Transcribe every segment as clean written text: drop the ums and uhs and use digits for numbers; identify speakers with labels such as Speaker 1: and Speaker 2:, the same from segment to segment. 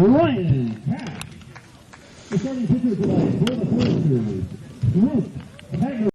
Speaker 1: Ryan Cash. The starting pitcher tonight for the Foresters, Luke Hagler.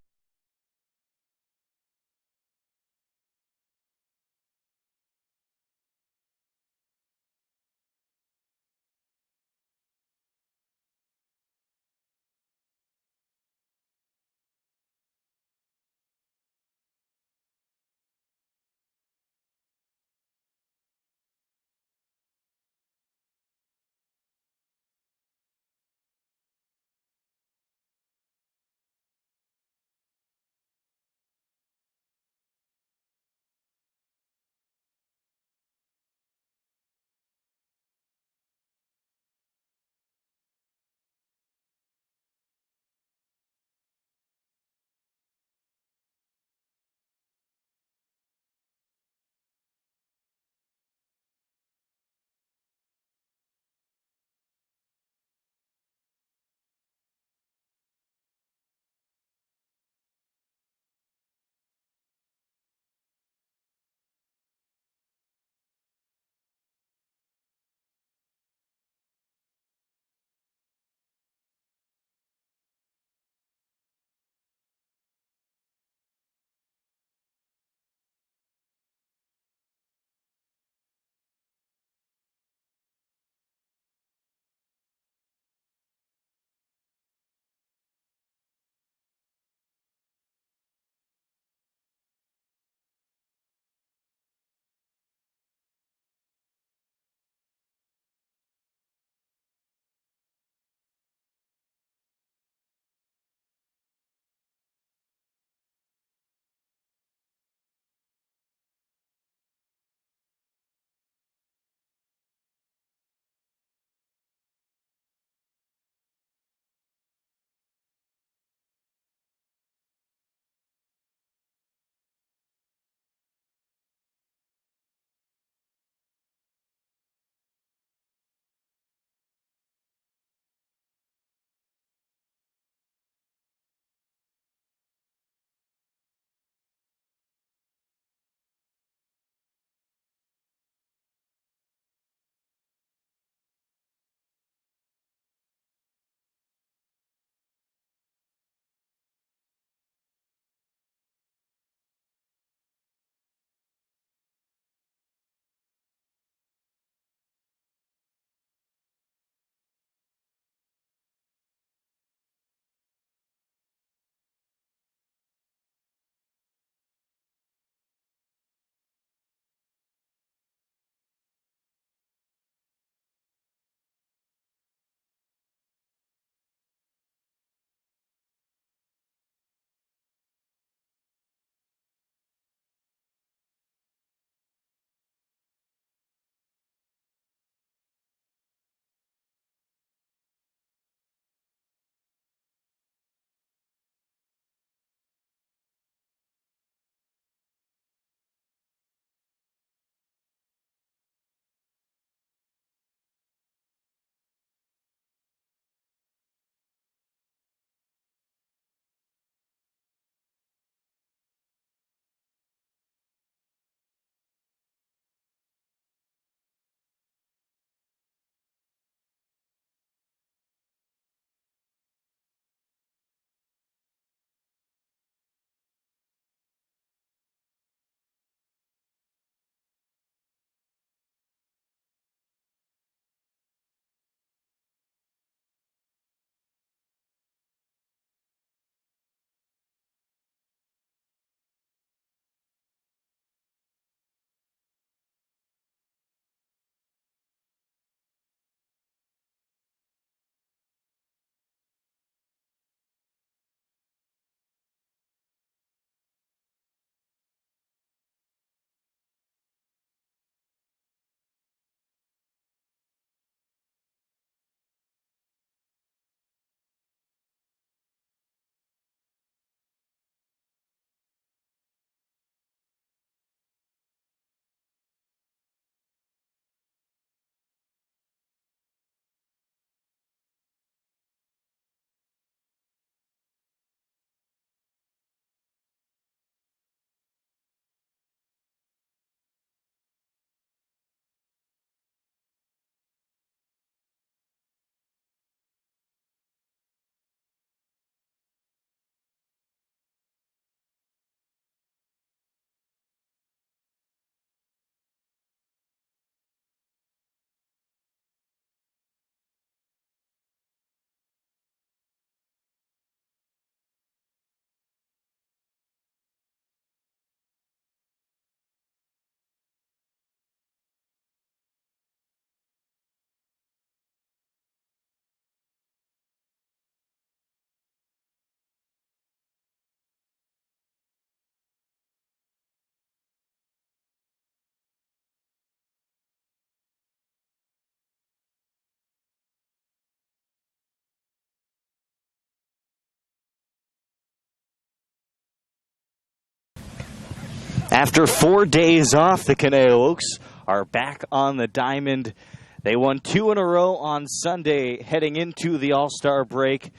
Speaker 2: After 4 days off, the Conejo Oaks are back on the diamond. They won 2 in a row on Sunday heading into the All-Star break.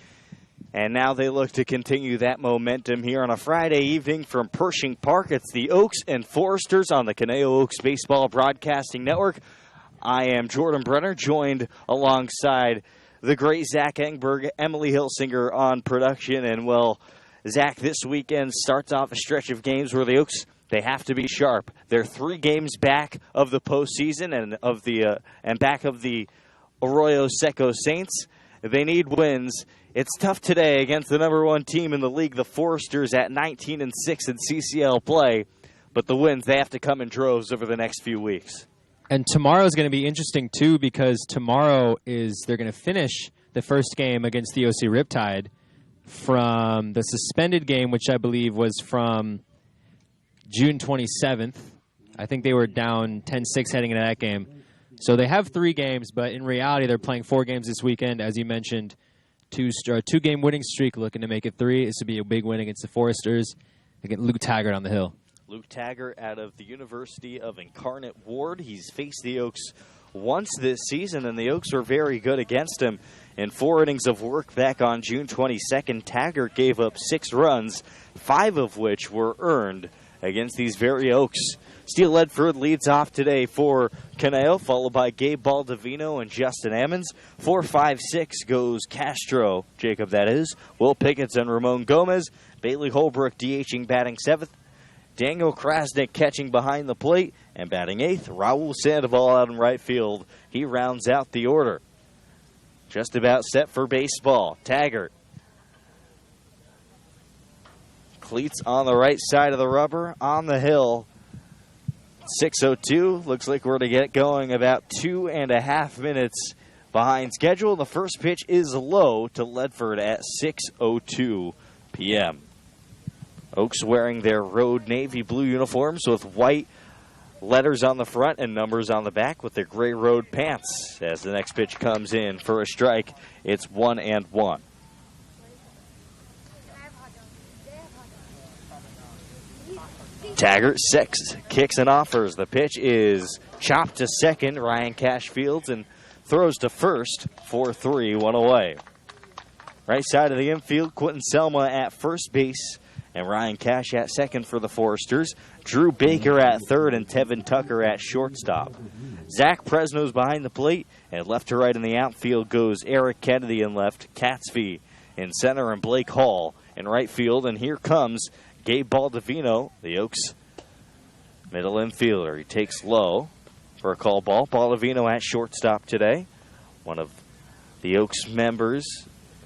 Speaker 2: And now they look to continue that momentum here on a Friday evening from Pershing Park. It's the Oaks and Foresters on the Conejo Oaks Baseball Broadcasting Network. I am Jordan Brenner, joined alongside the great Zach Engberg, Emily Hilsinger on production. And, well, Zach, this weekend starts off a stretch of games where the Oaks, they have to be sharp. They're 3 games back of the postseason and back of the Arroyo Seco Saints. They need wins. It's tough today against the number 1 team in the league, the Foresters, at 19-6 in CCL play. But the wins, they have to come in droves over the next few weeks.
Speaker 3: And tomorrow is going to be interesting, too, because tomorrow they're going to finish the first game against the OC Riptide from the suspended game, which I believe was from June 27th. I think they were down 10-6 heading into that game. So they have 3 games, but in reality, they're playing 4 games this weekend. As you mentioned, 2-game winning streak, looking to make it 3. This would be a big win against the Foresters. Against Luke Taggart on the hill.
Speaker 2: Luke Taggart out of the University of Incarnate Ward. He's faced the Oaks once this season, and the Oaks were very good against him. In 4 innings of work back on June 22nd, Taggart gave up 6 runs, 5 of which were earned against these very Oaks. Steel Ledford leads off today for Conejo, followed by Gabe Baldovino and Justin Ammons. 4-5-6 goes Castro, Jacob that is, Will Pickens and Ramon Gomez. Bailey Holbrook DHing batting 7th. Daniel Krasnick catching behind the plate, and batting 8th, Raul Sandoval out in right field. He rounds out the order. Just about set for baseball. Taggart. Cleats on the right side of the rubber, on the hill. 6:02. Looks like we're to get going about 2.5 minutes behind schedule. The first pitch is low to Ledford at 6:02 p.m. Oaks wearing their road navy blue uniforms with white letters on the front and numbers on the back with their gray road pants. As the next pitch comes in for a strike, it's 1-1. Taggart 6 kicks and offers. The pitch is chopped to second. Ryan Cash fields and throws to first. 4-3, 1 away. Right side of the infield, Quentin Selma at first base and Ryan Cash at second for the Foresters. Drew Baker at third and Tevin Tucker at shortstop. Zach Presno's behind the plate, and left to right in the outfield goes Eric Kennedy in left, Catsby in center, and Blake Hall in right field. And here comes Gabe Baldovino, the Oaks middle infielder. He takes low for a call ball. Baldovino at shortstop today. One of the Oaks members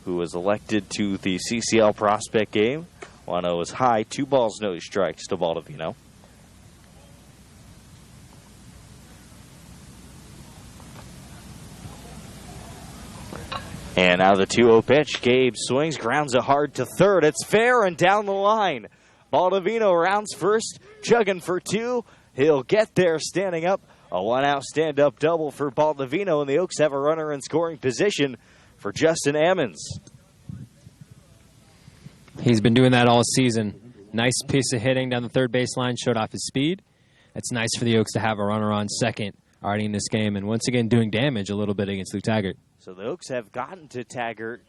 Speaker 2: who was elected to the CCL prospect game. 1-0 is high. 2 balls, no strikes to Baldovino. And now the 2-0 pitch. Gabe swings, grounds it hard to third. It's fair and down the line. Baldovino rounds first, chugging for 2. He'll get there standing up. A 1-out stand-up double for Baldovino, and the Oaks have a runner in scoring position for Justin Ammons.
Speaker 3: He's been doing that all season. Nice piece of hitting down the third baseline, showed off his speed. It's nice for the Oaks to have a runner on second already in this game, and once again doing damage a little bit against Luke Taggart.
Speaker 2: So the Oaks have gotten to Taggart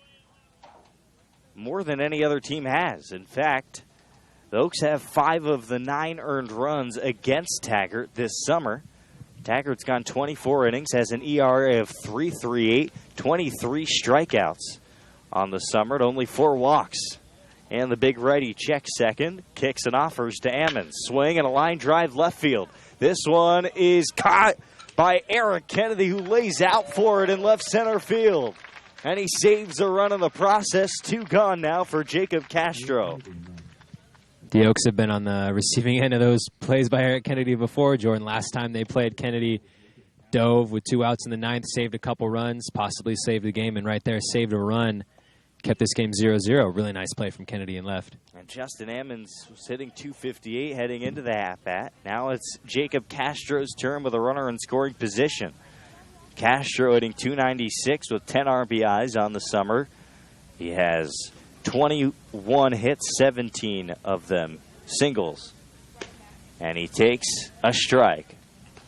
Speaker 2: more than any other team has. In fact, the Oaks have 5 of the 9 earned runs against Taggart this summer. Taggart's gone 24 innings, has an ERA of 3.38, 23 strikeouts on the summer, and only 4 walks. And the big righty checks second, kicks and offers to Ammons. Swing and a line drive left field. This one is caught by Eric Kennedy, who lays out for it in left center field. And he saves a run in the process. 2 gone now for Jacob Castro.
Speaker 3: The Oaks have been on the receiving end of those plays by Eric Kennedy before. Jordan, last time they played, Kennedy dove with 2 outs in the 9th, saved a couple runs, possibly saved the game, and right there saved a run. Kept this game 0-0. Really nice play from Kennedy in left.
Speaker 2: And Justin Ammons was hitting .258 heading into the at-bat. Now it's Jacob Castro's turn with a runner in scoring position. Castro hitting .296 with 10 RBIs on the summer. He has 21 hits, 17 of them singles. And he takes a strike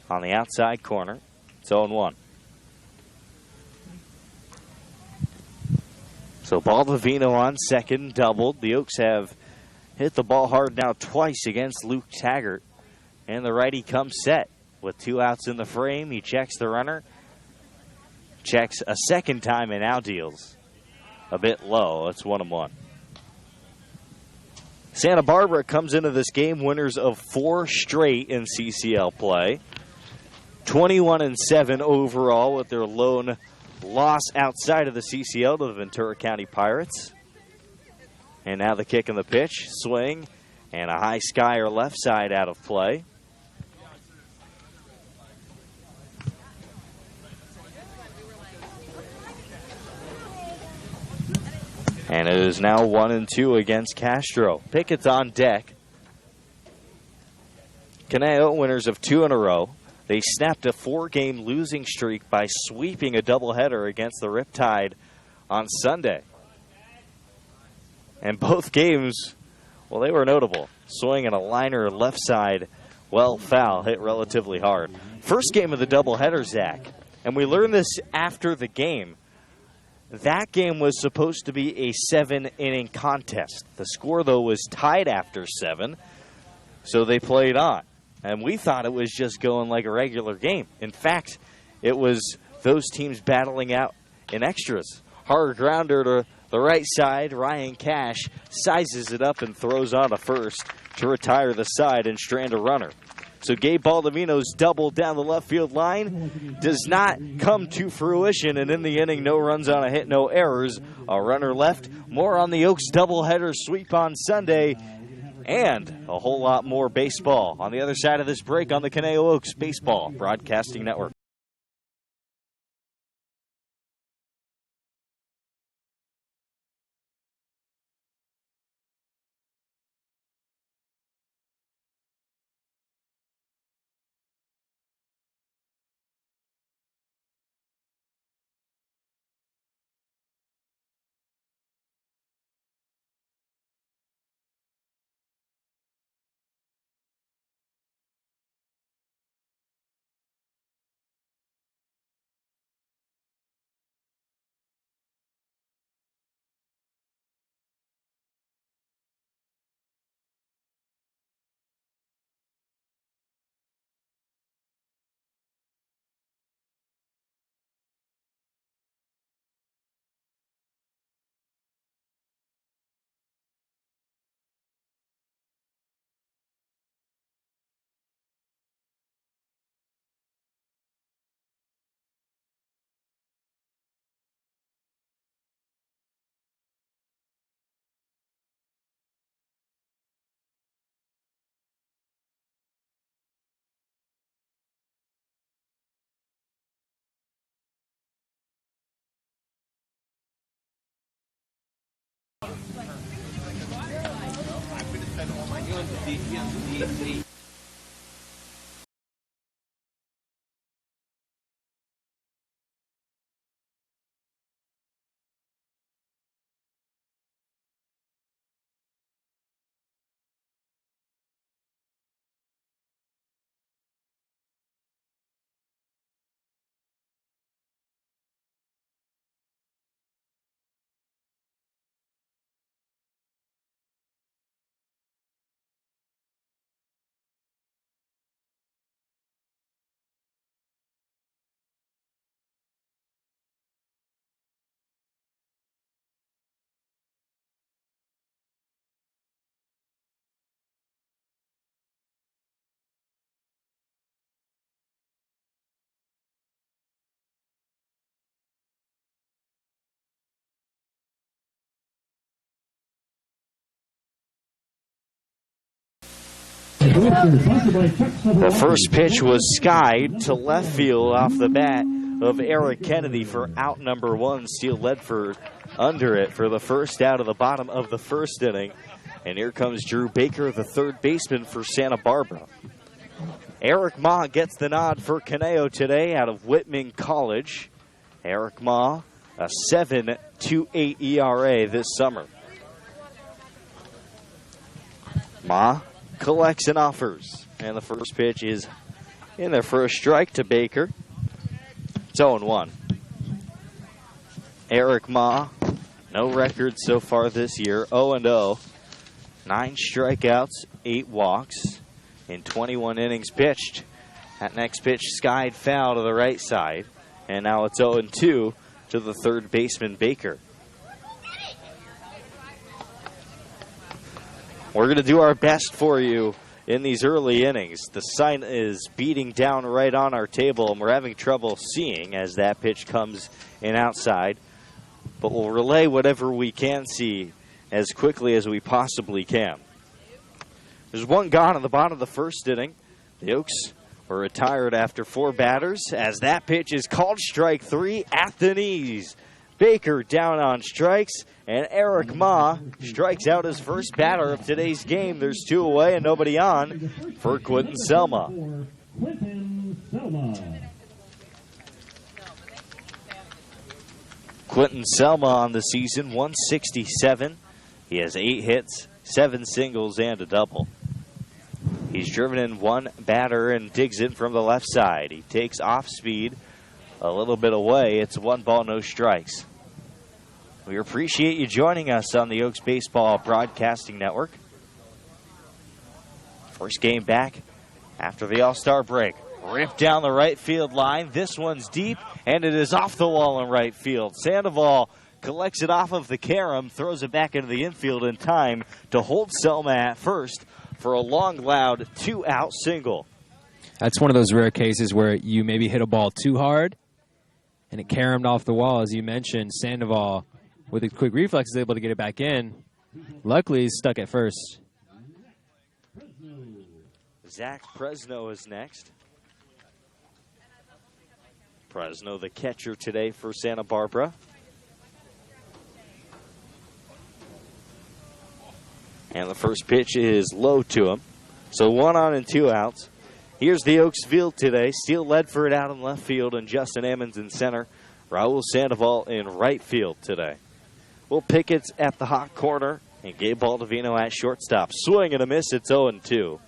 Speaker 2: on the outside corner. It's 0-1. So Baldovino on second, doubled. The Oaks have hit the ball hard now twice against Luke Taggart. And the righty comes set with 2 outs in the frame. He checks the runner. Checks a second time and now deals a bit low. It's 1-1. Santa Barbara comes into this game winners of 4 straight in CCL play. 21-7 overall with their lone loss outside of the CCL to the Ventura County Pirates. And now the kick and the pitch, swing, and a high sky or left side out of play. And it is now 1-2 against Castro. Pickett's on deck. Conejo winners of 2 in a row. They snapped a 4-game losing streak by sweeping a doubleheader against the Riptide on Sunday. And both games, well, they were notable. Swing and a liner left side, well, foul, hit relatively hard. First game of the doubleheader, Zach, and we learned this after the game. That game was supposed to be a 7-inning contest. The score, though, was tied after 7, so they played on. And we thought it was just going like a regular game. In fact, it was those teams battling out in extras. Hard grounder to the right side. Ryan Cash sizes it up and throws on a first to retire the side and strand a runner. So Gabe Baldovino's double down the left field line does not come to fruition. And in the inning, no runs on a hit, no errors. A runner left. More on the Oaks doubleheader sweep on Sunday. And a whole lot more baseball on the other side of this break on the Conejo Oaks Baseball Broadcasting Network. The first pitch was skied to left field off the bat of Eric Kennedy for out number 1. Steele Ledford under it for the first out of the bottom of the first inning. And here comes Drew Baker, the third baseman for Santa Barbara. Eric Ma gets the nod for Conejo today out of Whitman College. Eric Ma, a 7.28 ERA this summer. Ma collects and offers. And the first pitch is in there for a strike to Baker. It's 0-1. Eric Ma, no record so far this year, 0-0. 9 strikeouts, 8 walks in 21 innings pitched. That next pitch skied foul to the right side. And now it's 0-2 to the third baseman, Baker. We're going to do our best for you in these early innings. The sun is beating down right on our table, and we're having trouble seeing as that pitch comes in outside. But we'll relay whatever we can see as quickly as we possibly can. There's one gone in the bottom of the first inning. The Oaks were retired after 4 batters as that pitch is called strike 3 at the knees. Baker down on strikes, and Eric Ma strikes out his first batter of today's game. There's 2 away and nobody on for Quinton Selma.
Speaker 1: Quinton Selma.
Speaker 2: Quinton Selma on the season, 167. He has 8 hits, 7 singles, and a double. He's driven in 1 batter and digs in from the left side. He takes off speed a little bit away. It's 1 ball, no strikes. We appreciate you joining us on the Oaks Baseball Broadcasting Network. First game back after the All-Star break. Ripped down the right field line. This one's deep, and it is off the wall in right field. Sandoval collects it off of the carom, throws it back into the infield in time to hold Selma at first for a long, loud 2-out single.
Speaker 3: That's one of those rare cases where you maybe hit a ball too hard, and it caromed off the wall, as you mentioned. Sandoval, with a quick reflex, is able to get it back in. Luckily, he's stuck at first.
Speaker 2: Zach Presno is next. Presno, the catcher today for Santa Barbara. And the first pitch is low to him. So 1 on and 2 outs. Here's the Oaks field today. Steele Ledford out in left field and Justin Ammons in center. Raul Sandoval in right field today. Will Pickett's at the hot corner and Gabe Baldovino at shortstop. Swing and a miss. It's 0-2.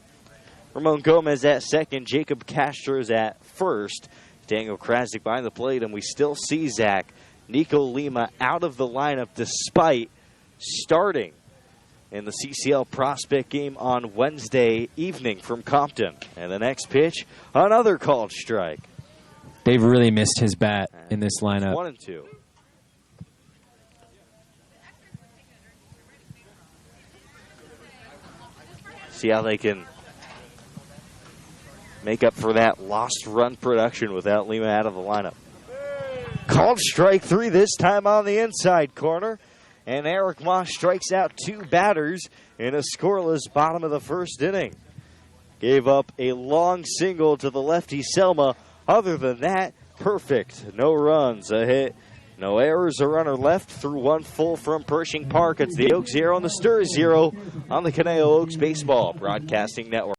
Speaker 2: Ramon Gomez at second. Jacob Castro's at first. Daniel Krasnick behind the plate, and we still see Zach Nico Lima out of the lineup despite starting in the CCL prospect game on Wednesday evening from Compton. And the next pitch, another called strike.
Speaker 3: They've really missed his bat in this lineup.
Speaker 2: 1-2. See how they can make up for that lost run production without Lima out of the lineup. Called strike 3 this time on the inside corner. And Eric Moss strikes out 2 batters in a scoreless bottom of the first inning. Gave up a long single to the lefty Selma. Other than that, perfect. No runs, a hit, no errors. A runner left through 1 full from Pershing Park. It's the Oaks 0 and the Stars 0 on the Conejo Oaks Baseball Broadcasting Network.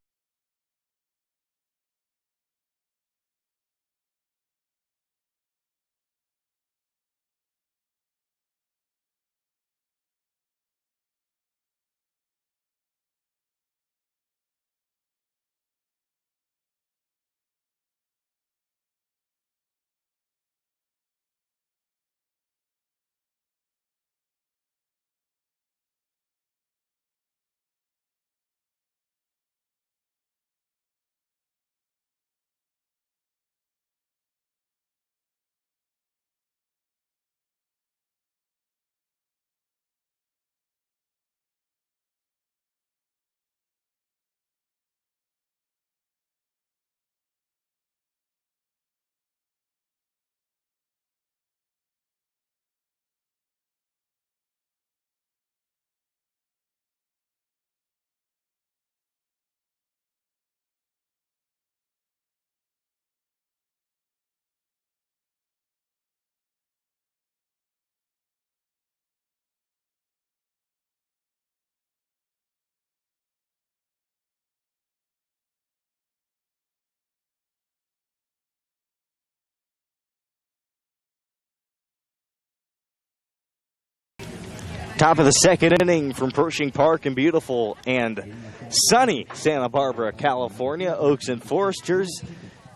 Speaker 2: Top of the second inning from Pershing Park in beautiful and sunny Santa Barbara, California. Oaks and Foresters.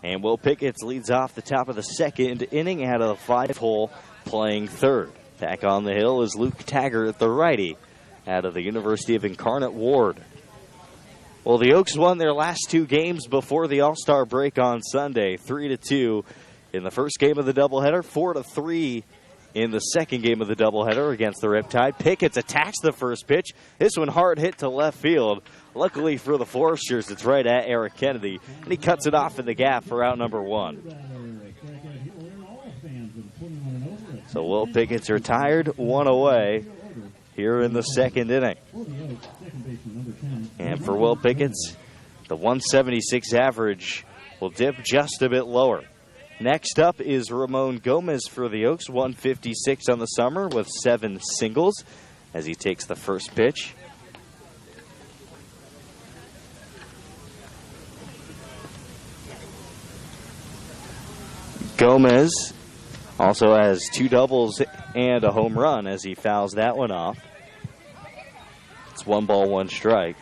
Speaker 2: And Will Pickett leads off the top of the second inning out of the 5-hole, playing third. Back on the hill is Luke Taggart, the righty, out of the University of Incarnate Ward. Well, the Oaks won their last 2 games before the All-Star break on Sunday, 3-2 in the first game of the doubleheader, 4-3 in the second game of the doubleheader against the Riptide. Pickett attacks the first pitch. This one hard hit to left field. Luckily for the Foresters, it's right at Eric Kennedy, and he cuts it off in the gap for out number 1. So Will Pickett's retired, 1 away here in the second inning. And for Will Pickett, the 176 average will dip just a bit lower. Next up is Ramon Gomez for the Oaks, 156 on the summer with 7 singles as he takes the first pitch. Gomez also has 2 doubles and a home run as he fouls that one off. It's 1 ball, 1 strike.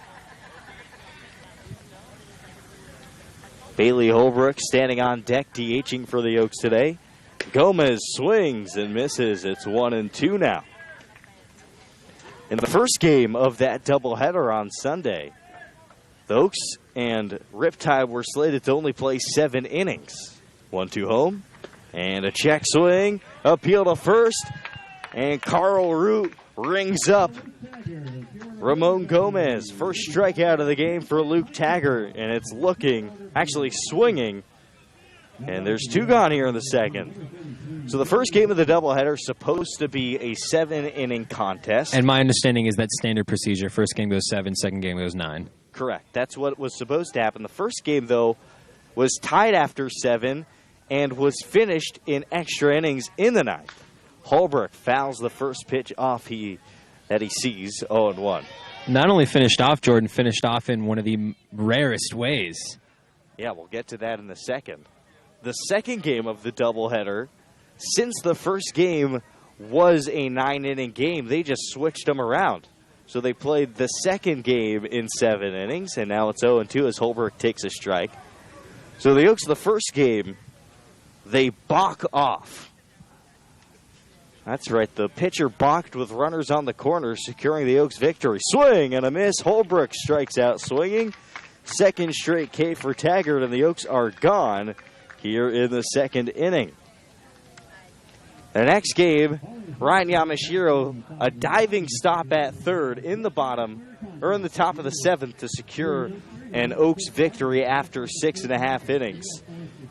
Speaker 2: Bailey Holbrook standing on deck, DHing for the Oaks today. Gomez swings and misses. It's 1-2 now. In the first game of that doubleheader on Sunday, the Oaks and Riptide were slated to only play 7 innings. 1-2 home, and a check swing, appeal to first, and Carl Root rings up Ramon Gomez. First strikeout of the game for Luke Taggart, and it's actually swinging, and there's 2 gone here in the second. So the first game of the doubleheader is supposed to be a 7-inning contest.
Speaker 3: And my understanding is that standard procedure. First game goes 7, second game goes 9.
Speaker 2: Correct. That's what was supposed to happen. The first game, though, was tied after 7 and was finished in extra innings in the 9th. Holbrook fouls the first pitch off that he sees, 0-1.
Speaker 3: Not only finished off, Jordan, finished off in one of the rarest ways.
Speaker 2: Yeah, we'll get to that in a second. The second game of the doubleheader, since the first game was a 9-inning game, they just switched them around. So they played the second game in 7 innings, and now it's 0-2 as Holbrook takes a strike. So the Oaks, the first game, they balk off. That's right, the pitcher balked with runners on the corner, securing the Oaks victory. Swing and a miss. Holbrook strikes out swinging. Second straight K for Taggart, and the Oaks are gone here in the second inning. The next game, Ryan Yamashiro, a diving stop at third in the top of the 7th to secure an Oaks victory after 6.5 innings.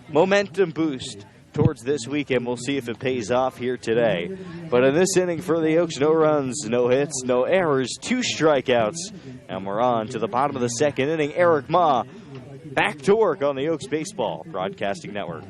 Speaker 2: Momentum boost towards this weekend. We'll see if it pays off here today. But in this inning for the Oaks, no runs, no hits, no errors, 2 strikeouts. And we're on to the bottom of the second inning. Eric Ma back to work on the Oaks Baseball Broadcasting Network.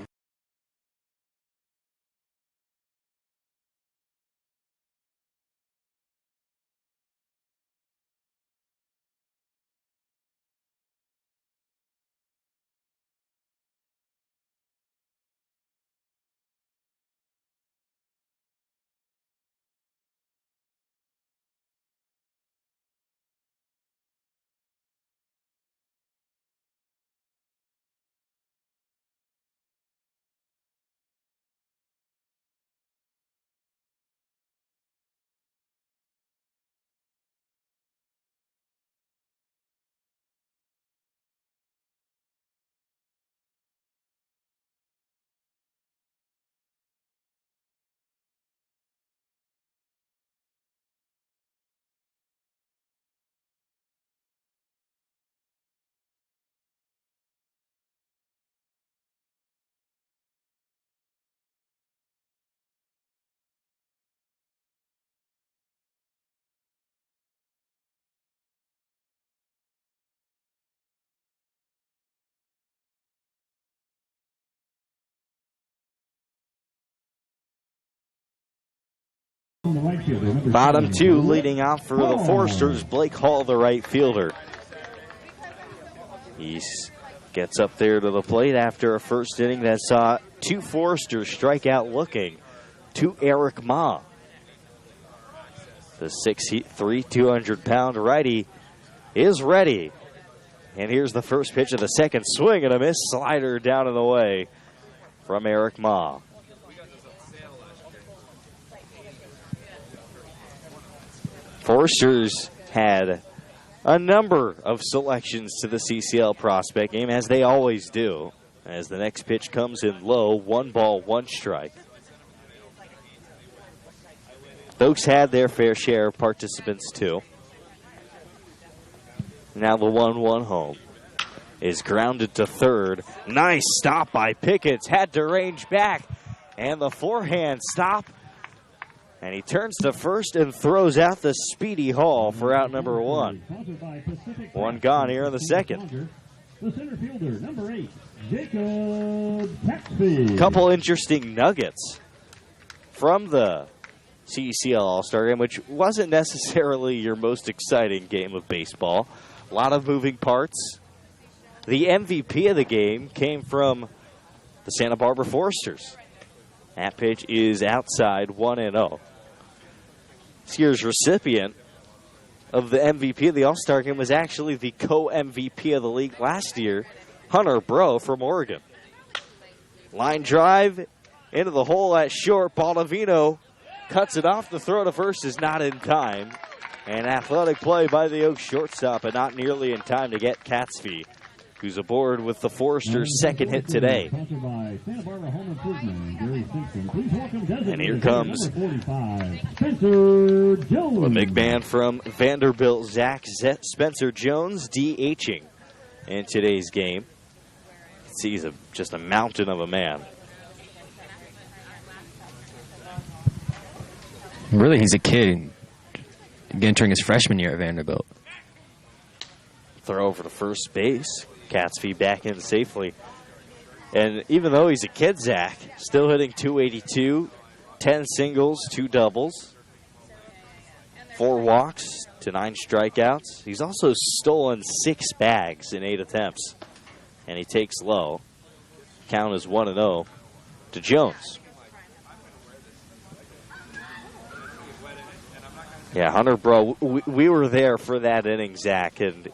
Speaker 2: Bottom 2 leading off for the Foresters, Blake Hall, the right fielder. He gets up there to the plate after a first inning that saw 2 Foresters strike out looking to Eric Ma. The 6'3", 200-pound righty is ready. And here's the first pitch of the second. Swing and a miss. Slider down and away from Eric Ma. Foresters had a number of selections to the CCL prospect game, as they always do. As the next pitch comes in low, 1 ball, 1 strike. The Oaks had their fair share of participants too. Now the 1-1 home is grounded to third. Nice stop by Pickett. Had to range back. And the forehand stop. And he turns to first and throws out the speedy Hall for out number 1. 1 gone here in the second.
Speaker 1: The center fielder, number 8, Jacob Taxby.
Speaker 2: Couple interesting nuggets from the CCL All-Star game, which wasn't necessarily your most exciting game of baseball. A lot of moving parts. The MVP of the game came from the Santa Barbara Foresters. That pitch is outside, 1-0. This year's recipient of the MVP of the All-Star game was actually the co-MVP of the league last year, Hunter Bro from Oregon. Line drive into the hole at short. Baldovino cuts it off. The throw to first is not in time. An athletic play by the Oaks shortstop, but not nearly in time to get Catsby, who's aboard with the Foresters' second hit today. And here comes the big man from Vanderbilt, Zach Spencer Jones, DHing in today's game. You can see he's just a mountain of a man.
Speaker 3: Really, he's a kid entering his freshman year at Vanderbilt.
Speaker 2: Throw over to first base. Catsby back in safely. And even though he's a kid, Zach, still hitting .282, 10 singles, 2 doubles, 4 walks to 9 strikeouts. He's also stolen 6 bags in 8 attempts. And he takes low. Count is 1-0 to Jones. Yeah, Hunter Bro, we were there for that inning, Zach, and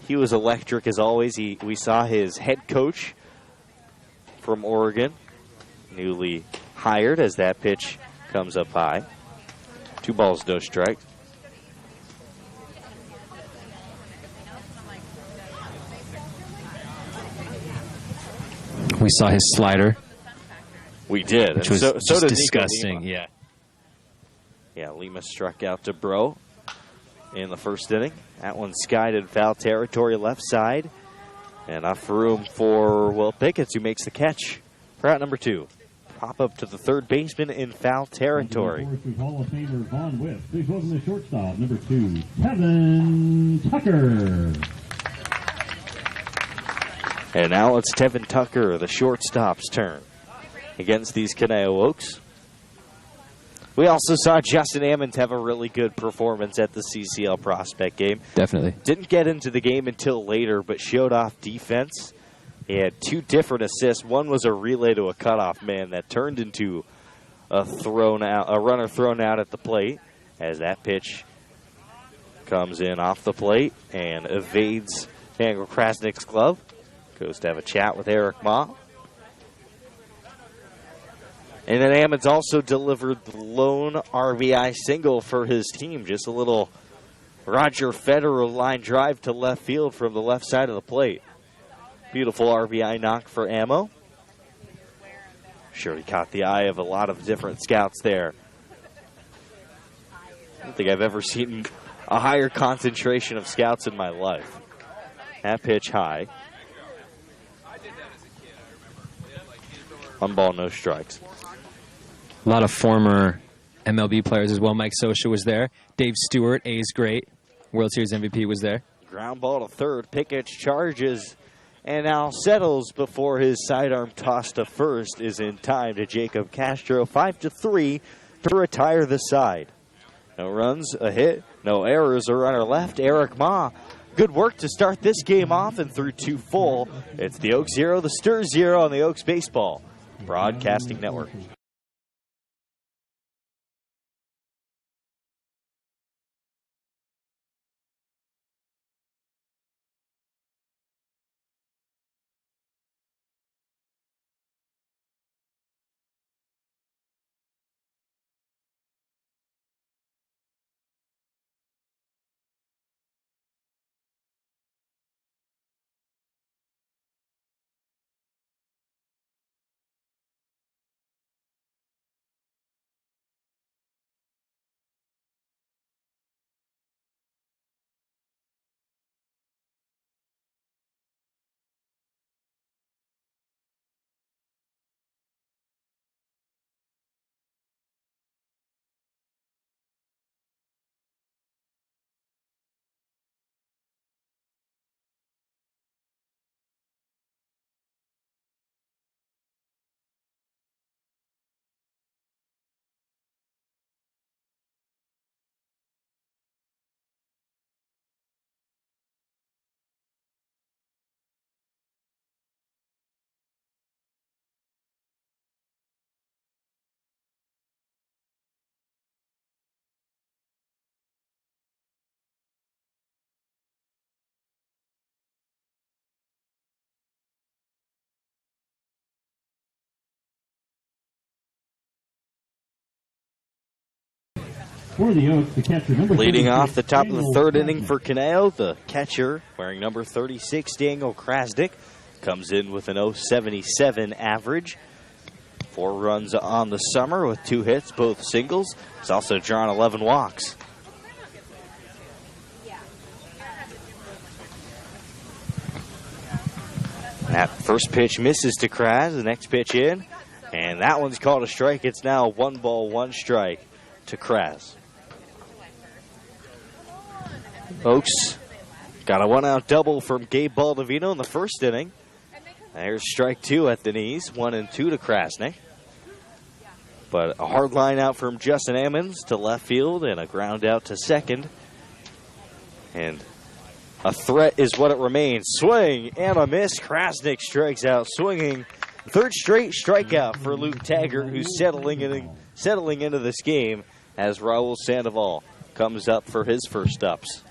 Speaker 2: he was electric as always. We saw his head coach from Oregon, newly hired, as that pitch comes up high. 2 balls, no strike.
Speaker 3: We saw his slider.
Speaker 2: We did.
Speaker 3: Which was
Speaker 2: so
Speaker 3: just
Speaker 2: did
Speaker 3: disgusting. Yeah.
Speaker 2: Yeah, Lima struck out to Bro in the first inning. That one skied in foul territory left side. Enough room for Will Pickett, who makes the catch for out number 2. Pop up to the third baseman in foul territory.
Speaker 1: Hall of Famer Vaughn Whip. Please welcome the shortstop, number 2, Tevin Tucker.
Speaker 2: And now it's Tevin Tucker, the shortstop's turn against these Conejo Oaks. We also saw Justin Ammons have a really good performance at the CCL prospect game.
Speaker 3: Definitely.
Speaker 2: Didn't get into the game until later, but showed off defense. He had 2 different assists. One was a relay to a cutoff man that turned into a runner thrown out at the plate, as that pitch comes in off the plate and evades Daniel Krasnick's glove. Goes to have a chat with Eric Ma. And then Ammons also delivered the lone RBI single for his team. Just a little Roger Federer line drive to left field from the left side of the plate. Beautiful RBI knock for Ammo. Sure, he caught the eye of a lot of different scouts there. I don't think I've ever seen a higher concentration of scouts in my life. That pitch high. 1 ball, no strikes.
Speaker 3: A lot of former MLB players as well. Mike Scioscia was there. Dave Stewart, A's great. World Series MVP was there.
Speaker 2: Ground ball to third. Pickett charges and now settles before his sidearm toss to first is in time to Jacob Castro. 5-3 to retire the side. No runs, a hit, no errors, a runner left. Eric Ma, good work to start this game off and through 2 full. It's the Oaks 0, the Sturs 0 on the Oaks Baseball Broadcasting Network.
Speaker 1: For the Oaks, the catcher, number
Speaker 2: Leading
Speaker 1: 36,
Speaker 2: off the top of the
Speaker 1: Daniel
Speaker 2: third inning
Speaker 1: Krasnick.
Speaker 2: for Caneo, the catcher wearing number 36, Daniel Krasnick, comes in with an 0.77 average. 4 runs on the summer with 2 hits, both singles. He's also drawn 11 walks. That first pitch misses to Kraz, the next pitch in, and that one's called a strike. It's now 1 ball, 1 strike to Kraz. Oaks got a 1-out double from Gabe Baldovino in the first inning. There's strike 2 at the knees, 1 and 2 to Krasnick. But a hard line out from Justin Ammons to left field and a ground out to second. And a threat is what it remains. Swing and a miss. Krasnick strikes out swinging. Third straight strikeout for Luke Taggart, who's settling into this game as Raul Sandoval comes up for his first ups.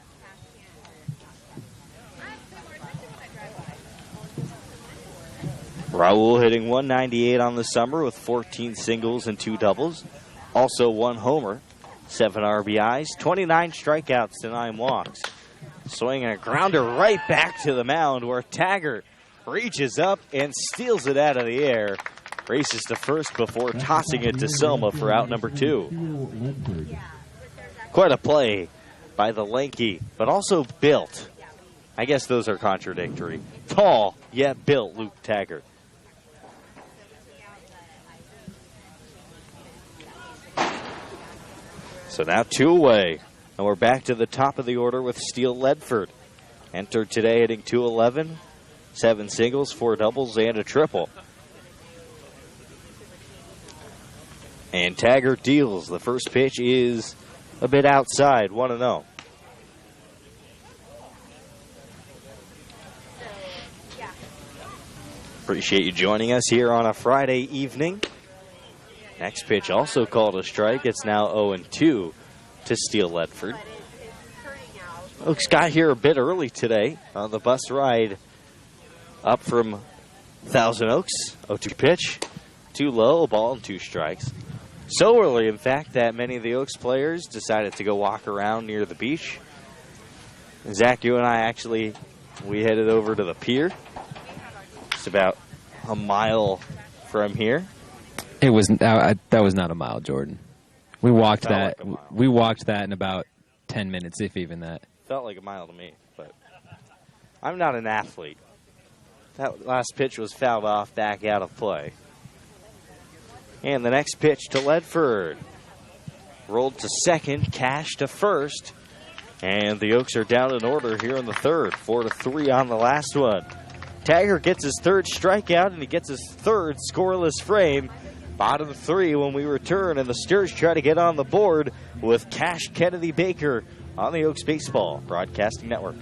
Speaker 2: Raul hitting 198 on the summer with 14 singles and 2 doubles. Also 1 homer, 7 RBIs, 29 strikeouts to 9 walks. Swinging a grounder right back to the mound where Taggart reaches up and steals it out of the air. Races to first before tossing it to Selma for out number 2. Quite a play by the lanky, but also built. I guess those are contradictory. Tall, yet built Luke Taggart. So now 2 away. And we're back to the top of the order with Steele Ledford. Entered today hitting .211, 7 singles, 4 doubles, and a triple. And Taggart deals. The first pitch is a bit outside, 1-0. Appreciate you joining us here on a Friday evening. Next pitch also called a strike. It's now 0-2 to Steele Ledford. Oaks got here a bit early today on the bus ride up from Thousand Oaks. 0-2 pitch, too low, a ball and 2 strikes. So early, in fact, that many of the Oaks players decided to go walk around near the beach. Zach, you and I we headed over to the pier. It's about a mile from here.
Speaker 3: It was that was not a mile, Jordan. We walked that.
Speaker 2: Like a mile.
Speaker 3: We walked that in about 10 minutes, if even that.
Speaker 2: Felt like a mile to me, but I'm not an athlete. That last pitch was fouled off, back out of play. And the next pitch to Ledford. Rolled to second, Cash to first. And the Oaks are down in order here in the third. 4-3 on the last one. Taggart gets his third strikeout, and he gets his third scoreless frame. Bottom 3 when we return, and the Stars try to get on the board with Cash Kennedy Baker on the Oaks Baseball Broadcasting Network.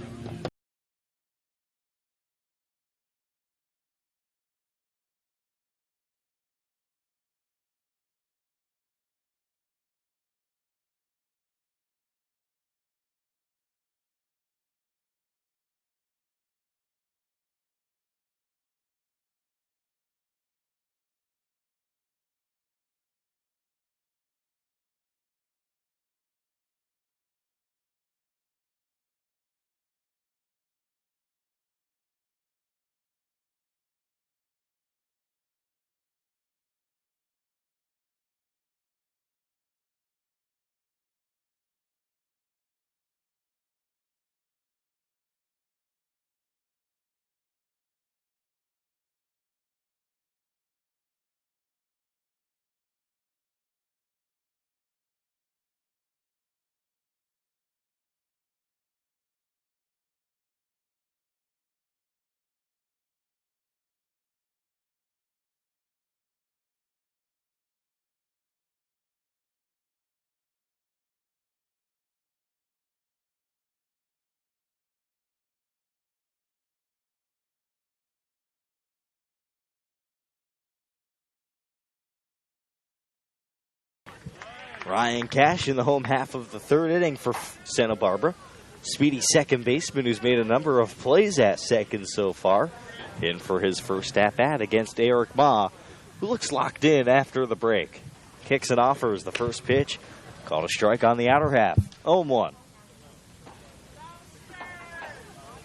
Speaker 2: Ryan Cash in the home half of the third inning for Santa Barbara. Speedy second baseman who's made a number of plays at second so far. In for his first at-bat against Eric Ma, who looks locked in after the break. Kicks and offers the first pitch. Called a strike on the outer half. 0-1.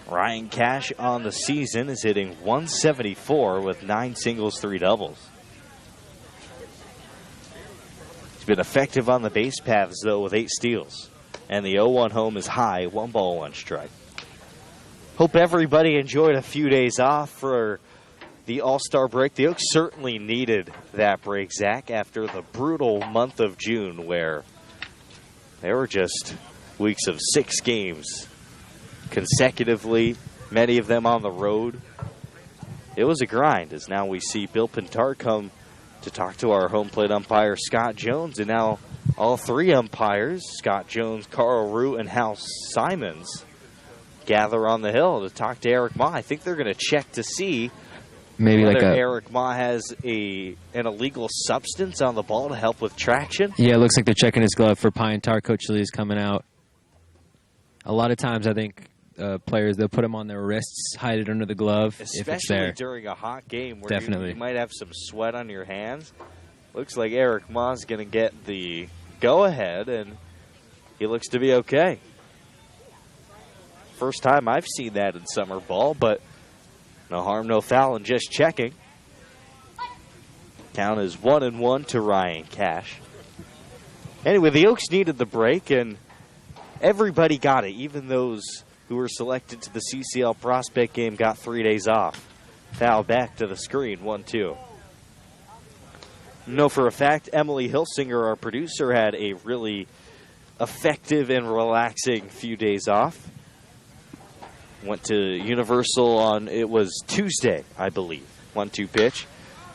Speaker 2: Ryan Cash on the season is hitting 174 with 9 singles, 3 doubles. He's been effective on the base paths, though, with 8 steals. And the 0-1 home is high, 1 ball, 1 strike. Hope everybody enjoyed a few days off for the All-Star break. The Oaks certainly needed that break, Zach, after the brutal month of June where there were just weeks of 6 games consecutively, many of them on the road. It was a grind, as now we see Bill Pintar come to talk to our home plate umpire, Scott Jones, and now all 3 umpires, Scott Jones, Carl Root, and Hal Simons, gather on the hill to talk to Eric Ma. I think they're going to check to see
Speaker 3: maybe
Speaker 2: whether
Speaker 3: like
Speaker 2: Eric Ma has an illegal substance on the ball to help with traction.
Speaker 3: Yeah, it looks like they're checking his glove for pine tar. Coach Lee is coming out. A lot of times I think players, they'll put them on their wrists, hide it under the glove if it's there.
Speaker 2: Especially during a hot game where
Speaker 3: Definitely.
Speaker 2: you might have some sweat on your hands. Looks like Eric Ma's going to get the go-ahead, and he looks to be okay. First time I've seen that in summer ball, but no harm, no foul, and just checking. Count is 1-1 to Ryan Cash. Anyway, the Oaks needed the break, and everybody got it, even those who were selected to the CCL prospect game got 3 days off. Foul back to the screen, 1-2. Know for a fact, Emily Hilsinger, our producer, had a really effective and relaxing few days off. Went to Universal on, it was Tuesday, I believe. 1-2 pitch.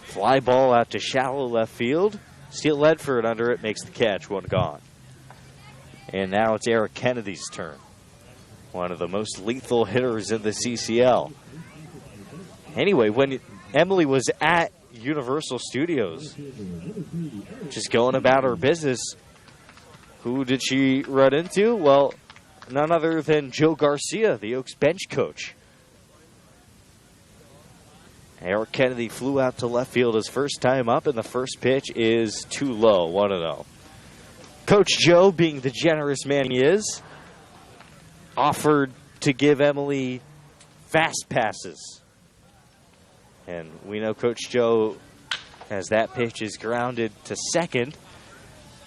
Speaker 2: Fly ball out to shallow left field. Steele Ledford under it, makes the catch, 1 gone. And now it's Eric Kennedy's turn. One of the most lethal hitters in the CCL. Anyway, when Emily was at Universal Studios, just going about her business, who did she run into? Well, none other than Joe Garcia, the Oaks bench coach. Eric Kennedy flew out to left field his first time up, and the first pitch is too low, 1-0. Coach Joe, being the generous man he is, offered to give Emily fast passes. And we know Coach Joe, as that pitch is grounded to second.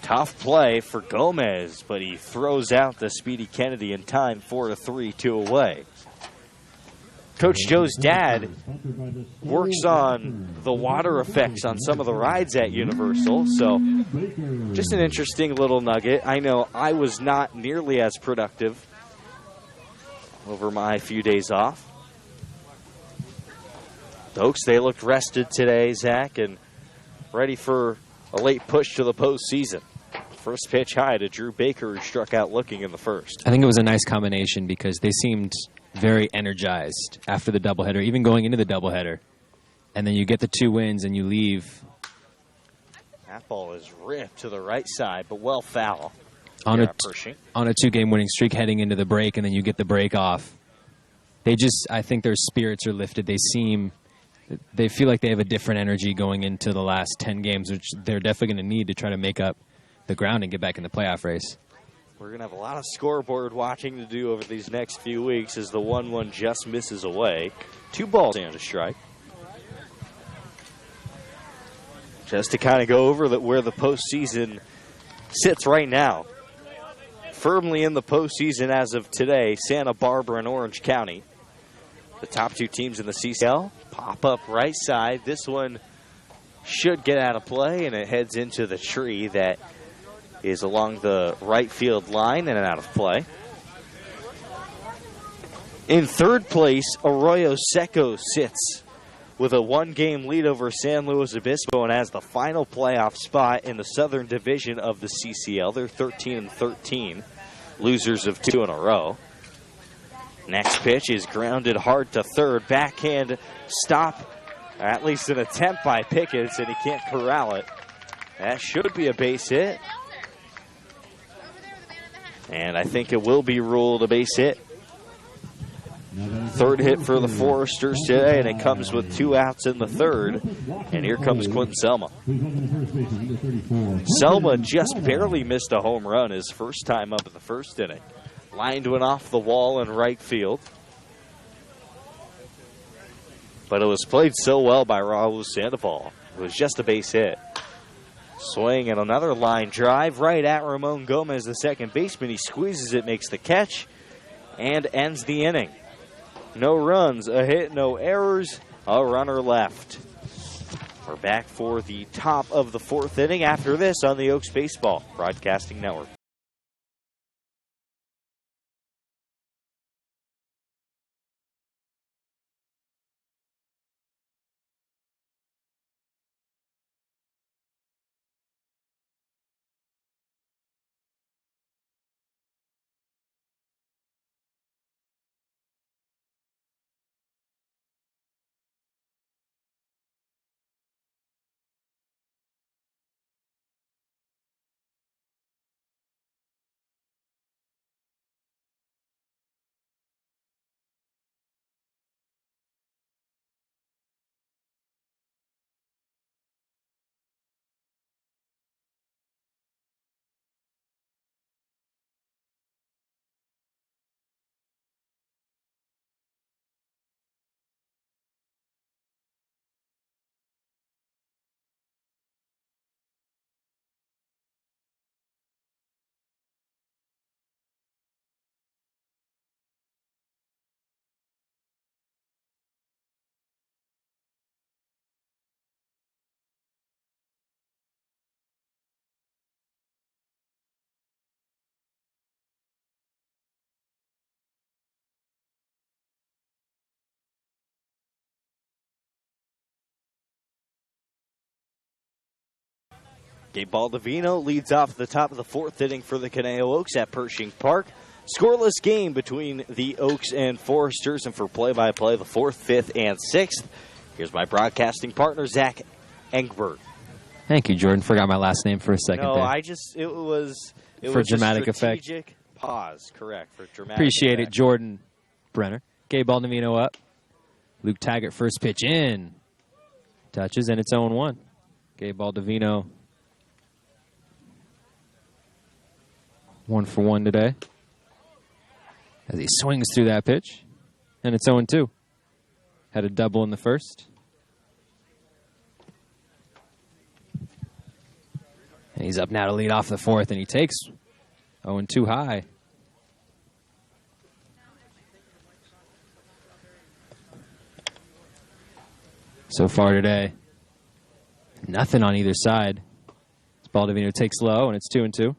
Speaker 2: Tough play for Gomez, but he throws out the speedy Kennedy in time, 4-3, 2 away. Coach Joe's dad works on the water effects on some of the rides at Universal, so just an interesting little nugget. I know I was not nearly as productive over my few days off. The Oaks, they looked rested today, Zach, and ready for a late push to the postseason. First pitch high to Drew Baker, who struck out looking in the first.
Speaker 3: I think it was a nice combination because they seemed very energized after the doubleheader, even going into the doubleheader. And then you get the 2 wins and you leave.
Speaker 2: That ball is ripped to the right side, but well foul.
Speaker 3: On a 2-game winning streak heading into the break, and then you get the break off. I think their spirits are lifted. They feel like they have a different energy going into the last 10 games, which they're definitely going to need to try to make up the ground and get back in the playoff race.
Speaker 2: We're going to have a lot of scoreboard watching to do over these next few weeks as the 1-1 just misses away. 2 balls and a strike. Just to kind of go over where the postseason sits right now. Firmly in the postseason as of today, Santa Barbara and Orange County. The top 2 teams in the CCL pop up right side. This one should get out of play, and it heads into the tree that is along the right field line and out of play. In third place, Arroyo Seco sits with a 1-game lead over San Luis Obispo and has the final playoff spot in the Southern Division of the CCL. They're 13-13, losers of 2 in a row. Next pitch is grounded hard to third. Backhand stop, or at least an attempt by Pickens, and he can't corral it. That should be a base hit. And I think it will be ruled a base hit. third hit for the Foresters today, and it comes with 2 outs in the third. And here comes Quentin Selma. Selma just barely missed a home run his first time up in the first inning. Lined one off the wall in right field. But it was played so well by Raul Sandoval. It was just a base hit. Swing and another line drive right at Ramon Gomez, the second baseman. He squeezes it, makes the catch, and ends the inning. No runs, a hit, no errors, a runner left. We're back for the top of the fourth inning after this on the Oaks Baseball Broadcasting Network. Gabe Baldovino leads off the top of the fourth inning for the Conejo Oaks at Pershing Park. Scoreless game between the Oaks and Foresters, and for play-by-play, the fourth, fifth, and sixth, here's my broadcasting partner, Zach Engbert.
Speaker 3: Thank you, Jordan. Forgot my last name for a second there.
Speaker 2: It was
Speaker 3: for dramatic
Speaker 2: a
Speaker 3: effect.
Speaker 2: Strategic pause, correct, for dramatic
Speaker 3: Appreciate
Speaker 2: effect.
Speaker 3: it, Jordan Brenner. Gabe Baldovino up. Luke Taggart, first pitch in. Touches, and it's 0-1. Gabe Baldovino 1 for 1 today as he swings through that pitch, and it's 0-2. Had a double in the first. And he's up now to lead off the fourth, and he takes 0-2 high. So far today, nothing on either side. Baldovino takes low, and it's 2-2.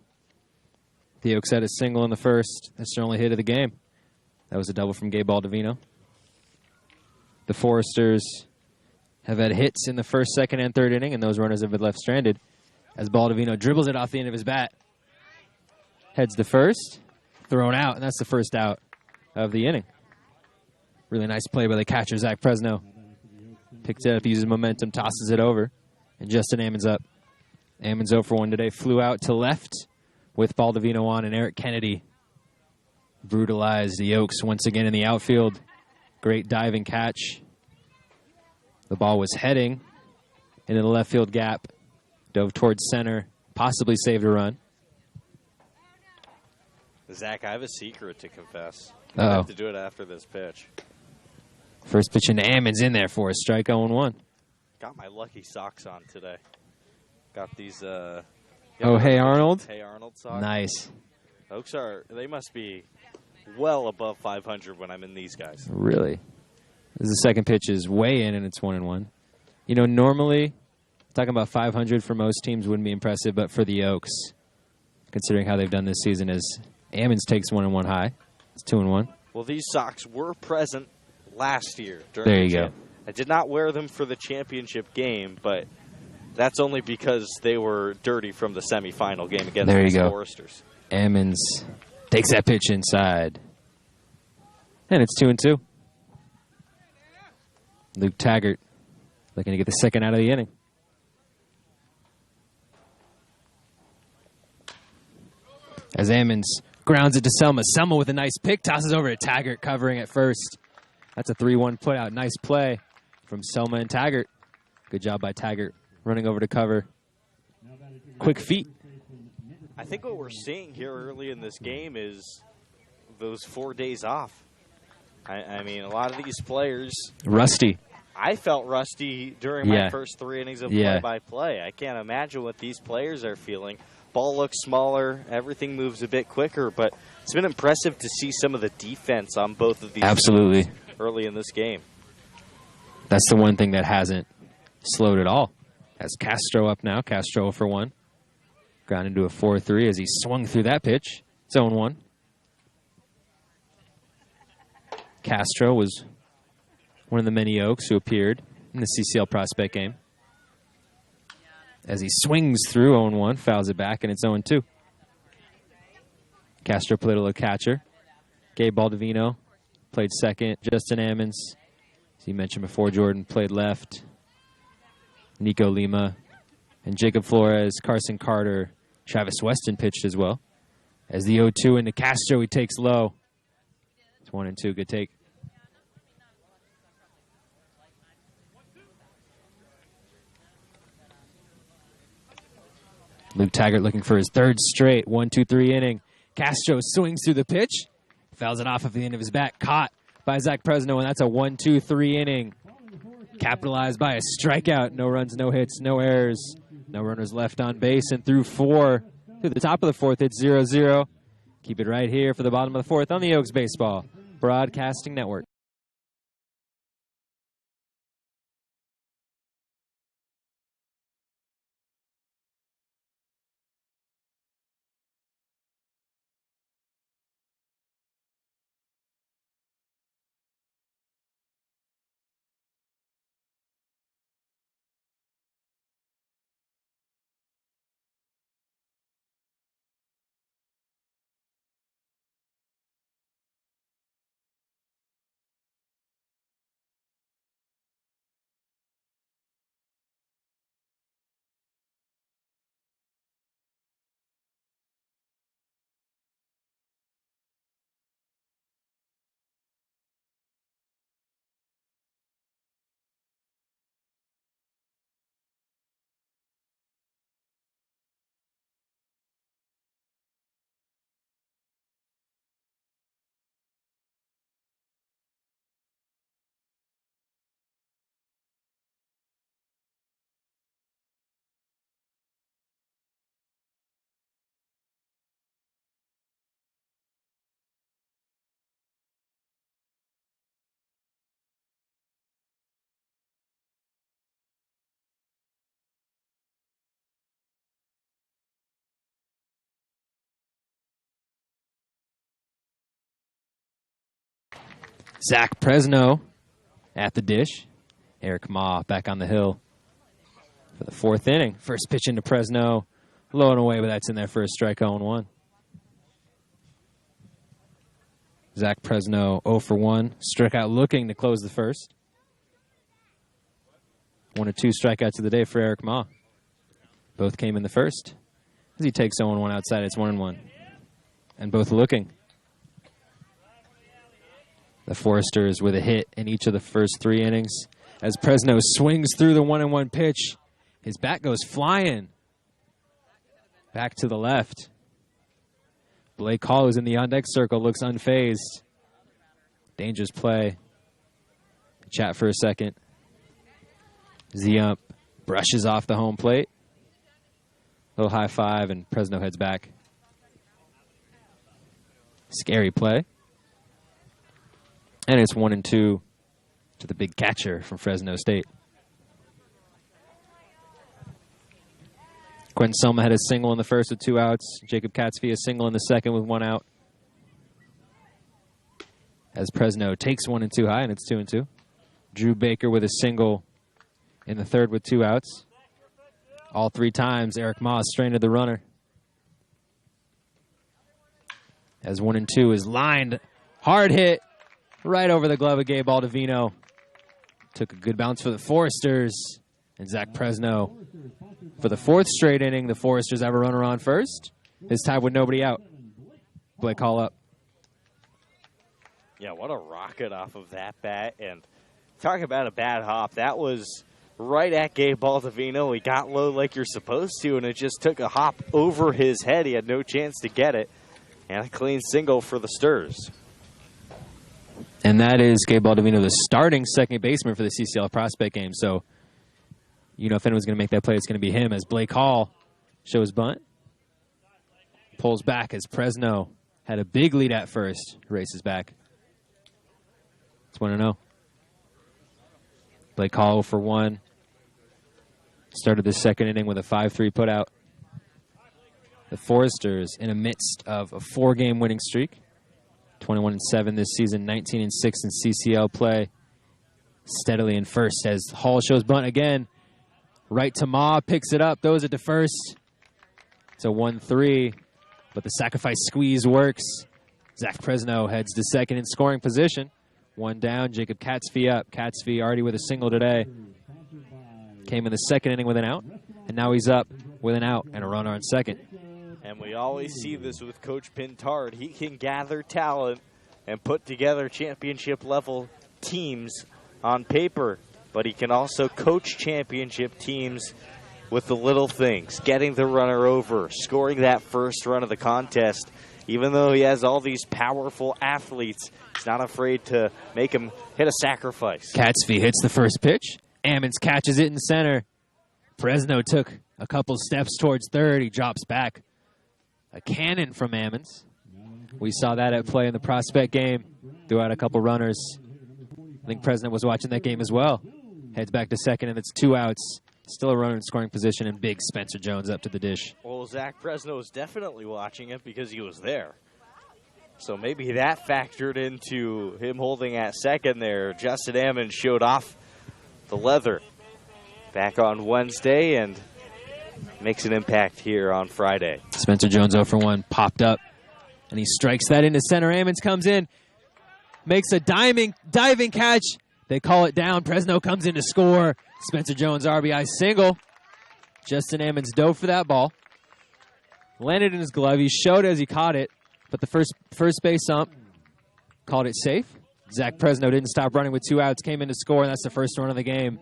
Speaker 3: The Oaks had a single in the first. That's their only hit of the game. That was a double from Gabe Baldovino. The Foresters have had hits in the first, second, and third inning, and those runners have been left stranded as Baldovino dribbles it off the end of his bat. Heads to first, thrown out, and that's the first out of the inning. Really nice play by the catcher, Zach Presno. Picks it up, uses momentum, tosses it over, and Justin Ammons up. Ammons 0 for 1 today. Flew out to left with Baldovino on, and Eric Kennedy brutalized the Oaks once again in the outfield. Great diving catch. The ball was heading into the left field gap, dove towards center, possibly saved a run.
Speaker 2: Zach, I have a secret to confess.
Speaker 3: Uh-oh.
Speaker 2: I have to do it after this pitch.
Speaker 3: First pitch into Ammons in there for a strike, 0-1.
Speaker 2: Got my lucky socks on today. Got these...
Speaker 3: Hey Arnold?
Speaker 2: Hey Arnold socks.
Speaker 3: Nice.
Speaker 2: Oaks they must be well above 500 when I'm in these guys.
Speaker 3: Really? The second pitch is way in, and it's 1-1. You know, normally, talking about 500 for most teams wouldn't be impressive, but for the Oaks, considering how they've done this season, is Ammons takes 1-1 high. It's 2-1.
Speaker 2: Well, these socks were present last year.
Speaker 3: There you go.
Speaker 2: I did not wear them for the championship game, but that's only because they were dirty from the semifinal game against the Foresters.
Speaker 3: Ammons takes that pitch inside. And it's 2-2. Luke Taggart looking to get the second out of the inning. As Ammons grounds it to Selma. Selma with a nice pick, tosses over to Taggart, covering at first. That's a 3-1 put out. Nice play from Selma and Taggart. Good job by Taggart running over to cover. Quick feet.
Speaker 2: I think what we're seeing here early in this game is those 4 days off. I mean, a lot of these players.
Speaker 3: Rusty.
Speaker 2: I felt rusty during my first 3 innings of play-by-play. I can't imagine what these players are feeling. Ball looks smaller. Everything moves a bit quicker, but it's been impressive to see some of the defense on both of these
Speaker 3: Absolutely.
Speaker 2: Early in this game.
Speaker 3: That's the one thing that hasn't slowed at all. Has Castro up now. Castro for 1. Ground into a 4-3 as he swung through that pitch. Zone 1. Castro was one of the many Oaks who appeared in the CCL Prospect game. As he swings through 0-1, fouls it back, and it's 0-2. Castro played a little catcher. Gabe Baldovino played second. Justin Ammons, as you mentioned before, Jordan played left. Nico Lima and Jacob Flores, Carson Carter, Travis Weston pitched as well. As the 0-2 into Castro, he takes low. It's 1-2, good take. Luke Taggart looking for his 3rd straight 1-2-3 inning. Castro swings through the pitch. Fouls it off at the end of his bat. Caught by Zach Presno, and that's a 1-2-3 inning. Capitalized by a strikeout. No runs, no hits, no errors. No runners left on base, and through 4. Through the top of the 4th, it's 0-0. Keep it right here for the bottom of the 4th on the Oaks Baseball Broadcasting Network. Zach Presno at the dish. Eric Ma back on the hill for the 4th inning. First pitch into Presno. Low and away, but that's in there for a strike 0-1. Zach Presno 0 for 1. Struck out looking to close the first. 1 or 2 strikeouts of the day for Eric Ma. Both came in the first. As he takes 0-1 outside, it's 1-1. And both looking. The Foresters with a hit in each of the first 3 innings. As Presno swings through the 1-1 pitch, his bat goes flying. Back to the left. Blake Hall, who's in the on-deck circle, looks unfazed. Dangerous play. Chat for a second. Z-Ump brushes off the home plate. Little high five, and Presno heads back. Scary play. And it's 1-2 to the big catcher from Fresno State. Quentin Selma had a single in the first with 2 outs. Jacob Katzfi a single in the second with 1 out. As Presno takes 1-2 high, and it's 2-2. Drew Baker with a single in the third with 2 outs. All 3 times, Eric Ma strained the runner. As 1-2 is lined. Hard hit. Right over the glove of Gabe Baldovino. Took a good bounce for the Foresters. And Zach Presno. For the 4th straight inning, the Foresters have a runner on first. This time with nobody out. Blake Hall up.
Speaker 2: Yeah, what a rocket off of that bat. And talk about a bad hop. That was right at Gabe Baldovino. He got low like you're supposed to, and it just took a hop over his head. He had no chance to get it. And a clean single for the Sturs.
Speaker 3: And that is Gabe Baldovino, the starting second baseman for the CCL prospect game. So, you know, if anyone's going to make that play, it's going to be him as Blake Hall shows bunt. Pulls back as Presno had a big lead at first. Races back. It's 1-0. Blake Hall for 1. Started the second inning with a 5-3 putout. The Foresters in the midst of a 4-game winning streak. 21-7 this season, 19-6 in CCL play. Steadily in first as Hall shows bunt again. Right to Ma, picks it up, throws it to first. It's a 1-3, but the sacrifice squeeze works. Zach Presno heads to second in scoring position. 1 down, Jacob Katzfee up. Katzfee already with a single today. Came in the second inning with an out, and now he's up with an out and a runner on second.
Speaker 2: And we always see this with Coach Pintard. He can gather talent and put together championship-level teams on paper, but he can also coach championship teams with the little things, getting the runner over, scoring that first run of the contest. Even though he has all these powerful athletes, he's not afraid to make him hit a sacrifice.
Speaker 3: Katzfee hits the first pitch. Ammons catches it in center. Presno took a couple steps towards third. He drops back. A cannon from Ammons. We saw that at play in the prospect game. Threw out a couple runners. I think Presno was watching that game as well. Heads back to second, and it's 2 outs. Still a runner in scoring position, and big Spencer Jones up to the dish.
Speaker 2: Well, Zach Presno was definitely watching it because he was there. So maybe that factored into him holding at second there. Justin Ammons showed off the leather back on Wednesday and makes an impact here on Friday.
Speaker 3: Spencer Jones 0 for 1, popped up, and he strikes that into center. Ammons comes in, makes a diving catch. They call it down. Presno comes in to score. Spencer Jones RBI single. Justin Ammons dove for that ball. Landed in his glove. He showed as he caught it, but the first base ump called it safe. Zach Presno didn't stop running with 2 outs, came in to score, and that's the first run of the game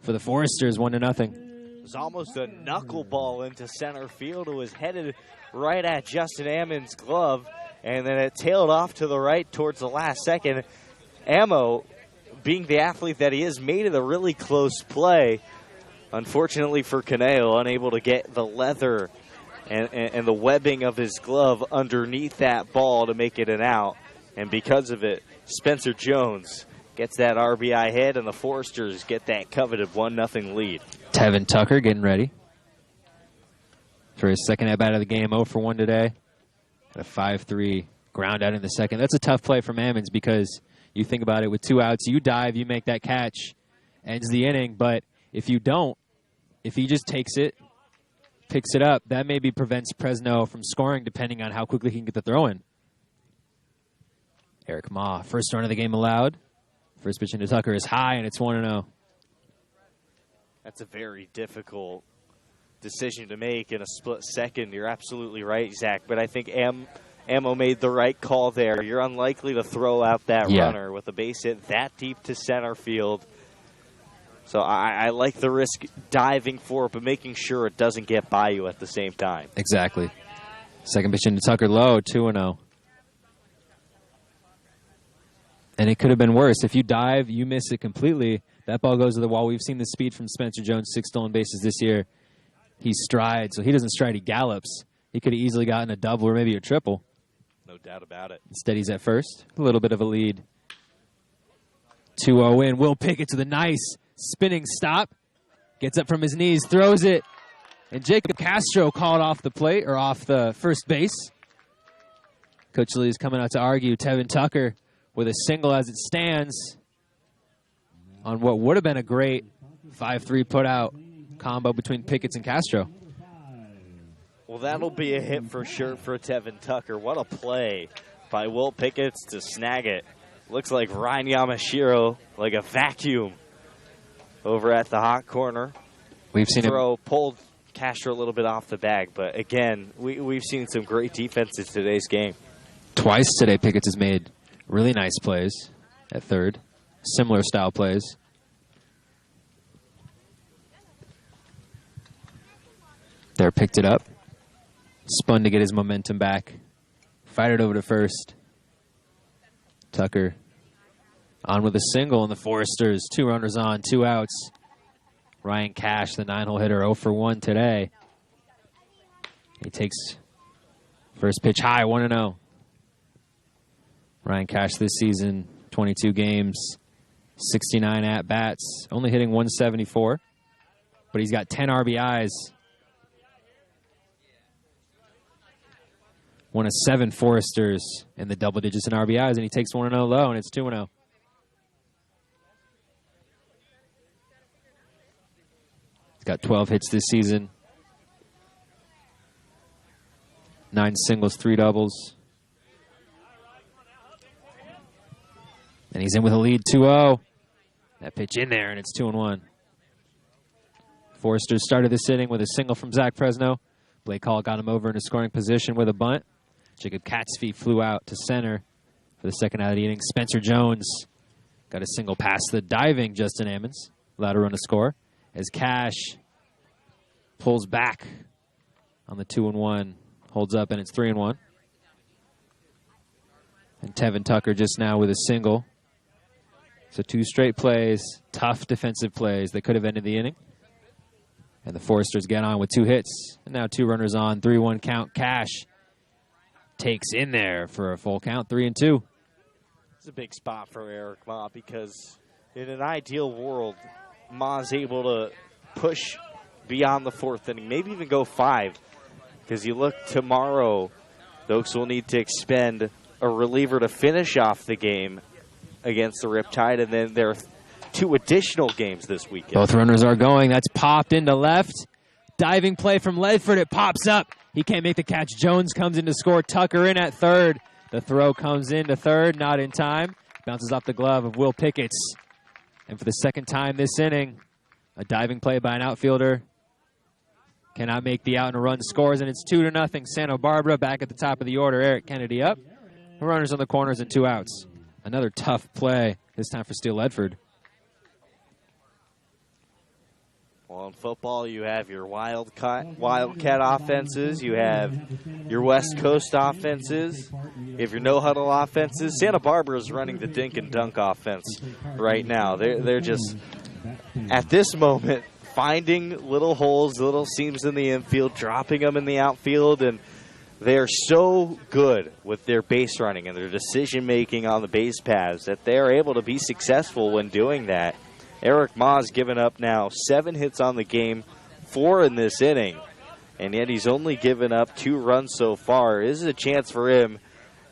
Speaker 3: for the Foresters, 1-0.
Speaker 2: It was almost a knuckleball into center field. It was headed right at Justin Ammons' glove, and then it tailed off to the right towards the last second. Ammo, being the athlete that he is, made it a really close play. Unfortunately for Caneo, unable to get the leather and the webbing of his glove underneath that ball to make it an out. And because of it, Spencer Jones gets that RBI hit, and the Foresters get that coveted 1-0 lead.
Speaker 3: Tevin Tucker getting ready for his second at-bat of the game, 0 for 1 today. Got a 5-3 ground out in the second. That's a tough play from Ammons because you think about it, with 2 outs, you dive, you make that catch, ends the inning. But if you don't, if he just takes it, picks it up, that maybe prevents Presno from scoring depending on how quickly he can get the throw in. Eric Ma, first run of the game allowed. First pitch into Tucker is high, and it's 1-0.
Speaker 2: That's a very difficult decision to make in a split second. You're absolutely right, Zach. But I think Ammo made the right call there. You're unlikely to throw out that runner with a base hit that deep to center field. So I like the risk diving for it, but making sure it doesn't get by you at the same time.
Speaker 3: Exactly. Second pitch into Tucker low, 2-0. And it could have been worse. If you dive, you miss it completely. That ball goes to the wall. We've seen the speed from Spencer Jones, 6 stolen bases this year. He strides. So he doesn't stride, he gallops. He could have easily gotten a double or maybe a triple.
Speaker 2: No doubt about it.
Speaker 3: Instead, he's at first. A little bit of a lead. 2-0 in. Will Pickett to the nice spinning stop. Gets up from his knees, throws it. And Jacob Castro called off the plate, or off the first base. Coach Lee is coming out to argue. Tevin Tucker with a single as it stands on what would have been a great 5-3 putout combo between Pickett and Castro.
Speaker 2: Well, that'll be a hit for sure for Tevin Tucker. What a play by Will Pickett to snag it. Looks like Ryan Yamashiro, like a vacuum over at the hot corner.
Speaker 3: We've seen
Speaker 2: him pulled Castro a little bit off the bag, but again, we've seen some great defense in today's game.
Speaker 3: Twice today, Pickett has made Really nice plays at third. Similar style plays. There, picked it up. Spun to get his momentum back. Fired it over to first. Tucker on with a single, and the Foresters, 2 runners on, 2 outs. Ryan Cash, the 9-hole hitter, 0 for 1 today. He takes first pitch high, 1-0. Ryan Cash this season, 22 games, 69 at-bats, only hitting 174, but he's got 10 RBIs. One of 7 Foresters in the double digits in RBIs, and he takes 1-0 low, and it's 2-0. He's got 12 hits this season. 9 singles, 3 doubles. And he's in with a lead, 2-0. That pitch in there, and it's 2-1. Foresters started this inning with a single from Zach Fresno. Blake Hall got him over in a scoring position with a bunt. Jacob Catsfee flew out to center for the second out of the inning. Spencer Jones got a single past the diving Justin Ammons. Allowed a run to score. As Cash pulls back on the 2-1. Holds up, and it's 3-1. And Tevin Tucker just now with a single. So 2 straight plays, tough defensive plays that could have ended the inning. And the Foresters get on with 2 hits. And now 2 runners on, 3-1 count. Cash takes in there for a full count, 3-2.
Speaker 2: It's a big spot for Eric Ma because in an ideal world, Ma's able to push beyond the 4th inning, maybe even go 5. Because you look tomorrow, the Oaks will need to expend a reliever to finish off the game against the Riptide, and then there are 2 additional games this weekend.
Speaker 3: Both runners are going. That's popped into left. Diving play from Ledford. It pops up. He can't make the catch. Jones comes in to score. Tucker in at third. The throw comes into third, not in time. Bounces off the glove of Will Picketts. And for the second time this inning, a diving play by an outfielder. Cannot make the out, and a run scores, and it's 2-0. Santa Barbara back at the top of the order. Eric Kennedy up. Runners on the corners and 2 outs. Another tough play, this time for Steele Ledford.
Speaker 2: Well, in football, you have your Wildcat offenses. You have your West Coast offenses. You have your no-huddle offenses. Santa Barbara is running the dink and dunk offense right now. They're just, at this moment, finding little holes, little seams in the infield, dropping them in the outfield, and they're so good with their base running and their decision-making on the base paths that they're able to be successful when doing that. Eric Ma's given up now 7 hits on the game, 4 in this inning, and yet he's only given up 2 runs so far. This is a chance for him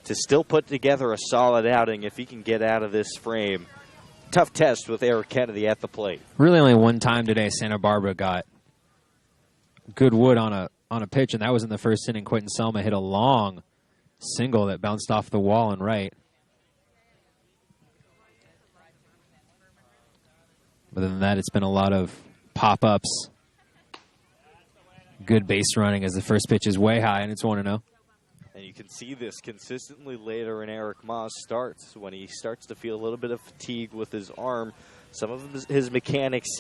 Speaker 2: to still put together a solid outing if he can get out of this frame. Tough test with Eric Kennedy at the plate.
Speaker 3: Really only one time today Santa Barbara got good wood on a pitch, and that was in the first inning. Quentin Selma hit a long single that bounced off the wall and right. Other than that, it's been a lot of pop-ups. Good base running as the first pitch is way high, and it's 1-0.
Speaker 2: And you can see this consistently later in Eric Ma's starts. When he starts to feel a little bit of fatigue with his arm, some of his mechanics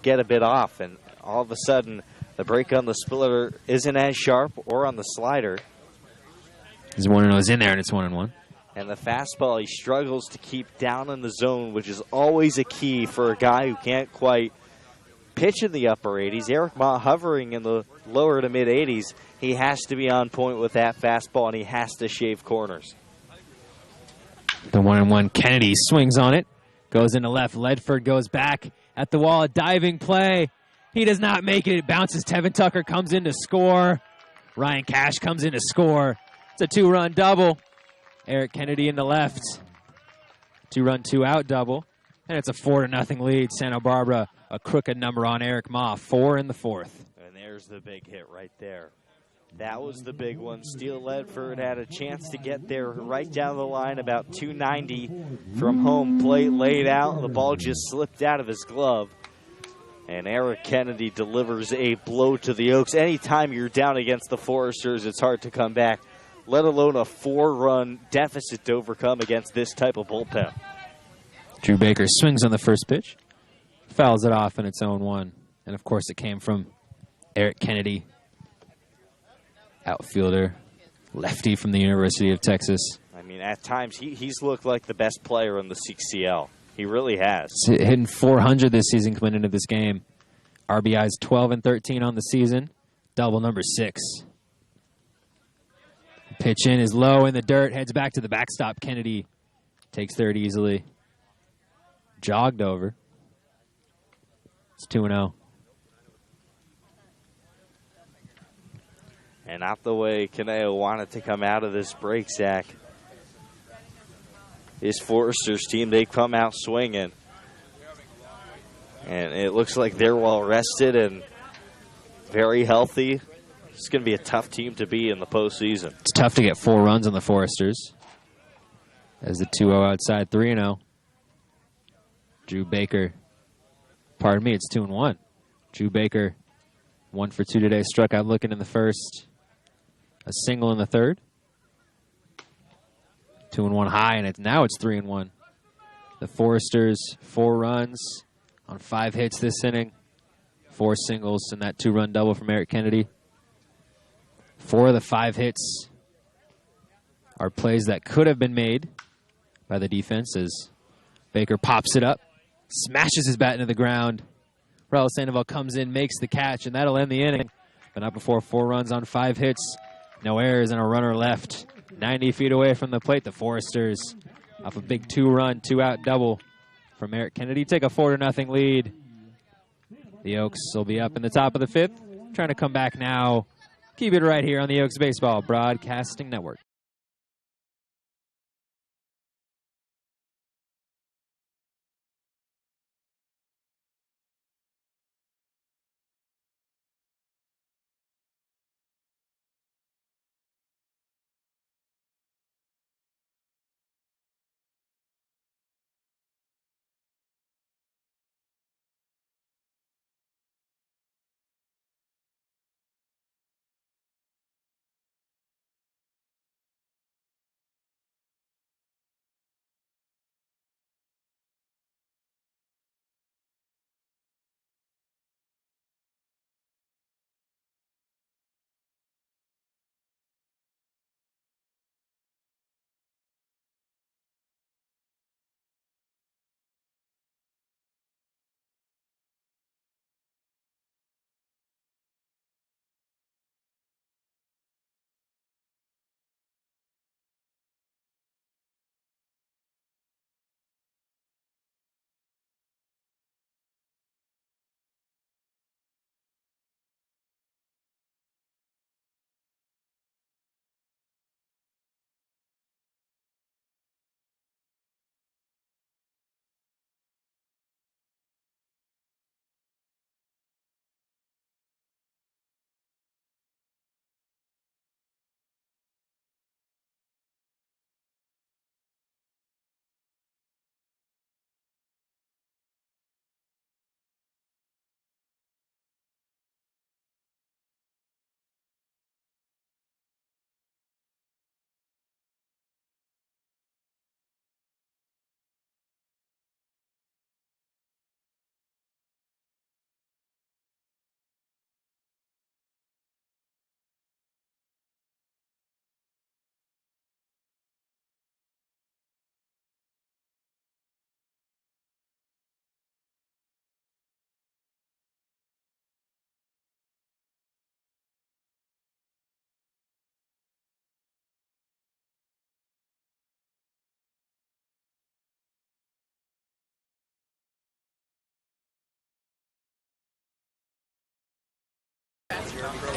Speaker 2: get a bit off, and all of a sudden the break on the splitter isn't as sharp, or on the slider.
Speaker 3: His 1-0 is in there, and it's 1-1.
Speaker 2: And the fastball he struggles to keep down in the zone, which is always a key for a guy who can't quite pitch in the upper 80s. Eric Ma hovering in the lower to mid 80s. He has to be on point with that fastball, and he has to shave corners.
Speaker 3: The 1-1. Kennedy swings on it. Goes into left. Ledford goes back at the wall. A diving play. He does not make it. It bounces. Tevin Tucker comes in to score. Ryan Cash comes in to score. It's a 2-run double. Eric Kennedy in the left. 2-run, 2-out double. And it's a 4-0 lead. Santa Barbara, a crooked number on Eric Ma. 4 in the 4th.
Speaker 2: And there's the big hit right there. That was the big one. Steele Ledford had a chance to get there right down the line, about 290 from home plate, laid out. The ball just slipped out of his glove. And Eric Kennedy delivers a blow to the Oaks. Anytime you're down against the Foresters, it's hard to come back let alone a 4-run deficit to overcome against this type of bullpen.
Speaker 3: Drew Baker swings on the first pitch, fouls it off in its own one. And, of course, it came from Eric Kennedy, outfielder, lefty from the University of Texas.
Speaker 2: I mean, at times, he's looked like the best player in the CCL. He really has.
Speaker 3: He's hitting 400 this season coming into this game. RBIs 12 and 13 on the season. Double number 6. Pitch in is low in the dirt. Heads back to the backstop. Kennedy takes third easily. Jogged over. It's 2-0.
Speaker 2: And not the way Caneo wanted to come out of this break, Zach. His Foresters team, they come out swinging. And it looks like they're well rested and very healthy. It's going to be a tough team to be in the postseason.
Speaker 3: It's tough to get 4 runs on the Foresters. As the 2-0 outside, 3-0. Drew Baker. Pardon me, it's 2-1. Drew Baker, 1 for 2 today. Struck out looking in the first. A single in the third. 2-1 high, and now it's 3-1. The Foresters, 4 runs on 5 hits this inning. 4 singles and that 2-run double from Eric Kennedy. 4 of the 5 hits are plays that could have been made by the defense as Baker pops it up, smashes his bat into the ground. Raul Sandoval comes in, makes the catch, and that'll end the inning. But not before 4 runs on 5 hits. No errors and a runner left. 90 feet away from the plate, the Foresters off a big 2-run, 2-out double from Eric Kennedy. Take a 4-0 lead. The Oaks will be up in the top of the 5th. Trying to come back now. Keep it right here on the Oaks Baseball Broadcasting Network.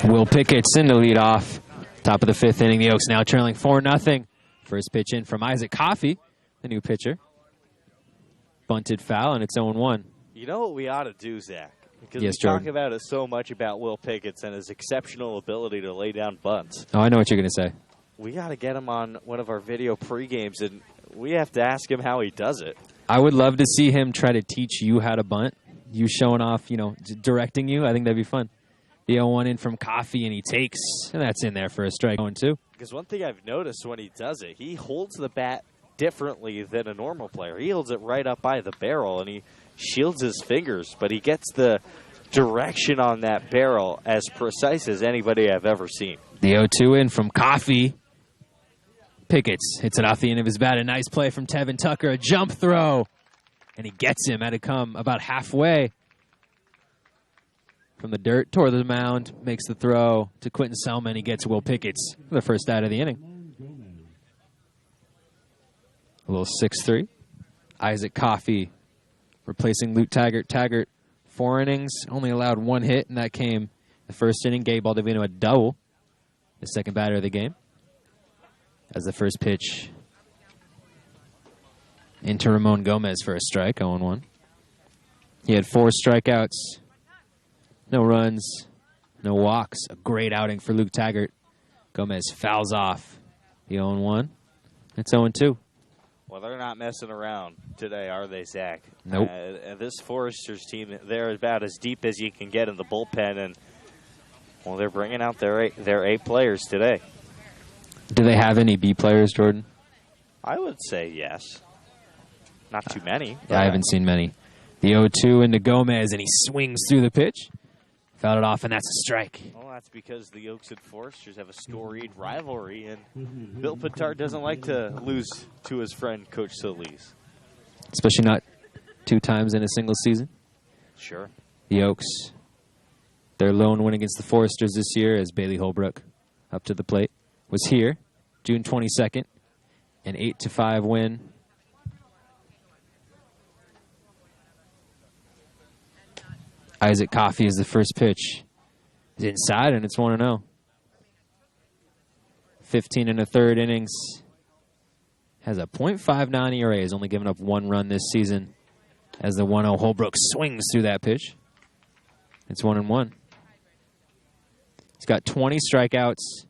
Speaker 3: Will Pickett's in to lead off. Top of the 5th inning, the Oaks now trailing 4-0. First pitch in from Isaac Coffey, the new pitcher. Bunted foul, and it's 0-1.
Speaker 2: You know what we ought to do, Zach? Because
Speaker 3: yes,
Speaker 2: we talk
Speaker 3: Jordan.
Speaker 2: about it so much about Will Pickett's and his exceptional ability to lay down bunts.
Speaker 3: Oh, I know what you're going to say.
Speaker 2: We got to get him on one of our video pre-games, and we have to ask him how he does it.
Speaker 3: I would love to see him try to teach you how to bunt. You showing off, directing you. I think that'd be fun. The 0-1 in from Coffee, and he takes, and that's in there for a strike. 0-2.
Speaker 2: Because one thing I've noticed when he does it, he holds the bat differently than a normal player. He holds it right up by the barrel, and he shields his fingers, but he gets the direction on that barrel as precise as anybody I've ever seen.
Speaker 3: The 0-2 in from Coffee. Pickets hits it off the end of his bat. A nice play from Tevin Tucker. A jump throw. And he gets him. Had to come about halfway from the dirt toward the mound. Makes the throw to Quentin Selman. He gets Will Pickets for the first out of the inning. A little 6-3. Isaac Coffey replacing Luke Taggart. Taggart, 4 innings, only allowed 1 hit, and that came the first inning. Gabe Baldovino a double, the second batter of the game. As the first pitch into Ramon Gomez for a strike, 0-1. He had 4 strikeouts, no runs, no walks. A great outing for Luke Taggart. Gomez fouls off the 0-1. It's 0-2.
Speaker 2: Well, they're not messing around today, are they, Zach?
Speaker 3: Nope.
Speaker 2: This Foresters team, they're about as deep as you can get in the bullpen, and, well, they're bringing out their A players today.
Speaker 3: Do they have any B players, Jordan?
Speaker 2: I would say yes. Not too many.
Speaker 3: I haven't seen many. The 0-2 into Gomez, and he swings through the pitch. Fouled it off, and that's a strike.
Speaker 2: Well, that's because the Oaks and Foresters have a storied rivalry, and Bill Pittard doesn't like to lose to his friend, Coach Solis.
Speaker 3: Especially not 2 times in a single season.
Speaker 2: Sure.
Speaker 3: The Oaks, their lone win against the Foresters this year as Bailey Holbrook up to the plate was here, June 22nd, an 8-5 win. Isaac Coffey is the first pitch. He's inside, and it's 1-0. 15 and a third innings. Has a .59 ERA. Has only given up 1 run this season. As the 1-0 Holbrook swings through that pitch. It's 1-1. He's got 20 strikeouts,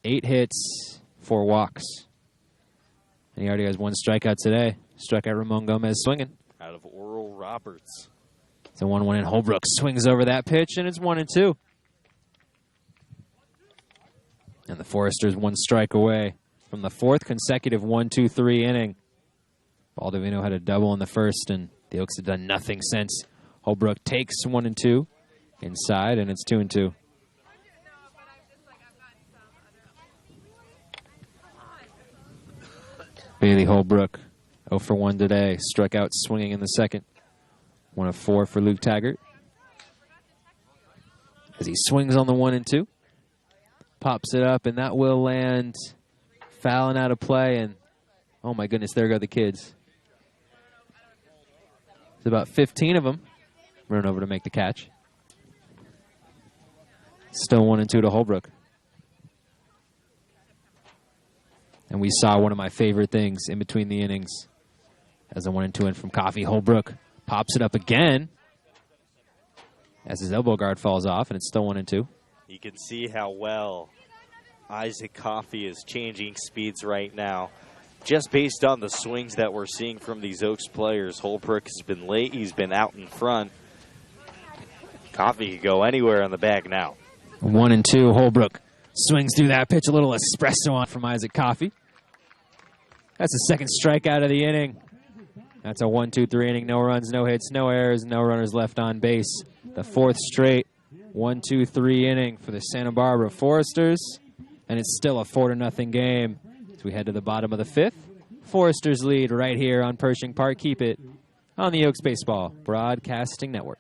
Speaker 3: 8 hits, 4 walks. And he already has 1 strikeout today. Struck out Ramon Gomez swinging.
Speaker 2: Out of Oral Roberts.
Speaker 3: It's a 1-1 in. Holbrook swings over that pitch, and it's 1-2. And the Foresters 1 strike away from the 4th consecutive 1-2-3 inning. Baldovino had a double in the first, and the Oaks have done nothing since. Holbrook takes 1-2 inside, and it's 2-2. Bailey Holbrook, 0 for 1 today. Struck out swinging in the second. 1 of 4 for Luke Taggart. As he swings on the 1-2. Pops it up, and that will land fouling out of play. And, oh my goodness, there go the kids. There's about 15 of them. Run over to make the catch. Still 1-2 to Holbrook. And we saw one of my favorite things in between the innings. As a 1-2 in from Coffey. Holbrook pops it up again as his elbow guard falls off, and it's still 1-2.
Speaker 2: You can see how well Isaac Coffey is changing speeds right now. Just based on the swings that we're seeing from these Oaks players, Holbrook has been late. He's been out in front. Coffey could go anywhere in the bag now.
Speaker 3: 1-2. Holbrook swings through that pitch. A little espresso on from Isaac Coffey. That's the second strikeout of the inning. That's a 1-2-3 inning. No runs, no hits, no errors, no runners left on base. The 4th straight 1-2-3 inning for the Santa Barbara Foresters. And it's still a 4-0 game as we head to the bottom of the 5th. Foresters lead right here on Pershing Park. Keep it on the Oaks Baseball Broadcasting Network.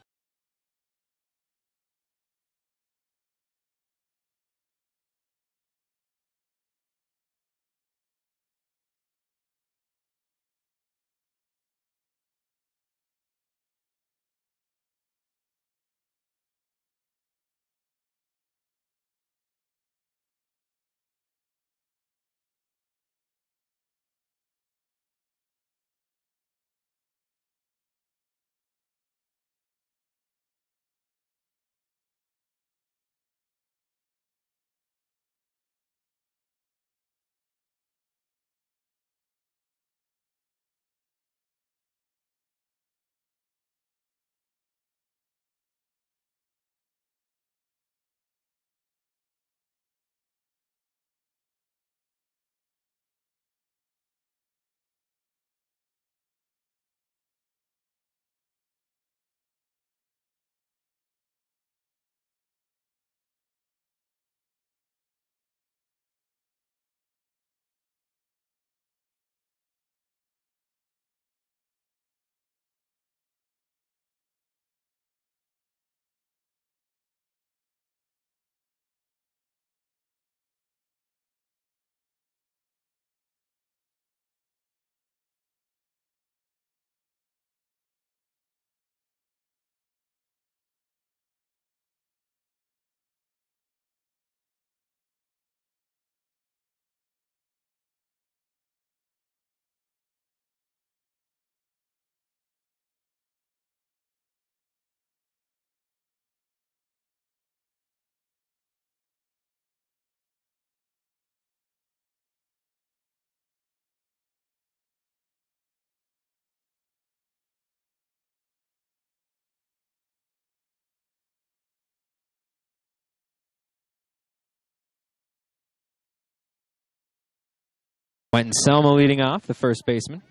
Speaker 3: Quentin Selma leading off, the first baseman.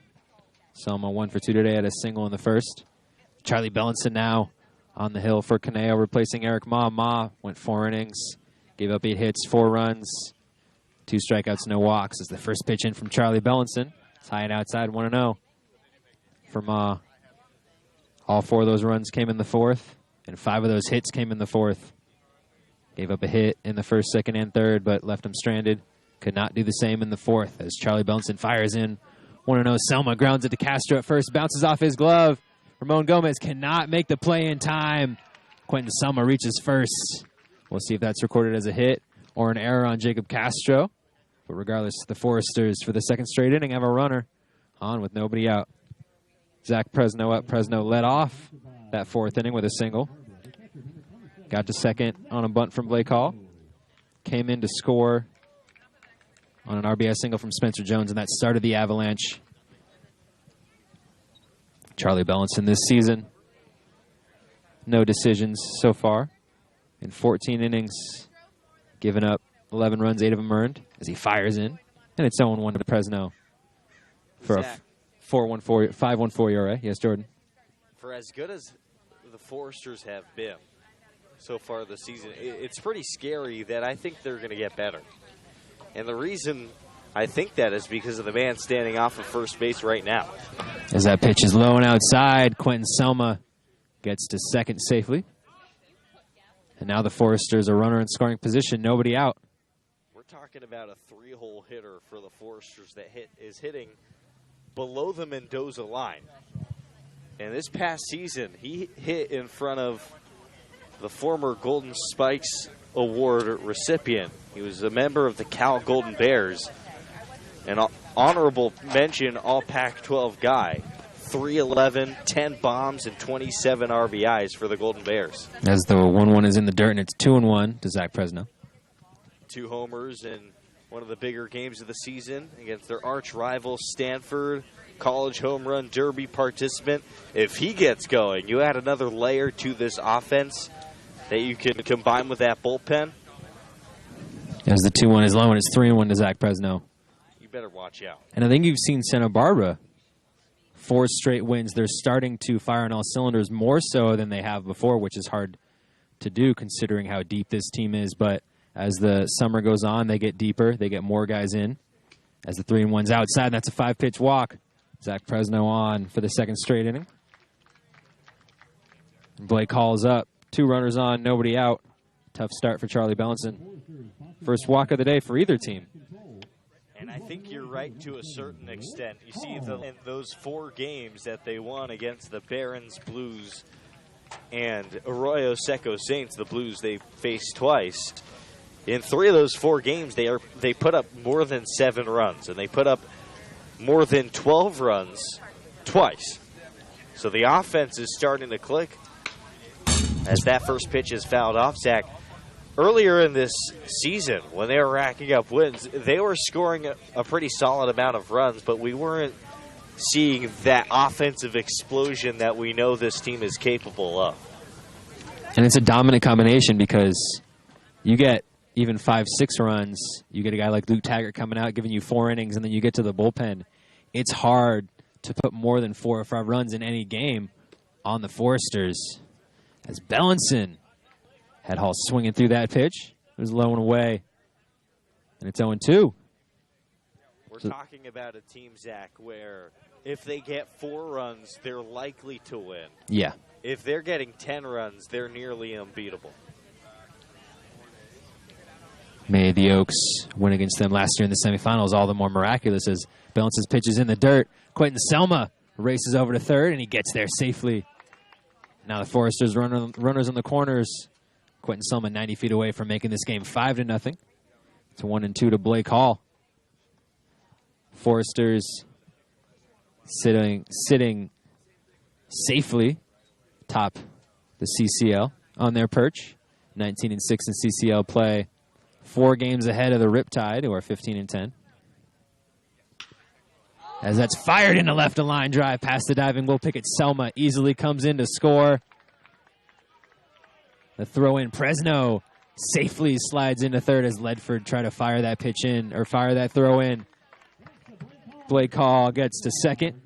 Speaker 3: Selma 1 for 2 today, had a single in the first. Charlie Bellinson now on the hill for Caneo, replacing Eric Ma. Ma went 4 innings, gave up 8 hits, 4 runs, 2 strikeouts, no walks. As the first pitch in from Charlie Bellinson. It's high and outside, 1-0 for Ma. All 4 of those runs came in the fourth, and 5 of those hits came in the fourth. Gave up a hit in the first, second, and third, but left him stranded. Could not do the same in the fourth as Charlie Bellinson fires in 1-0. Selma grounds it to Castro at first, bounces off his glove. Ramon Gomez cannot make the play in time. Quentin Selma reaches first. We'll see if that's recorded as a hit or an error on Jacob Castro. But regardless, the Foresters, for the second straight inning, have a runner on with nobody out. Zach Presno up. Presno led off that fourth inning with a single. Got to second on a bunt from Blake Hall. Came in to score on an RBI single from Spencer Jones, and that started the avalanche. Charlie Bellinson this season, no decisions so far. In 14 innings, given up 11 runs, 8 of them earned, as he fires in. And it's 0-1 to Presno for
Speaker 2: Zach,
Speaker 3: a 5.14 ERA. Yes, Jordan.
Speaker 2: For as good as the Foresters have been so far this season, it's pretty scary that I think they're going to get better. And the reason I think that is because of the man standing off of first base right now.
Speaker 3: As that pitch is low and outside, Quentin Selma gets to second safely. And now the Foresters are runner in scoring position, nobody out.
Speaker 2: We're talking about a 3-hole hitter for the Foresters that is hitting below the Mendoza line. And this past season, he hit in front of the former Golden Spikes Award recipient. He was a member of the Cal Golden Bears. An honorable mention All Pac-12 guy. 311, 10 bombs, and 27 RBIs for the Golden Bears.
Speaker 3: As the 1-1 is in the dirt, and it's 2-1 to Zach Presno.
Speaker 2: 2 homers in one of the bigger games of the season against their arch rival Stanford, college home run derby participant. If he gets going, you add another layer to this offense that you can combine with that bullpen.
Speaker 3: As the 2-1 is low, and it's 3-1 to Zach Presno.
Speaker 2: You better watch out.
Speaker 3: And I think you've seen Santa Barbara, 4 straight wins. They're starting to fire on all cylinders more so than they have before, which is hard to do considering how deep this team is. But as the summer goes on, they get deeper. They get more guys in. As the 3-1's outside, that's a 5-pitch walk. Zach Presno on for the second straight inning. Blake Hall's up. 2 runners on, nobody out. Tough start for Charlie Bellinson. First walk of the day for either team.
Speaker 2: And I think you're right to a certain extent. You see, in those 4 games that they won against the Barons Blues and Arroyo Seco Saints, the Blues they faced twice. In 3 of those 4 games, they put up more than 7 runs, and they put up more than 12 runs twice. So the offense is starting to click. As that first pitch is fouled off, Zach, earlier in this season, when they were racking up wins, they were scoring a pretty solid amount of runs, but we weren't seeing that offensive explosion that we know this team is capable of.
Speaker 3: And it's a dominant combination because you get even 5-6 runs. You get a guy like Luke Taggart coming out, giving you 4 innings, and then you get to the bullpen. It's hard to put more than 4 or 5 runs in any game on the Foresters. As Bellinson had Hall swinging through that pitch. It was low and away. And it's 0-2.
Speaker 2: We're talking about a team, Zach, where if they get 4 runs, they're likely to win.
Speaker 3: Yeah.
Speaker 2: If they're getting 10 runs, they're nearly unbeatable.
Speaker 3: Made the Oaks win against them last year in the semifinals all the more miraculous as Bellinson's pitch is in the dirt. Quentin Selma races over to third, and he gets there safely. Now the Foresters runners on the corners. Quentin Selma 90 feet away from making this game 5-0. It's 1-2 to Blake Hall. Foresters sitting safely top the CCL on their perch. 19-6 in CCL play. 4 games ahead of the Riptide, who are 15-10. As that's fired into left of line drive past the diving Will Pickett. Selma easily comes in to score. The throw in, Presno safely slides into third as Ledford try to fire that pitch in, or fire that throw in. Blake Hall gets to second.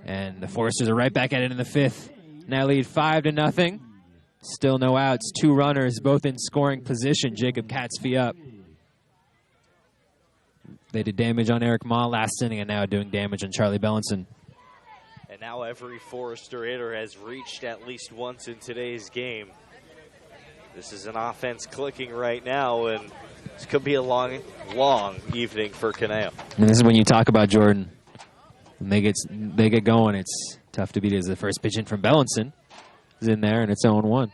Speaker 3: And the Foresters are right back at it in the fifth. Now lead 5-0. Still no outs. 2 runners, both in scoring position. Jacob Catsby up. They did damage on Eric Ma last inning and now doing damage on Charlie Bellinson.
Speaker 2: And now every Forester hitter has reached at least once in today's game. This is an offense clicking right now, and this could be a long, long evening for Caneo.
Speaker 3: And this is when you talk about Jordan. When they get going, it's tough to beat as the first pitch in from Bellinson is in there, and it's 0-1.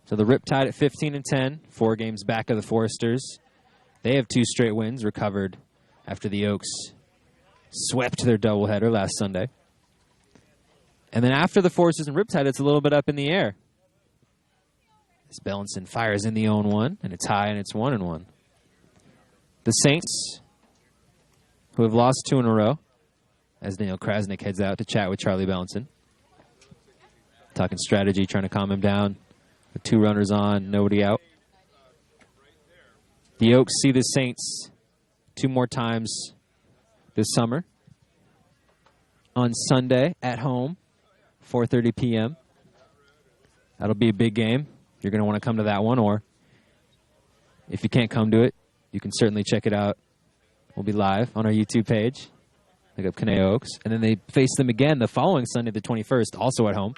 Speaker 3: So the Riptide at 15-10, 4 games back of the Foresters. They have 2 straight wins, recovered after the Oaks swept their doubleheader last Sunday. And then after the Foresters and Riptide, it's a little bit up in the air. As Bellinson fires in the 0-1, and it's high, and it's 1-1. The Saints, who have lost 2 in a row, as Daniel Krasnick heads out to chat with Charlie Bellinson. Talking strategy, trying to calm him down. With 2 runners on, nobody out. The Oaks see the Saints 2 more times this summer. On Sunday at home, 4:30 p.m. That'll be a big game. You're going to want to come to that one, or if you can't come to it, you can certainly check it out. We'll be live on our YouTube page. Look up Caneo Oaks. And then they face them again the following Sunday, the 21st, also at home,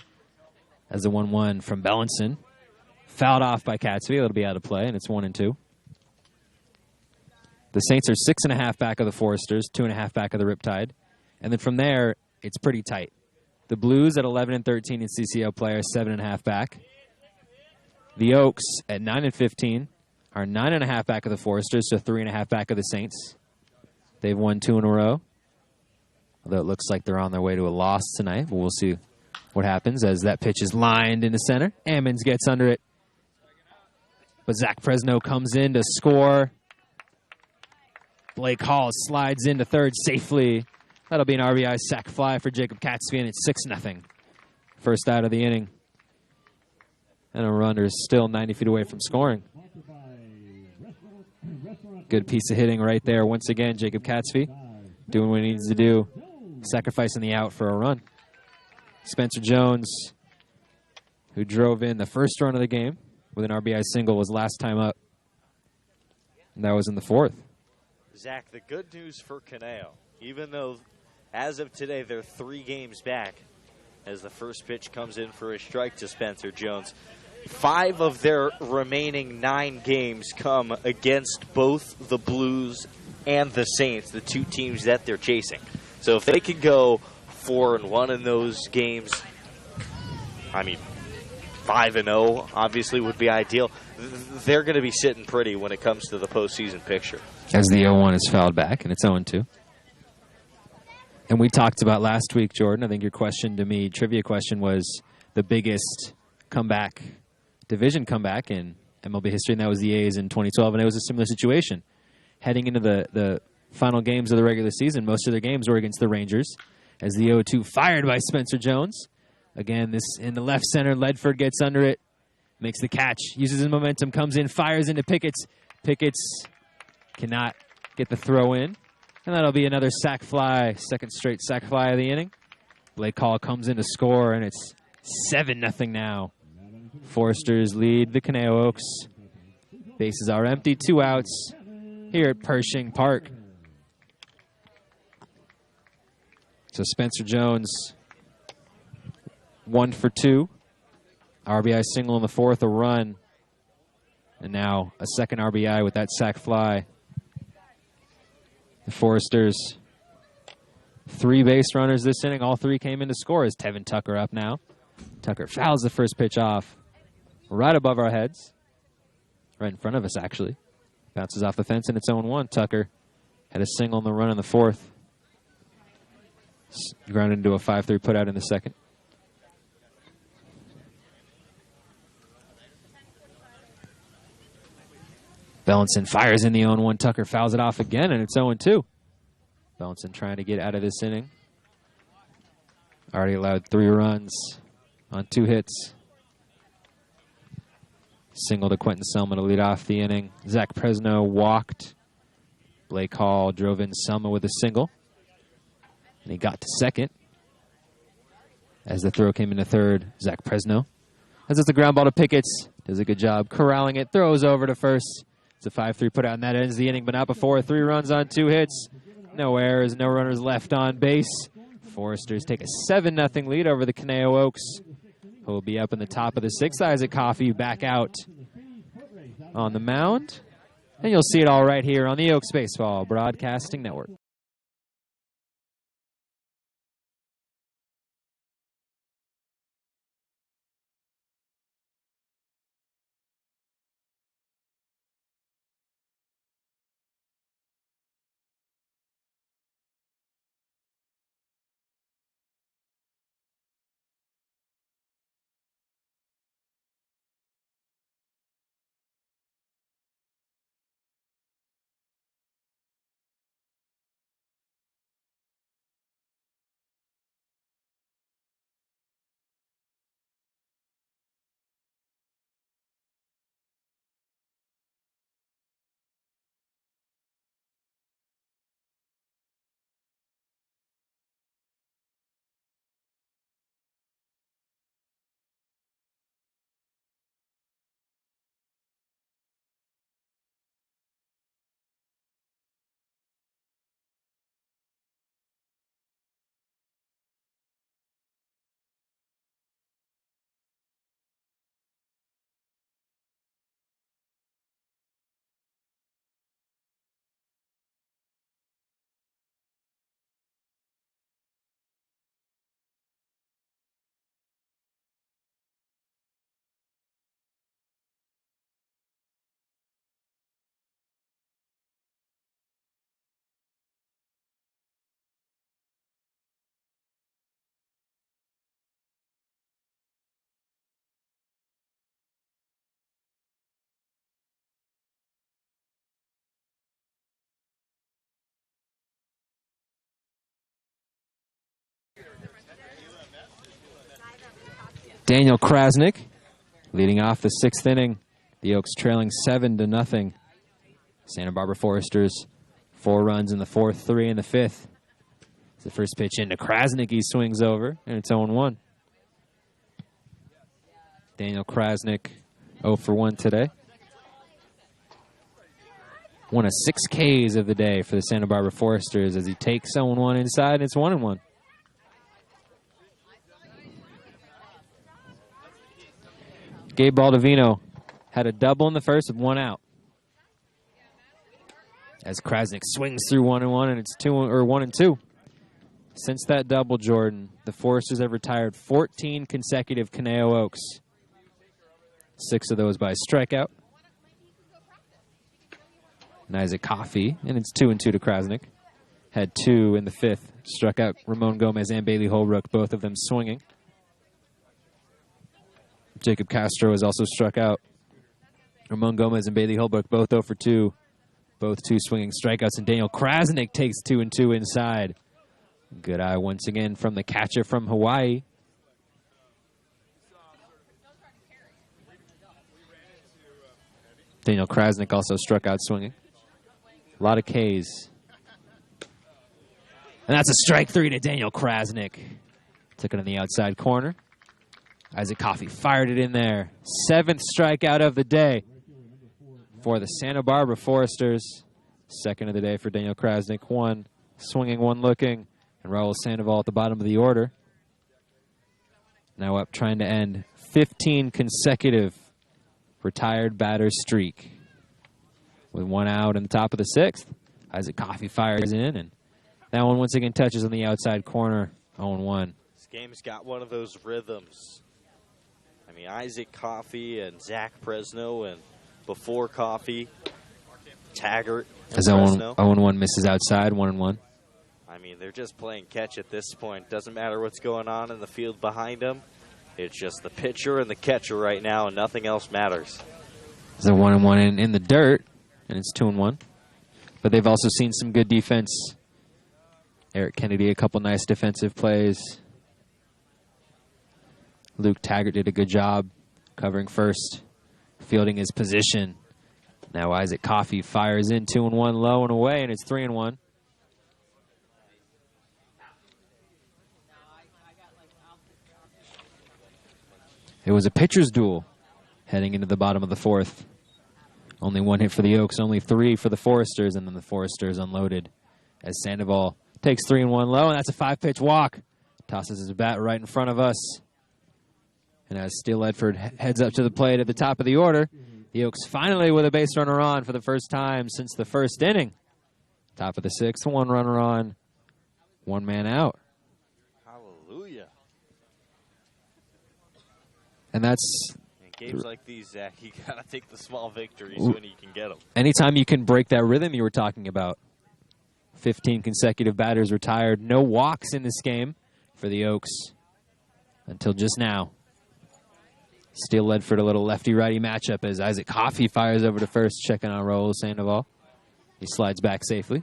Speaker 3: as the 1-1 from Bellinson. Fouled off by Catsby. It'll be out of play, and it's 1-2. The Saints are 6.5 back of the Foresters, 2.5 back of the Riptide. And then from there, it's pretty tight. The Blues at 11-13 in CCL play are 7.5 back. The Oaks at 9-15 are 9.5 back of the Foresters, so 3.5 back of the Saints. They've won 2 in a row. Although it looks like they're on their way to a loss tonight. But we'll see what happens as that pitch is lined into center. Ammons gets under it. But Zach Presno comes in to score. Blake Hall slides into third safely. That'll be an RBI sac fly for Jacob Catsby, and it's 6-0. First out of the inning. And a runner is still 90 feet away from scoring. Good piece of hitting right there. Once again, Jacob Catsby doing what he needs to do. Sacrificing the out for a run. Spencer Jones, who drove in the first run of the game with an RBI single, was last time up. And that was in the 4th.
Speaker 2: Zach, the good news for Caneo, even though as of today they're 3 games back as the first pitch comes in for a strike to Spencer Jones, 5 of their remaining 9 games come against both the Blues and the Saints, the 2 teams that they're chasing. So if they can go 4-1 in those games, I mean, 5-0 obviously would be ideal. They're going to be sitting pretty when it comes to the postseason picture.
Speaker 3: As the 0-1 is fouled back, and it's 0-2. And we talked about last week, Jordan, I think your question to me, trivia question, was the biggest comeback, division comeback in MLB history, and that was the A's in 2012, and it was a similar situation. Heading into the final games of the regular season, most of their games were against the Rangers, as the 0-2 fired by Spencer Jones. Again, this in the left center, Ledford gets under it, makes the catch, uses his momentum, comes in, fires into Pickett's. Pickett's cannot get the throw in. And that'll be another sac fly, second straight sac fly of the inning. Blake Hall comes in to score, and it's 7-0 now. Foresters lead the Caneo Oaks. Bases are empty, 2 outs here at Pershing Park. So Spencer Jones, 1 for 2. RBI single in the 4th, a run. And now a second RBI with that sac fly. The Foresters, 3 base runners this inning. All 3 came in to score as Tevin Tucker up now. Tucker fouls the first pitch off right above our heads. Right in front of us, actually. Bounces off the fence, and it's 0-1. Tucker had a single on the run in the 4th. Grounded into a 5-3 put out in the 2nd. Bellinson fires in the 0-1. Tucker fouls it off again, and it's 0-2. Bellinson trying to get out of this inning. Already allowed 3 runs on 2 hits. Single to Quentin Selma to lead off the inning. Zach Presno walked Blake Hall drove in Selma with a single. And he got to second. As the throw came into third, Zach Presno. As it's a ground ball to Pickets. Does a good job corralling it. Throws over to first. It's a 5-3 put out, and that ends the inning, but not before. 3 runs on 2 hits. No errors, no runners left on base. Foresters take a 7-0 lead over the Conejo Oaks, who will be up in the top of the 6th. Isaac Coffey back out on the mound. And you'll see it all right here on the Oaks Baseball Broadcasting Network. Daniel Krasnick leading off the 6th inning. The Oaks trailing 7-0. Santa Barbara Foresters, 4 runs in the 4th, 3 in the 5th. It's the first pitch into Krasnick. He swings over, and it's 0-1. Daniel Krasnick, 0 for 1 today. One of 6 Ks of the day for the Santa Barbara Foresters as he takes 0-1 inside, and it's 1-1. Gabe Baldovino had a double in the first with 1 out. As Krasnick swings through 1-1, and it's 1-2. Since that double, Jordan, the Foresters have retired 14 consecutive Conejo Oaks. 6 of those by strikeout. And Isaac Coffey, and it's 2-2 to Krasnick. Had 2 in the 5th. Struck out Ramon Gomez and Bailey Holbrook, both of them swinging. Jacob Castro has also struck out. Ramon Gomez and Bailey Holbrook, both 0 for 2. Both 2 swinging strikeouts, and Daniel Krasnick takes 2-2 inside. Good eye once again from the catcher from Hawaii. Daniel Krasnick also struck out swinging. A lot of Ks. And that's a strike 3 to Daniel Krasnick. Took it on the outside corner. Isaac Coffey fired it in there. 7th strikeout of the day for the Santa Barbara Foresters. 2nd of the day for Daniel Krasnick. 1 swinging, 1 looking. And Raul Sandoval at the bottom of the order. Now up trying to end 15 consecutive retired batter streak. With 1 out in the top of the 6th. Isaac Coffey fires in, and that one once again touches on the outside corner. 0-1.
Speaker 2: This game's got one of those rhythms. I mean, Isaac Coffey and Zach Presno, and before Coffey, Taggart and Presno.
Speaker 3: 0-1 misses outside, 1-1.
Speaker 2: I mean, they're just playing catch at this point. Doesn't matter what's going on in the field behind them. It's just the pitcher and the catcher right now, and nothing else matters.
Speaker 3: It's a 1-1 in the dirt, and it's 2-1. But they've also seen some good defense. Eric Kennedy, a couple nice defensive plays. Luke Taggart did a good job covering first, fielding his position. Now Isaac Coffey fires in 2-1 low and away, and it's 3-1. It was a pitcher's duel heading into the bottom of the fourth. Only one hit for the Oaks, only 3 for the Foresters, and then the Foresters unloaded as Sandoval takes 3-1 low, and that's a 5-pitch walk. Tosses his bat right in front of us. And as Steele Ledford heads up to the plate at the top of the order, the Oaks finally with a base runner on for the first time since the first inning. Top of the 6th, 1 runner on, 1 man out.
Speaker 2: Hallelujah.
Speaker 3: And that's...
Speaker 2: In games like these, Zach, you got to take the small victories when you can get them.
Speaker 3: Anytime you can break that rhythm you were talking about. 15 consecutive batters retired. No walks in this game for the Oaks until just now. Steele Ledford, a little lefty-righty matchup as Isaac Coffey fires over to first, checking on Raul Sandoval. He slides back safely.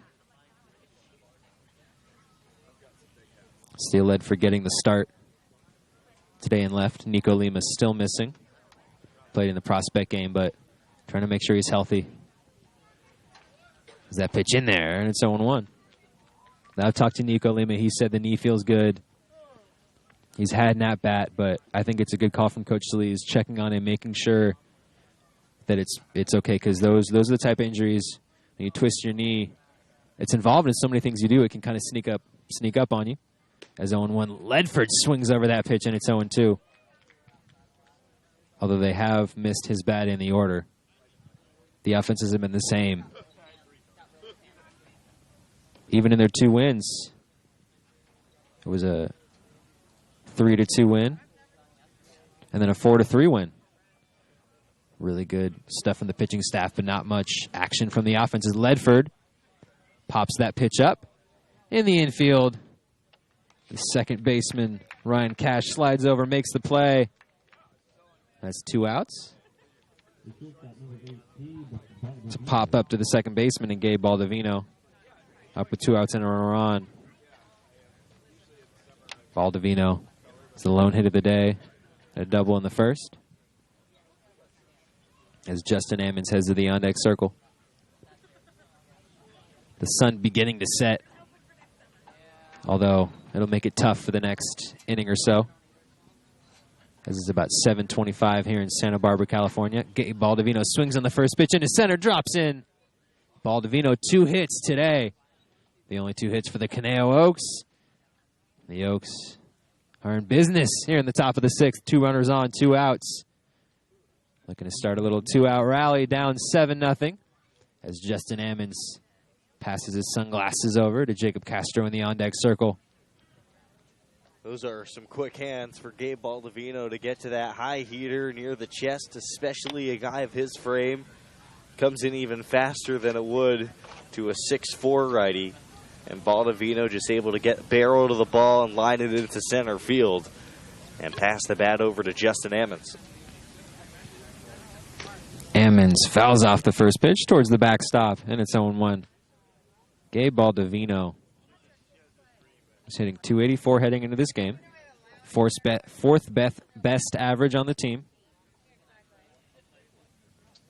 Speaker 3: Steele Ledford getting the start today in left. Nico Lima still missing. Played in the prospect game, but trying to make sure he's healthy. Is that pitch in there, and it's 0-1. Now I've talked to Nico Lima. He said the knee feels good. He's had an at-bat, but I think it's a good call from Coach Solis, checking on him, making sure that it's okay, because those are the type of injuries, when you twist your knee, it's involved in so many things you do, it can kind of sneak up on you. As 0-1, Ledford swings over that pitch, and it's 0-2. Although they have missed his bat in the order. The offenses have been the same. Even in their 2 wins, it was a 3-2 win, and then a 4-3 win. Really good stuff from the pitching staff, but not much action from the offense. As Ledford pops that pitch up in the infield. The second baseman, Ryan Cash, slides over, makes the play. That's 2 outs. To pop up to the second baseman and Gabe Baldovino. Up with 2 outs and a runner on. Baldovino is the lone hit of the day. A double in the first. As Justin Ammons heads to the on-deck circle. The sun beginning to set. Although it'll make it tough for the next inning or so. As it's about 7:25 here in Santa Barbara, California. Gabe Baldovino swings on the first pitch into center, drops in. Baldovino 2 hits today. The only 2 hits for the Conejo Oaks. The Oaks are in business here in the top of the 6th. 2 runners on, 2 outs. Looking to start a little 2-out rally, down 7-0. As Justin Ammons passes his sunglasses over to Jacob Castro in the on-deck circle.
Speaker 2: Those are some quick hands for Gabe Baldovino to get to that high heater near the chest, especially a guy of his frame. Comes in even faster than it would to a 6'4" righty. And Baldovino just able to get barrel to the ball and line it into center field and pass the bat over to Justin Ammons.
Speaker 3: Ammons fouls off the first pitch towards the backstop, and it's 0-1. Gabe Baldovino is hitting .284 heading into this game. Fourth best average on the team.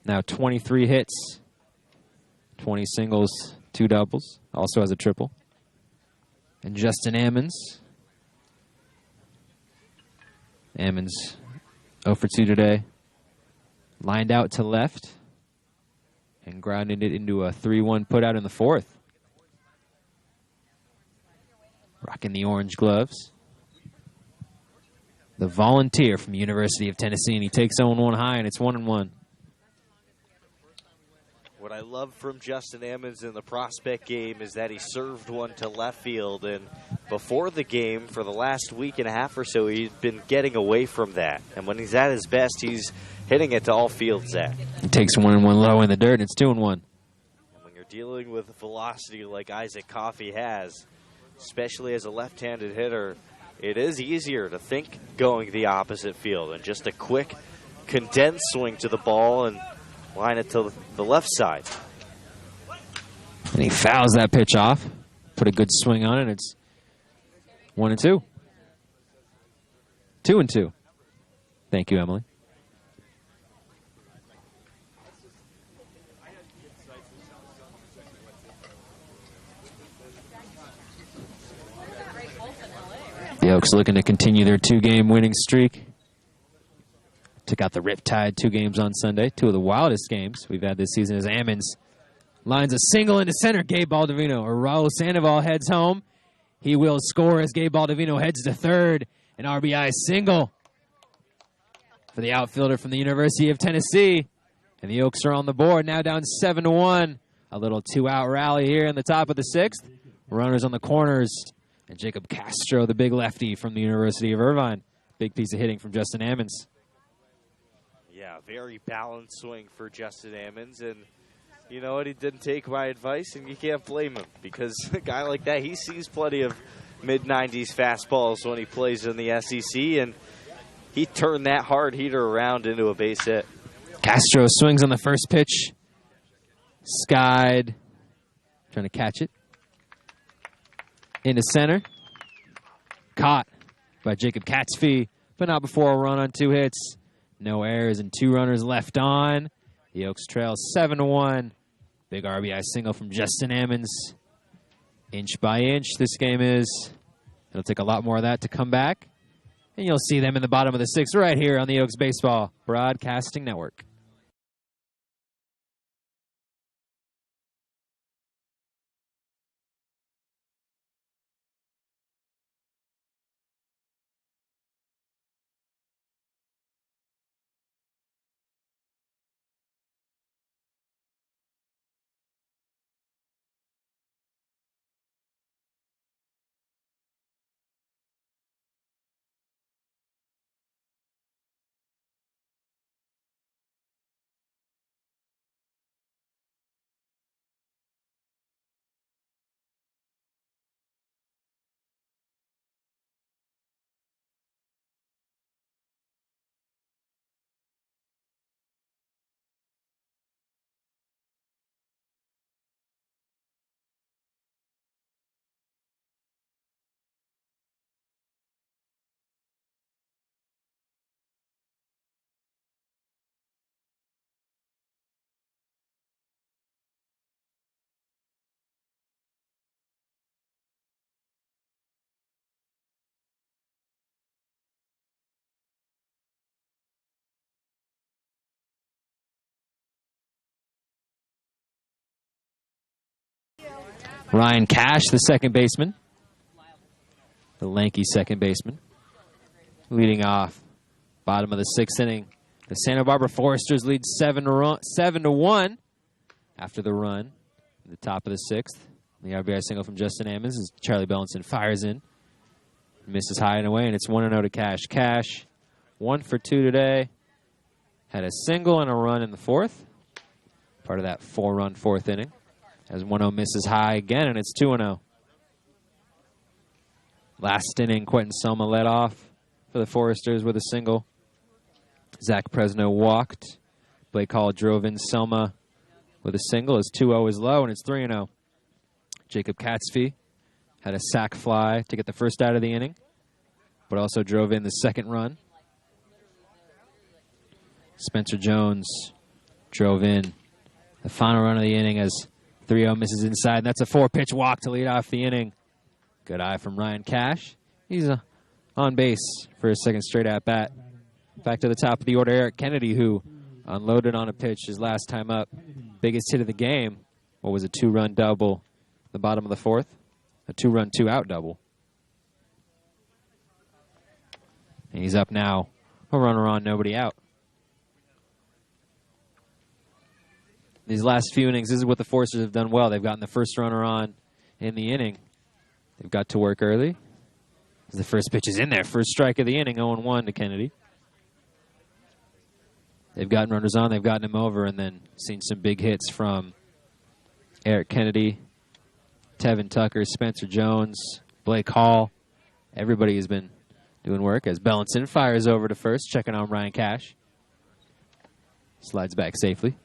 Speaker 3: Now 23 hits, 20 singles, 2 doubles. Also has a triple. And Justin Ammons. Ammons 0 for 2 today. Lined out to left. And grounded it into a 3-1 putout in the 4th. Rocking the orange gloves. The volunteer from University of Tennessee. And he takes 0-1 high, and it's 1-1.
Speaker 2: What I love from Justin Ammons in the prospect game is that he served one to left field. And before the game, for the last week and a half or so, he's been getting away from that. And when he's at his best, he's hitting it to all fields, Zach.
Speaker 3: He takes 1-1 low in the dirt, and it's 2-1.
Speaker 2: And when you're dealing with velocity like Isaac Coffey has, especially as a left-handed hitter, it is easier to think going the opposite field. And just a quick, condensed swing to the ball and line it to the left side.
Speaker 3: And he fouls that pitch off. Put a good swing on it. It's 1-2. 2-2. Thank you, Emily. Oaks looking to continue their 2-game winning streak. Took out the Riptide 2 games on Sunday. 2 of the wildest games we've had this season as Ammons lines a single into center. Gabe Baldovino or Raul Sandoval heads home. He will score as Gabe Baldovino heads to third. An RBI single for the outfielder from the University of Tennessee. And the Oaks are on the board, now down 7-1. A little 2-out rally here in the top of the 6th. Runners on the corners. And Jacob Castro, the big lefty from the University of Irvine. Big piece of hitting from Justin Ammons.
Speaker 2: Yeah, very balanced swing for Justin Ammons. And you know what? He didn't take my advice, and you can't blame him because a guy like that, he sees plenty of mid-90s fastballs when he plays in the SEC, and he turned that hard heater around into a base hit.
Speaker 3: Castro swings on the first pitch. Skied. Trying to catch it. Into center. Caught by Jacob Catsby, but not before a run on 2 hits. No errors and 2 runners left on. The Oaks trail 7-1. Big RBI single from Justin Ammons. Inch by inch, this game is. It'll take a lot more of that to come back. And you'll see them in the bottom of the 6th right here on the Oaks Baseball Broadcasting Network. Ryan Cash, the second baseman. The lanky second baseman. Leading off. Bottom of the 6th inning. The Santa Barbara Foresters lead 7-1 after the run. At the top of the 6th. The RBI single from Justin Ammons as Charlie Bellinson fires in. Misses high and away, and it's 1-0 to Cash. Cash, 1 for 2 today. Had a single and a run in the 4th. Part of that 4-run 4th inning. As 1-0 misses high again, and it's 2-0. Last inning, Quentin Selma led off for the Foresters with a single. Zach Presno walked. Blake Hall drove in Selma with a single as 2-0 is low, and it's 3-0. Jacob Catsby had a sac fly to get the first out of the inning, but also drove in the second run. Spencer Jones drove in the final run of the inning as 3-0 misses inside, and that's a 4-pitch walk to lead off the inning. Good eye from Ryan Cash. He's on base for his second straight at-bat. Back to the top of the order, Eric Kennedy, who unloaded on a pitch his last time up. Biggest hit of the game. What was a 2-run double at the bottom of the 4th? A 2-run, 2-out double. And he's up now. A runner on, nobody out. These last few innings, this is what the Foresters have done well. They've gotten the first runner on in the inning. They've got to work early. The first pitch is in there. First strike of the inning, 0-1 to Kennedy. They've gotten runners on. They've gotten him over, and then seen some big hits from Eric Kennedy, Tevin Tucker, Spencer Jones, Blake Hall. Everybody has been doing work as Bellinson fires over to first, checking on Ryan Cash. Slides back safely.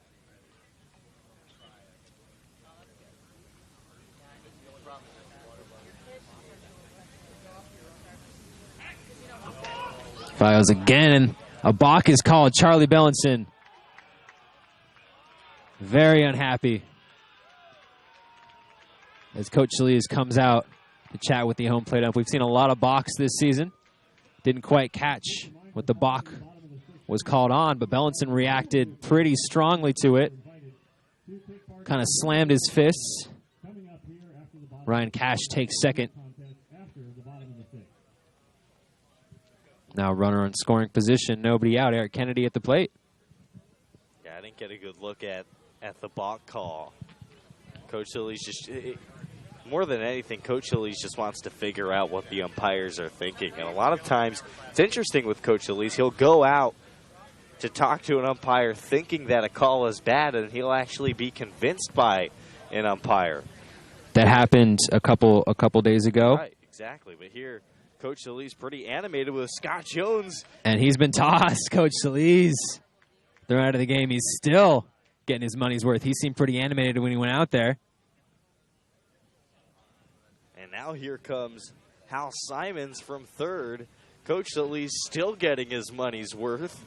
Speaker 3: Files again, and a balk is called. Charlie Bellinson very unhappy as Coach Solis comes out to chat with the home plate ump. We've seen a lot of balks this season. Didn't quite catch what the balk was called on, but Bellinson reacted pretty strongly to it. Kind of slammed his fists. Ryan Cash takes second. Now runner in scoring position, nobody out. Eric Kennedy at the plate.
Speaker 2: Yeah, I didn't get a good look at the balk call. Coach Sillies just, more than anything, Coach Sillies just wants to figure out what the umpires are thinking. And a lot of times, it's interesting with Coach Sillies, he'll go out to talk to an umpire thinking that a call is bad, and he'll actually be convinced by an umpire.
Speaker 3: That happened a couple days ago.
Speaker 2: Right, exactly. But here, Coach Sillies pretty animated with Scott Jones.
Speaker 3: And he's been tossed, Coach Sillies. They're out of the game. He's still getting his money's worth. He seemed pretty animated when he went out there.
Speaker 2: And now here comes Hal Simons from third. Coach Sillies still getting his money's worth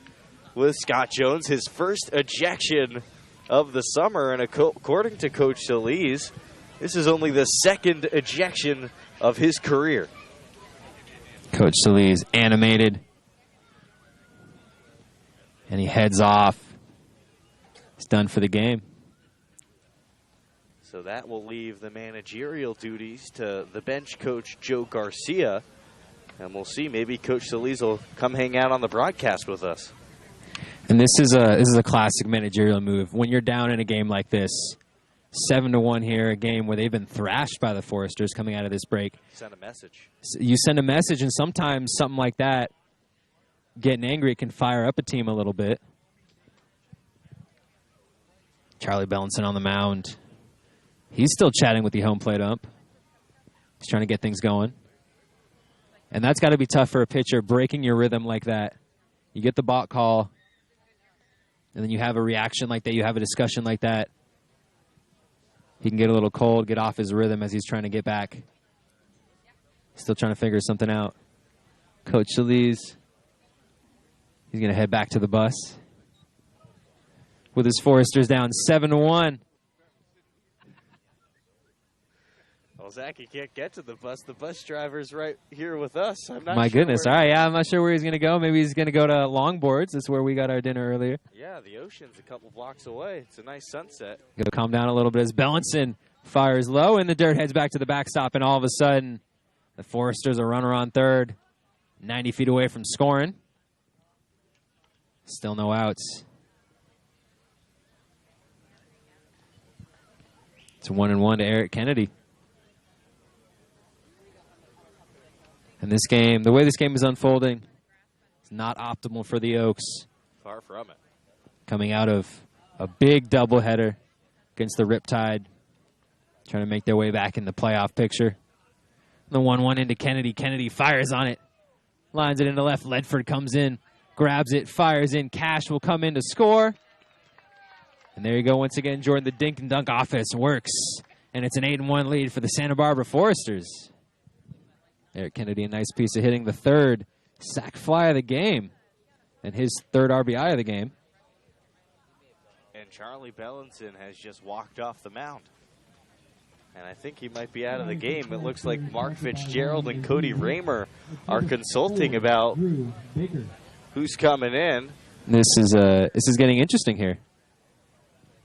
Speaker 2: with Scott Jones, his first ejection of the summer. And according to Coach Sillies, this is only the second ejection of his career.
Speaker 3: Coach Sillies animated. And he heads off. He's done for the game.
Speaker 2: So that will leave the managerial duties to the bench coach, Joe Garcia. And we'll see, maybe Coach Sillies will come hang out on the broadcast with us.
Speaker 3: And this is a classic managerial move. When you're down in a game like this, 7-1 here, a game where they've been thrashed by the Foresters coming out of this break.
Speaker 2: Send a message.
Speaker 3: You send a message, and sometimes something like that, getting angry, can fire up a team a little bit. Charlie Bellinson on the mound. He's still chatting with the home plate ump. He's trying to get things going. And that's got to be tough for a pitcher, breaking your rhythm like that. You get the balk call, and then you have a reaction like that. You have a discussion like that. He can get a little cold, get off his rhythm as he's trying to get back. Still trying to figure something out. Coach Sillies, he's going to head back to the bus with his Foresters down 7-1.
Speaker 2: Well, Zach, you can't get to the bus. The bus driver's right here with us. I'm not
Speaker 3: My
Speaker 2: sure
Speaker 3: goodness. All right, yeah, I'm not sure where he's going to go. Maybe he's going to go to Longboards. That's where we got our dinner earlier.
Speaker 2: Yeah, the ocean's a couple blocks away. It's a nice sunset.
Speaker 3: Going to calm down a little bit as Bellinson fires low, and the dirt heads back to the backstop, and all of a sudden, the Foresters a runner on third, 90 feet away from scoring. Still no outs. It's 1-1 to Eric Kennedy. And this game, the way this game is unfolding, is not optimal for the Oaks.
Speaker 2: Far from it.
Speaker 3: Coming out of a big doubleheader against the Riptide, trying to make their way back in the playoff picture. The 1-1 into Kennedy. Kennedy fires on it. Lines it into left. Ledford comes in, grabs it, fires in. Cash will come in to score. And there you go once again, Jordan. The dink and dunk offense works. And it's an 8-1 lead for the Santa Barbara Foresters. Eric Kennedy, a nice piece of hitting. The third sac fly of the game. And his third RBI of the game.
Speaker 2: And Charlie Bellinson has just walked off the mound. And I think he might be out of the game. It looks like Mark Fitzgerald and Cody Raymer are consulting about who's coming in.
Speaker 3: This is getting interesting here.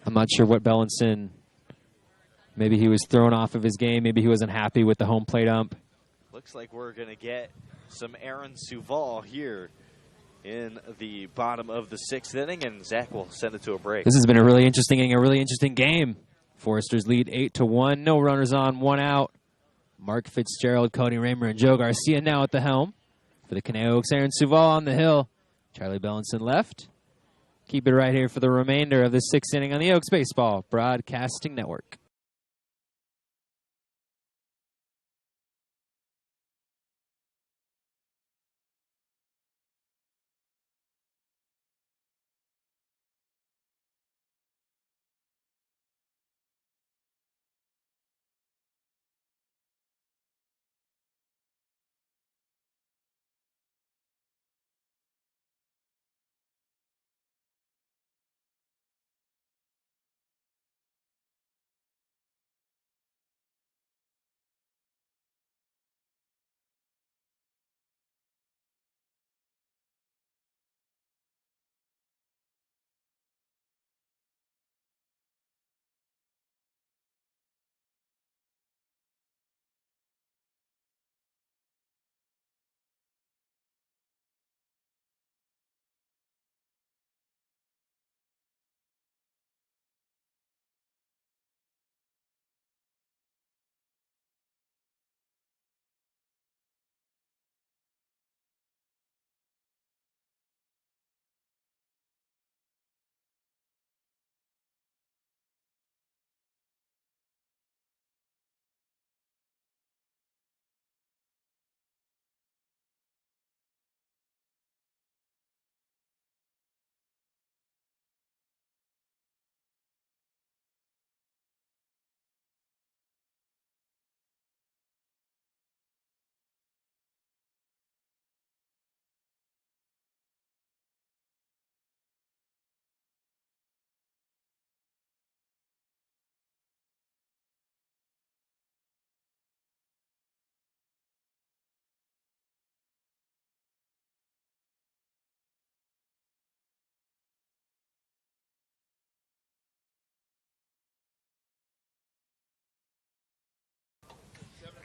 Speaker 3: I'm not sure what Bellinson, maybe he was thrown off of his game. Maybe he wasn't happy with the home plate ump.
Speaker 2: Looks like we're going to get some Aaron Suval here in the bottom of the sixth inning, and Zach will send it to a break.
Speaker 3: This has been a really interesting inning, a really interesting game. Foresters lead 8-1. No runners on, one out. Mark Fitzgerald, Cody Raymer, and Joe Garcia now at the helm. For the Conejo Oaks, Aaron Suval on the hill. Charlie Bellinson left. Keep it right here for the remainder of the sixth inning on the Oaks Baseball Broadcasting Network.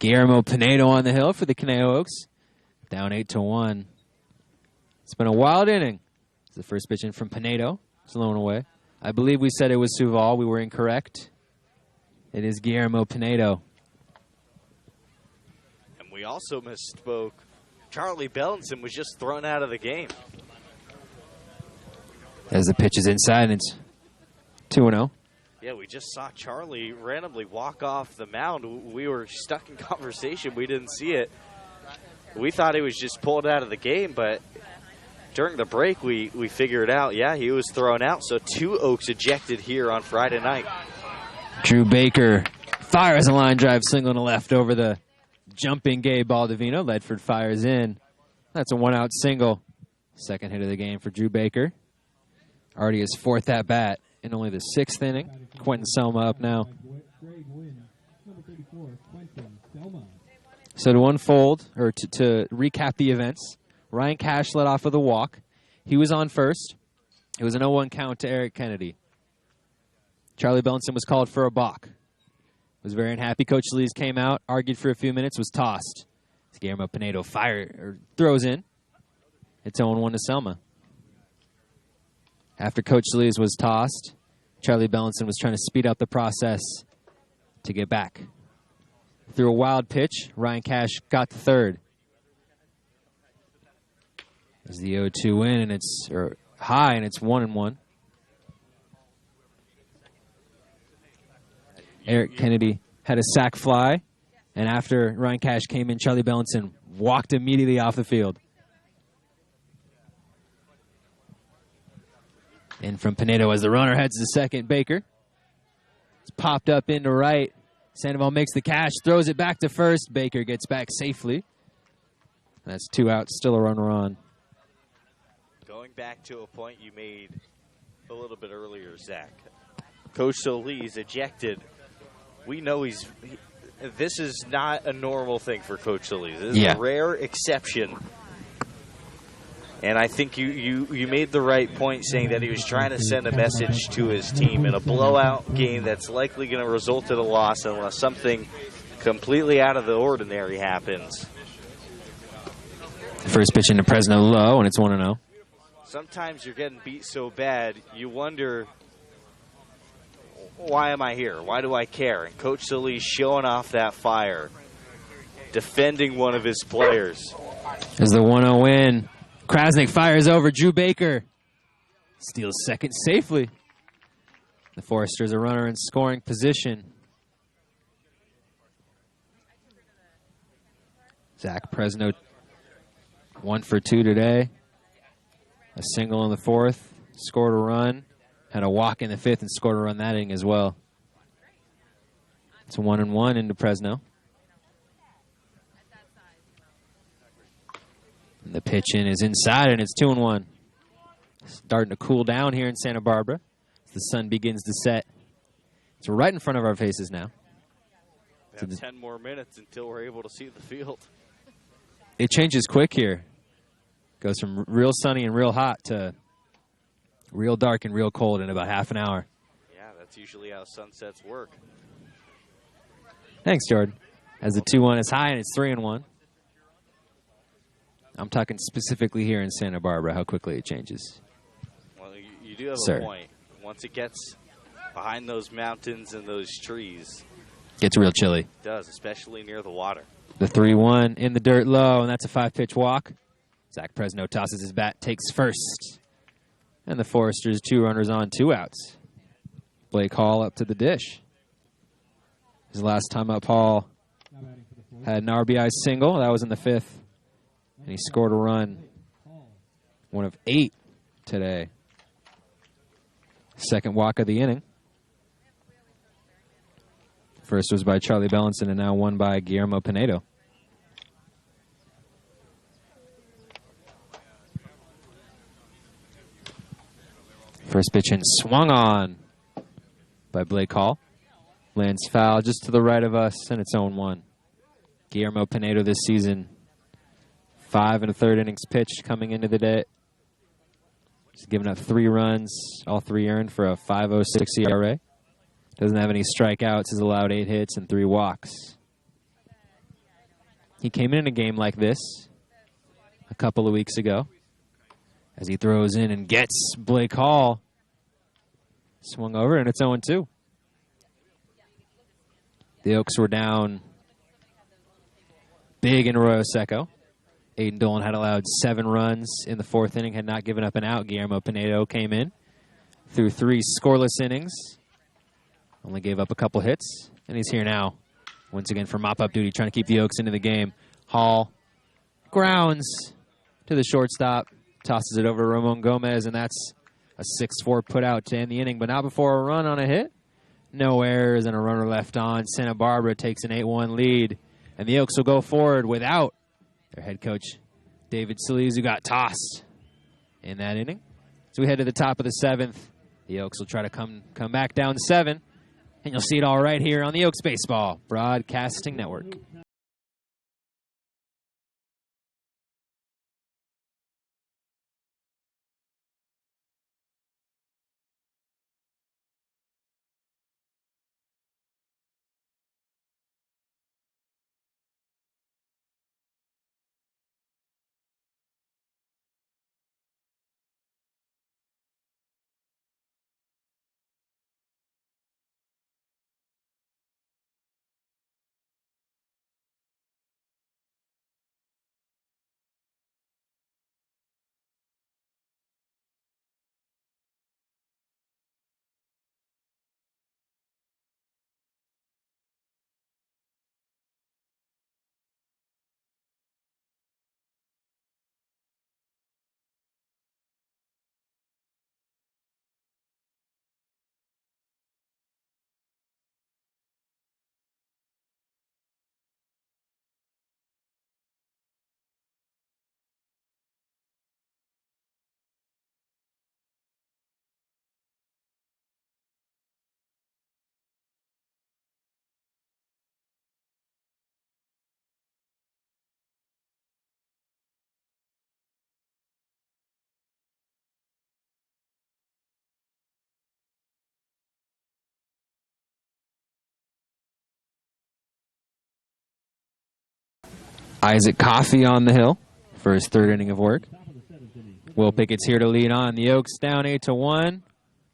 Speaker 3: Guillermo Pinedo on the hill for the Conejo Oaks. Down 8-1. It's been a wild inning. It's the first pitch in from Pinedo. It's low and away. I believe we said it was Suval. We were incorrect. It is Guillermo Pinedo.
Speaker 2: And we also misspoke. Charlie Bellinson was just thrown out of the game.
Speaker 3: As the pitch is inside, and it's 2-0.
Speaker 2: Yeah, we just saw Charlie randomly walk off the mound. We were stuck in conversation. We didn't see it. We thought he was just pulled out of the game, but during the break, we figured out, yeah, he was thrown out. So 2 Oaks ejected here on Friday night.
Speaker 3: Drew Baker fires a line drive single to left over the jumping Gabe Baldovino. Ledford fires in. That's a 1-out single. Second hit of the game for Drew Baker. Already his 4th at bat in only the 6th inning. Quentin Selma up now. So to unfold, or to recap the events, Ryan Cash led off with a walk. He was on first. It was an 0-1 count to Eric Kennedy. Charlie Bellinson was called for a balk. Was very unhappy. Coach Lees came out, argued for a few minutes, was tossed. Guillermo Pinedo throws in. It's 0-1 to Selma. After Coach Lees was tossed, Charlie Bellinson was trying to speed up the process to get back. Through a wild pitch, Ryan Cash got to third. As the 0-2 win, and it's high, and it's 1-1. Eric Kennedy had a sac fly, and after Ryan Cash came in, Charlie Bellinson walked immediately off the field. In from Pinedo as the runner heads to second. Baker. It's popped up into right. Sandoval makes the catch, throws it back to first. Baker gets back safely. That's 2 outs, still a runner on.
Speaker 2: Going back to a point you made a little bit earlier, Zach. Coach Solis ejected. We know this is not a normal thing for Coach Solis. This is a rare exception. And I think you made the right point saying that he was trying to send a message to his team in a blowout game that's likely going to result in a loss unless something completely out of the ordinary happens.
Speaker 3: First pitch into Presno low, and it's 1-0.
Speaker 2: Sometimes you're getting beat so bad, you wonder, why am I here? Why do I care? And Coach Solis showing off that fire, defending one of his players.
Speaker 3: As the 1-0 win. Krasnick fires over Drew Baker. Steals second safely. The Foresters a runner in scoring position. Zach Presno 1 for 2 today. A single in the 4th. Scored a run. Had a walk in the 5th and scored a run that inning as well. It's a 1-1 into Presno. And the pitch in is inside, and it's 2-1. Starting to cool down here in Santa Barbara as the sun begins to set. It's right in front of our faces now.
Speaker 2: We have 10 more minutes until we're able to see the field.
Speaker 3: It changes quick here. Goes from real sunny and real hot to real dark and real cold in about half an hour.
Speaker 2: Yeah, that's usually how sunsets work.
Speaker 3: Thanks, Jordan. As the 2-1 is high, and it's 3-1. I'm talking specifically here in Santa Barbara, how quickly it changes.
Speaker 2: Well, you do have a point. Once it gets behind those mountains and those trees,
Speaker 3: gets real chilly.
Speaker 2: It does, especially near the water.
Speaker 3: The 3-1 in the dirt low, and that's a 5-pitch walk. Zach Presno tosses his bat, takes first. And the Foresters 2 runners on, 2 outs. Blake Hall up to the dish. His last time up, Hall had an RBI single. That was in the 5th. And he scored a run. 1 of 8 today. Second walk of the inning. First was by Charlie Bellinson, and now one by Guillermo Pinedo. First pitch in swung on by Blake Hall. Lands foul just to the right of us, and it's 0-1. Guillermo Pinedo this season, 5 1/3 innings pitched coming into the day. He's given up 3 runs, all 3 earned for a 5.06 ERA. Doesn't have any strikeouts. Has allowed 8 hits and 3 walks. He came in a game like this a couple of weeks ago as he throws in and gets Blake Hall. Swung over, and it's 0-2. The Oaks were down big in Arroyo Seco. Aiden Dolan had allowed 7 runs in the 4th inning, had not given up an out. Guillermo Pinedo came in through 3 scoreless innings. Only gave up a couple hits, and he's here now. Once again for mop-up duty, trying to keep the Oaks into the game. Hall grounds to the shortstop, tosses it over to Ramon Gomez, and that's a 6-4 put out to end the inning, but not before a run on a hit. No errors and a runner left on. Santa Barbara takes an 8-1 lead, and the Oaks will go forward without their head coach, David Solis, who got tossed in that inning. So we head to the top of the 7th. The Oaks will try to come back down 7, and you'll see it all right here on the Oaks Baseball Broadcasting Network. Isaac Coffey on the hill for his 3rd inning of work. Will Pickett's here to lead on. The Oaks down 8-1.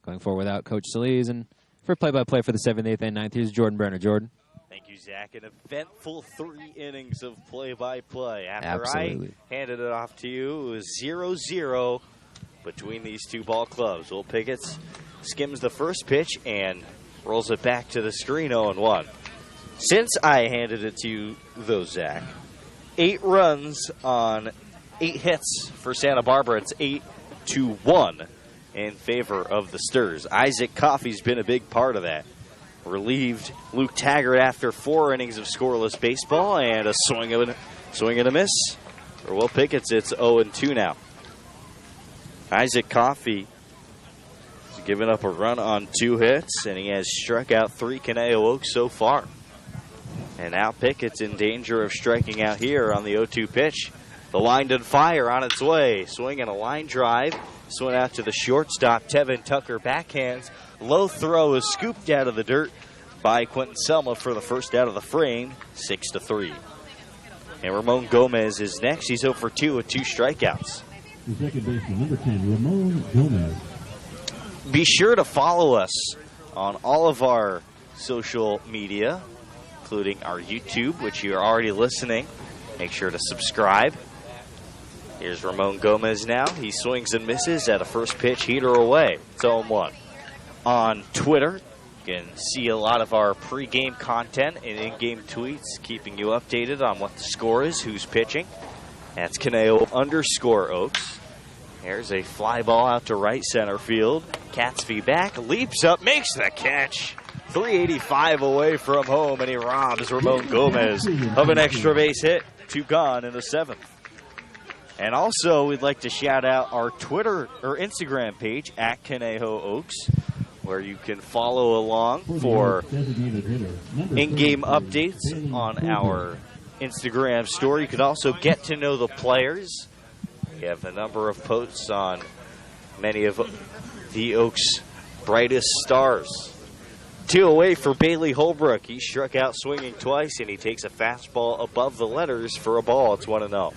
Speaker 3: Going forward without Coach Solis. And for play-by-play for the 7th, 8th, and 9th, here's Jordan Brenner. Jordan.
Speaker 2: Thank you, Zach. An eventful 3 innings of play-by-play. After
Speaker 3: Absolutely.
Speaker 2: I handed it off to you, it was 0-0 between these 2 ball clubs. Will Pickett skims the first pitch and rolls it back to the screen 0-1. Since I handed it to you, though, Zach, 8 runs on 8 hits for Santa Barbara. It's 8-1 in favor of the Sturs. Isaac Coffey's been a big part of that. Relieved Luke Taggart after 4 innings of scoreless baseball, and a swing and a miss for Will Pickett's. It's 0-2 now. Isaac Coffey has given up a run on 2 hits, and he has struck out 3 Conejo Oaks so far. And now Pickett's in danger of striking out here on the 0-2 pitch. The line did fire on its way. Swing and a line drive. Swing out to the shortstop. Tevin Tucker backhands. Low throw is scooped out of the dirt by Quentin Selma for the first out of the frame. 6-3. And Ramon Gomez is next. He's 0-2 with 2 strikeouts.
Speaker 1: The second baseman, number 10, Ramon Gomez.
Speaker 2: Be sure to follow us on all of our social media, including our YouTube, which you're already listening. Make sure to subscribe. Here's Ramon Gomez now. He swings and misses at a first pitch heater away. It's 0-1. On Twitter, you can see a lot of our pregame content and in-game tweets, keeping you updated on what the score is, who's pitching. That's Conejo_Oaks. Here's a fly ball out to right center field. Catsby back, leaps up, makes the catch. 385 away from home, and he robs Ramon Gomez of an extra base hit. 2 gone in the 7th. And also, we'd like to shout out our Twitter or Instagram page at Conejo Oaks, where you can follow along for in-game updates on our Instagram story. You can also get to know the players. We have a number of posts on many of the Oaks' brightest stars. 1-2 away for Bailey Holbrook. He struck out swinging twice, and he takes a fastball above the letters for a ball. It's 1-0.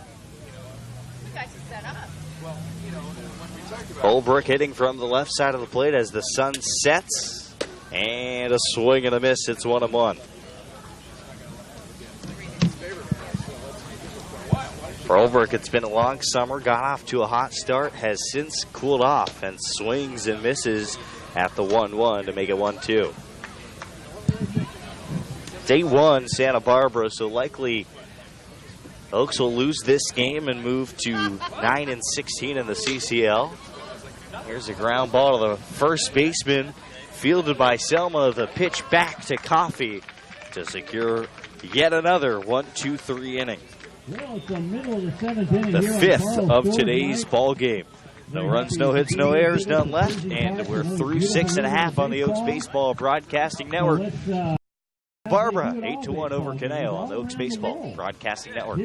Speaker 2: Holbrook hitting from the left side of the plate as the sun sets. And a swing and a miss. It's 1-1. For Holbrook, it's been a long summer. Got off to a hot start. Has since cooled off and swings and misses at the 1-1 to make it 1-2. Day one, Santa Barbara, so likely Oaks will lose this game and move to 9-16 in the CCL. Here's a ground ball to the first baseman, fielded by Selma. The pitch back to Coffey to secure yet another 1-2-3 inning.
Speaker 1: Well, it's the middle of the seventh inning.
Speaker 2: The
Speaker 1: here
Speaker 2: fifth
Speaker 1: on
Speaker 2: of today's ball game. No runs, no hits, no errors, none left, and we're through 6.5 on the Oaks Baseball Broadcasting Network. Barbara, 8-1 over Canale on the Oaks Baseball Broadcasting Network.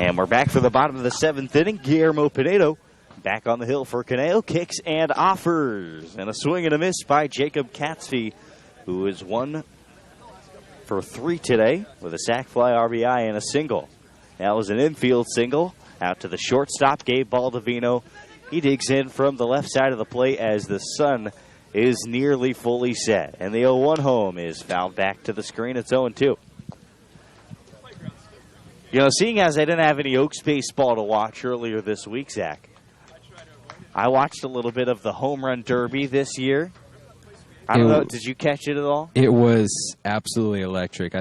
Speaker 2: And we're back for the bottom of the seventh inning. Guillermo Pinedo back on the hill for Canale. Kicks and offers. And a swing and a miss by Jacob Katzfee, who is 1 for 3 today with a sac fly, RBI, and a single. That was an infield single out to the shortstop, Gabe Baldovino. He digs in from the left side of the plate as the sun is nearly fully set. And the 0-1 home is fouled back to the screen. It's 0-2. You know, seeing as I didn't have any Oaks baseball to watch earlier this week, Zach, I watched a little bit of the Home Run Derby this year. I don't know, did you catch it at all?
Speaker 3: It was absolutely electric.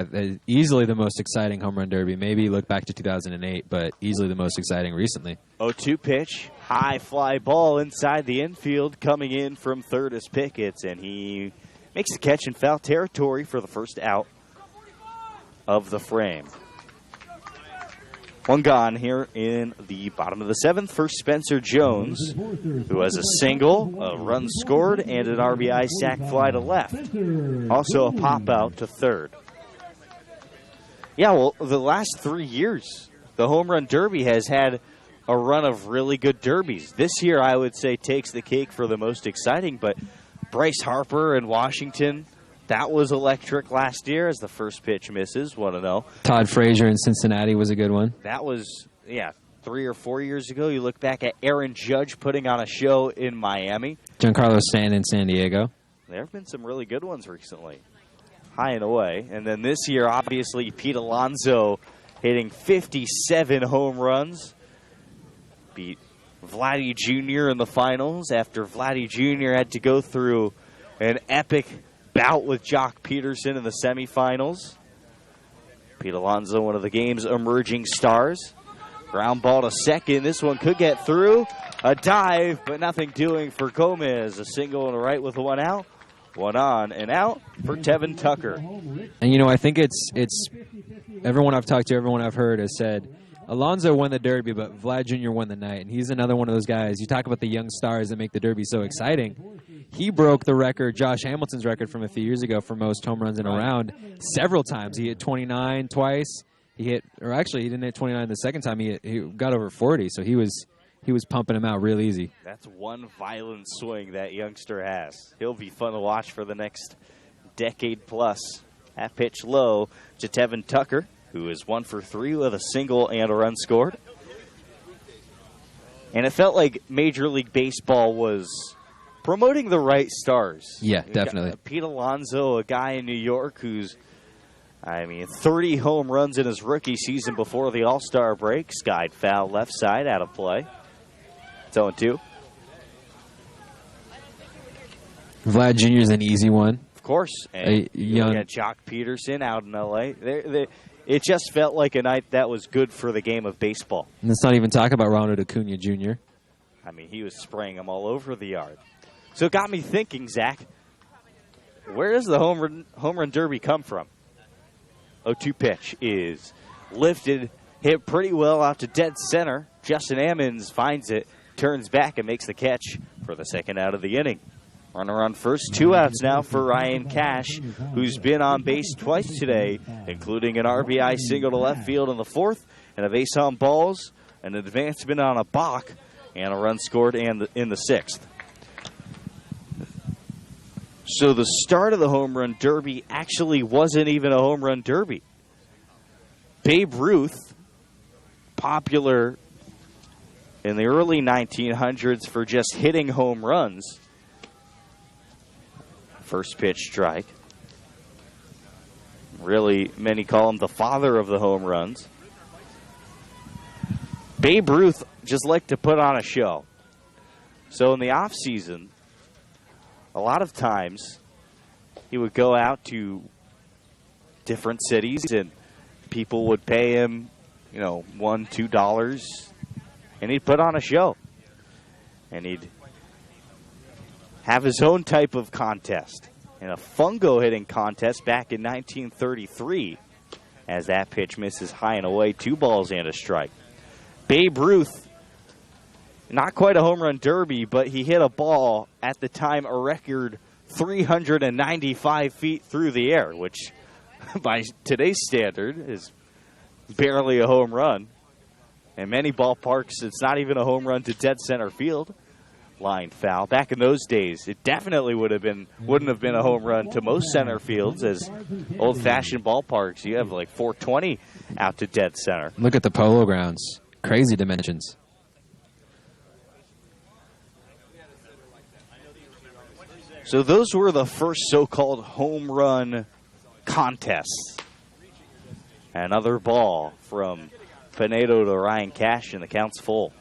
Speaker 3: Easily the most exciting Home Run Derby. Maybe look back to 2008, but easily the most exciting recently.
Speaker 2: 0-2 pitch, high fly ball inside the infield, coming in from third is Pickett, and he makes the catch in foul territory for the first out of the frame. One gone here in the bottom of the seventh for Spencer Jones, who has a single, a run scored, and an RBI sac fly to left. Also a pop out to third. Yeah, well, the last 3 years, the Home Run Derby has had a run of really good derbies. This year, I would say, takes the cake for the most exciting, but Bryce Harper in Washington, that was electric last year as the first pitch misses, 1-0.
Speaker 3: Todd Frazier in Cincinnati was a good one.
Speaker 2: That was, 3 or 4 years ago. You look back at Aaron Judge putting on a show in Miami.
Speaker 3: Giancarlo Stanton in San Diego.
Speaker 2: There have been some really good ones recently. High and away. And then this year, obviously, Pete Alonso hitting 57 home runs. Beat Vladdy Jr. in the finals after Vladdy Jr. had to go through an epic bout with Jock Peterson in the semifinals. Pete Alonso, one of the game's emerging stars. Ground ball to second. This one could get through. A dive, but nothing doing for Gomez. A single and a right with one out. One on and out for Tevin Tucker.
Speaker 3: And, I think it's everyone I've talked to, everyone I've heard has said, Alonzo won the Derby, but Vlad Jr. won the night. And he's another one of those guys. You talk about the young stars that make the Derby so exciting. He broke the record, Josh Hamilton's record from a few years ago for most home runs in a round several times. He hit 29 twice. He didn't hit 29 the second time. He got over 40, so he was pumping him out real easy.
Speaker 2: That's one violent swing that youngster has. He'll be fun to watch for the next decade plus. That pitch low to Tevin Tucker, who is 1 for 3 with a single and a run scored. And it felt like Major League Baseball was promoting the right stars.
Speaker 3: Yeah, definitely.
Speaker 2: Pete Alonso, a guy in New York who's 30 home runs in his rookie season before the All-Star break. Skied foul left side, out of play. It's 0-2.
Speaker 3: Vlad Jr. is an easy one.
Speaker 2: Of course. And you got Jock Peterson out in L.A. It just felt like a night that was good for the game of baseball.
Speaker 3: And let's not even talk about Ronald Acuna Jr.
Speaker 2: He was spraying them all over the yard. So it got me thinking, Zach, where does the home run derby come from? 0-2 pitch is lifted, hit pretty well out to dead center. Justin Ammons finds it, turns back, and makes the catch for the second out of the inning. Runner on first, 2 outs now for Ryan Cash, who's been on base twice today, including an RBI single to left field in the 4th, and a base on balls, an advancement on a balk, and a run scored in the 6th. So the start of the home run derby actually wasn't even a home run derby. Babe Ruth, popular in the early 1900s for just hitting home runs. First pitch strike. Really, many call him the father of the home runs. Babe Ruth just liked to put on a show. So in the offseason, a lot of times he would go out to different cities and people would pay him, $1, $2, and he'd put on a show. And he'd have his own type of contest. In a fungo hitting contest back in 1933, as that pitch misses high and away, 2 balls and a strike. Babe Ruth, not quite a home run derby, but he hit a ball at the time a record 395 feet through the air, which by today's standard is barely a home run. In many ballparks, it's not even a home run to dead center field. Line foul. Back in those days, it definitely wouldn't have been a home run to most center fields, as old-fashioned ballparks, you have like 420 out to dead center.
Speaker 3: Look at the Polo Grounds. Crazy dimensions.
Speaker 2: So those were the first so-called home run contests. Another ball from Pinedo to Ryan Cash, and the count's full.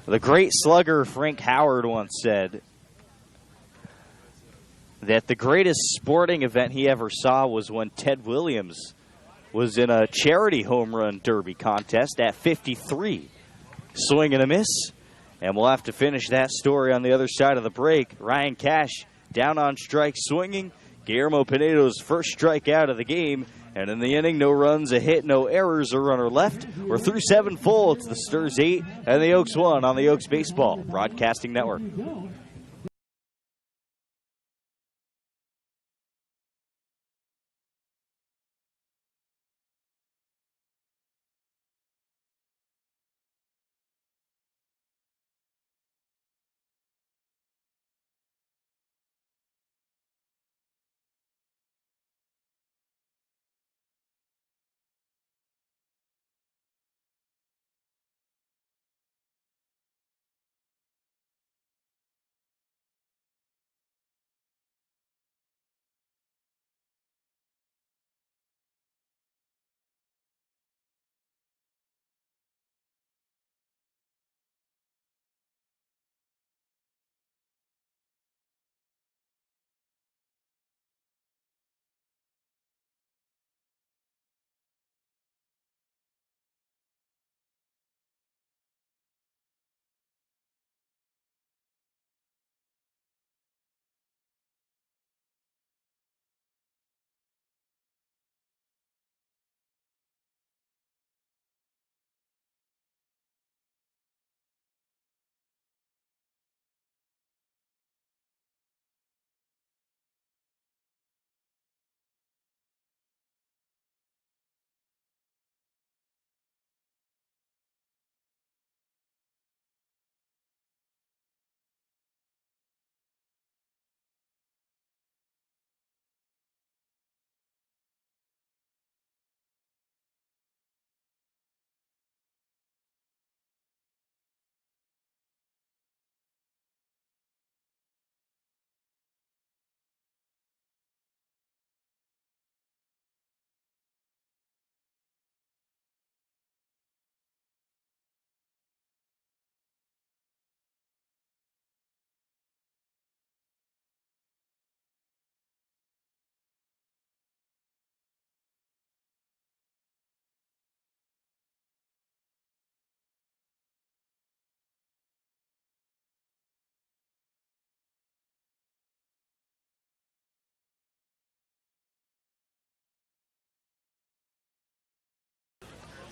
Speaker 2: The great slugger Frank Howard once said that the greatest sporting event he ever saw was when Ted Williams was in a charity home run derby contest at 53. Swing and a miss. And we'll have to finish that story on the other side of the break. Ryan Cash down on strike swinging. Guillermo Pinedo's first strikeout of the game. And in the inning, no runs, a hit, no errors, a runner left. We're through 7 full. It's the Sturs 8 and the Oaks 1 on the Oaks Baseball Broadcasting Network.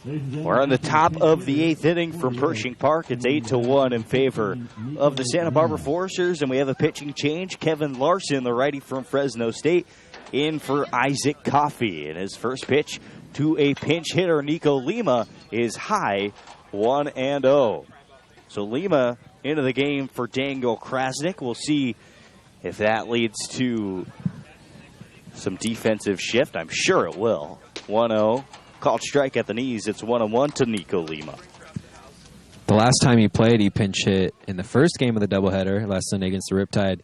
Speaker 2: We're on the top of the 8th inning from Pershing Park. It's 8-1 in favor of the Santa Barbara Foresters, and we have a pitching change. Kevin Larson, the righty from Fresno State, in for Isaac Coffey. And his first pitch to a pinch hitter, Nico Lima, is high, 1-0. So Lima into the game for Daniel Krasnick. We'll see if that leads to some defensive shift. I'm sure it will. 1-0. Called strike at the knees. It's 1-1 to Nico Lima.
Speaker 3: The last time he played, he pinch hit in the first game of the doubleheader last Sunday against the Riptide.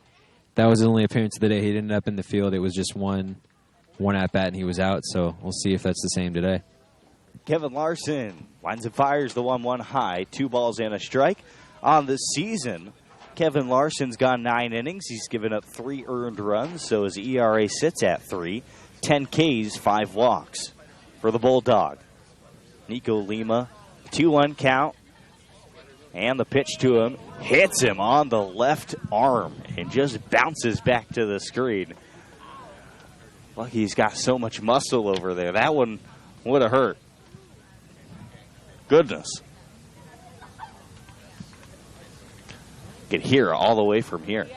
Speaker 3: That was his only appearance of the day. He ended up in the field. It was just one at-bat, and he was out. So we'll see if that's the same today.
Speaker 2: Kevin Larson lines and fires the 1-1 high. 2 balls and a strike. On the season, Kevin Larson's gone 9 innings. He's given up 3 earned runs, so his ERA sits at 3. 10 Ks, 5 walks for the Bulldog. Nico Lima, 2-1 count. And the pitch to him hits him on the left arm and just bounces back to the screen. Lucky he's got so much muscle over there. That one would have hurt. Goodness. Could hear all the way from here.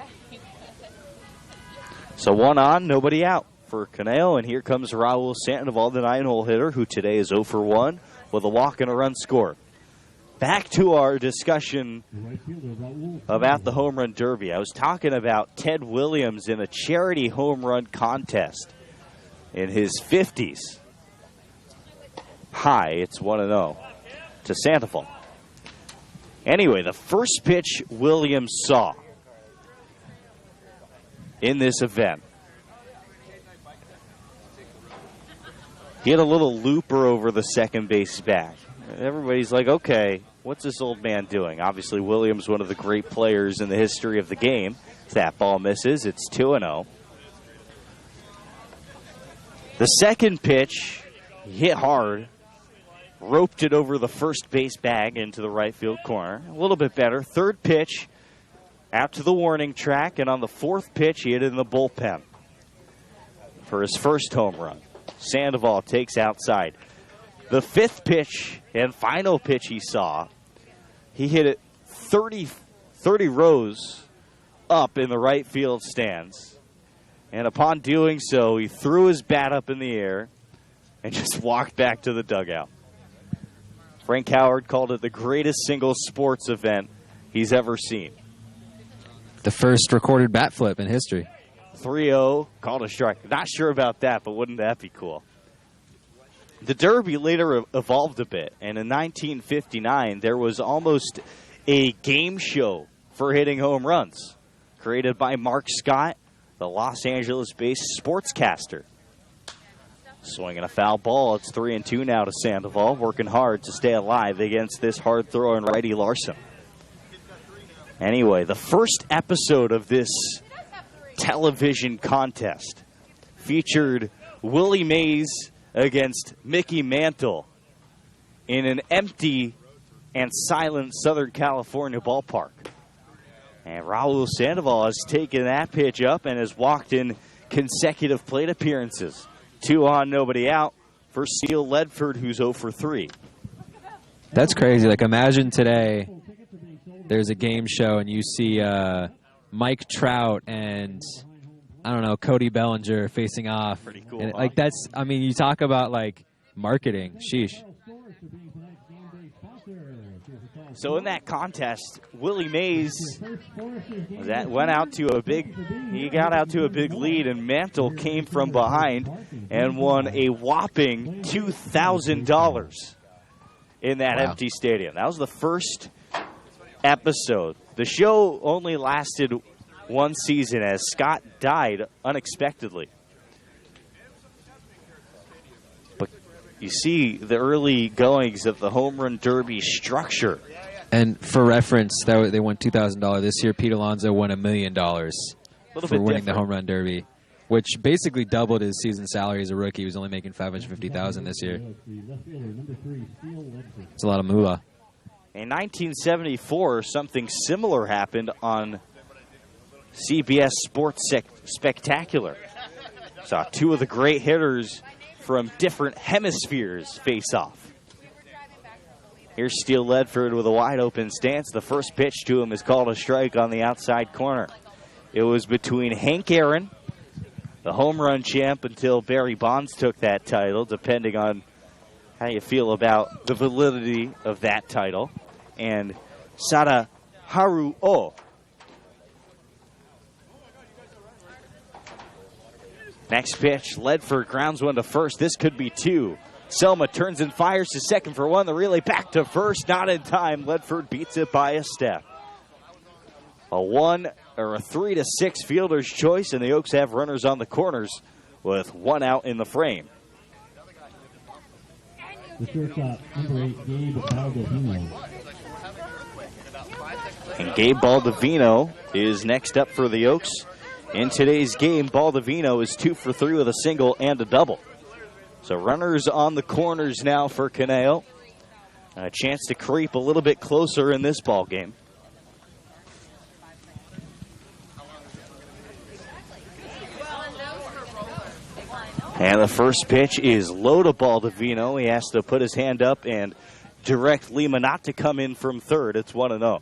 Speaker 2: So 1 on, nobody out for Conejo, and here comes Raul Sandoval, the 9-hole hitter, who today is 0 for 1 with a walk and a run scored. Back to our discussion about the home run derby. I was talking about Ted Williams in a charity home run contest in his 50s. High, it's 1-0 to Sandoval. Anyway, the first pitch Williams saw in this event, he had a little looper over the second base back. Everybody's like, okay, what's this old man doing? Obviously, Williams, one of the great players in the history of the game. That ball misses. It's 2-0. The second pitch, he hit hard, roped it over the first base bag into the right field corner. A little bit better. Third pitch, out to the warning track, and on the fourth pitch, he hit it in the bullpen for his first home run. Sandoval takes outside. The fifth pitch and final pitch he saw, he hit it 30 rows up in the right field stands. And upon doing so, he threw his bat up in the air and just walked back to the dugout. Frank Howard called it the greatest single sports event he's ever seen.
Speaker 3: The first recorded bat flip in history.
Speaker 2: 3-0, called a strike. Not sure about that, but wouldn't that be cool? The Derby later evolved a bit, and in 1959, there was almost a game show for hitting home runs, created by Mark Scott, the Los Angeles-based sportscaster. Swinging a foul ball, it's 3-2 now to Sandoval, working hard to stay alive against this hard-throwing righty Larson. Anyway, the first episode of this television contest featured Willie Mays against Mickey Mantle in an empty and silent Southern California ballpark. And Raul Sandoval has taken that pitch up and has walked in consecutive plate appearances. 2 on, nobody out for Steele Ledford, who's 0 for 3.
Speaker 3: That's crazy. Like, imagine today there's a game show and you see Mike Trout and, I don't know, Cody Bellinger facing off.
Speaker 2: Pretty cool.
Speaker 3: And, like, that's, I mean, you talk about, like, marketing. Sheesh.
Speaker 2: So in that contest, Willie Mays got out to a big lead, and Mantle came from behind and won a whopping $2,000 in that empty stadium. That was the first episode. The show only lasted one season as Scott died unexpectedly. But you see the early goings of the Home Run Derby structure.
Speaker 3: And for reference, they won $2,000. This year, Pete Alonso won $1 million for winning the Home Run Derby, which basically doubled his season salary as a rookie. He was only making $550,000 this year. It's a lot of moolah.
Speaker 2: In 1974, something similar happened on CBS Sports Spectacular. Saw 2 of the great hitters from different hemispheres face off. Here's Steele Ledford with a wide open stance. The first pitch to him is called a strike on the outside corner. It was between Hank Aaron, the home run champ until Barry Bonds took that title, depending on how you feel about the validity of that title, and Sadaharu O. Next pitch, Ledford grounds one to first. This could be two. Selma turns and fires to second for one. The relay back to first, not in time. Ledford beats it by a step. A 3-6 fielder's choice, and the Oaks have runners on the corners with one out in the frame.
Speaker 1: The shortstop, number 8, Gabe Baldovino.
Speaker 2: And Gabe Baldovino is next up for the Oaks. In today's game, Baldovino is 2 for 3 with a single and a double. So runners on the corners now for Conejo. A chance to creep a little bit closer in this ball game. And the first pitch is low to Baldovino. He has to put his hand up and direct Lima not to come in from third. It's 1-0.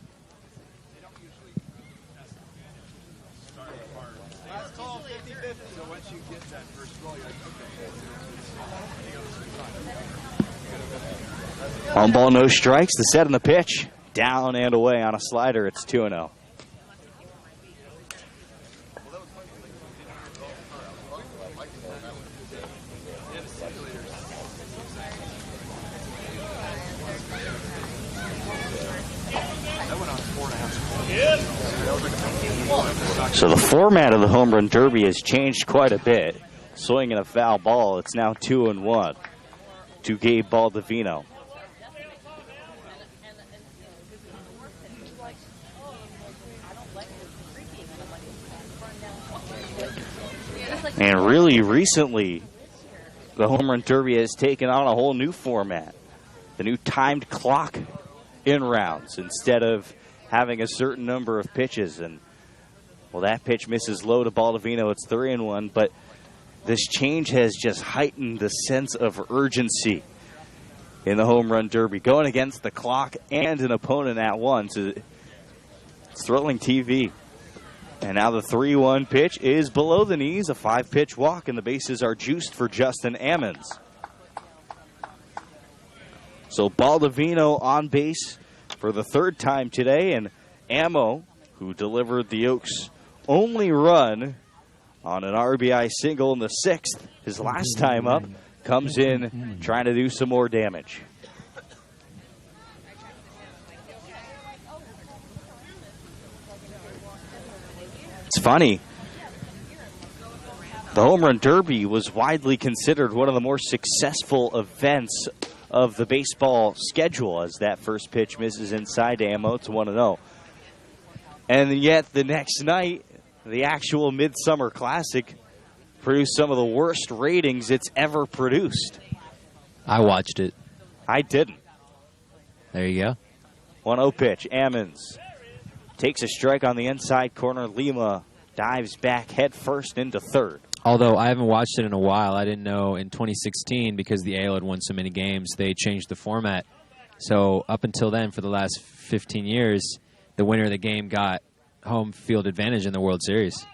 Speaker 2: On ball, no strikes. The set and the pitch. Down and away on a slider. It's 2-0. So the format of the Home Run Derby has changed quite a bit. Swinging a foul ball, it's now 2-1 to Gabe Baldovino. And really recently, the Home Run Derby has taken on a whole new format. The new timed clock in rounds instead of having a certain number of pitches. And, well, that pitch misses low to Baldovino. It's 3-1. But this change has just heightened the sense of urgency in the Home Run Derby. Going against the clock and an opponent at once. It's thrilling TV. And now the 3-1 pitch is below the knees, a 5-pitch walk, and the bases are juiced for Justin Ammons. So Baldovino on base for the third time today, and Ammo, who delivered the Oaks' only run on an RBI single in the sixth, his last time up, comes in trying to do some more damage. It's funny. The Home Run Derby was widely considered one of the more successful events of the baseball schedule, as that first pitch misses inside to Ammo. It's 1-0. And yet the next night, the actual Midsummer Classic produced some of the worst ratings it's ever produced.
Speaker 3: I watched it.
Speaker 2: I didn't.
Speaker 3: There you go.
Speaker 2: 1-0 pitch. Ammons takes a strike on the inside corner. Lima dives back head first into third.
Speaker 3: Although I haven't watched it in a while, I didn't know in 2016, because the AL had won so many games, they changed the format. So up until then, for the last 15 years, the winner of the game got home field advantage in the World Series.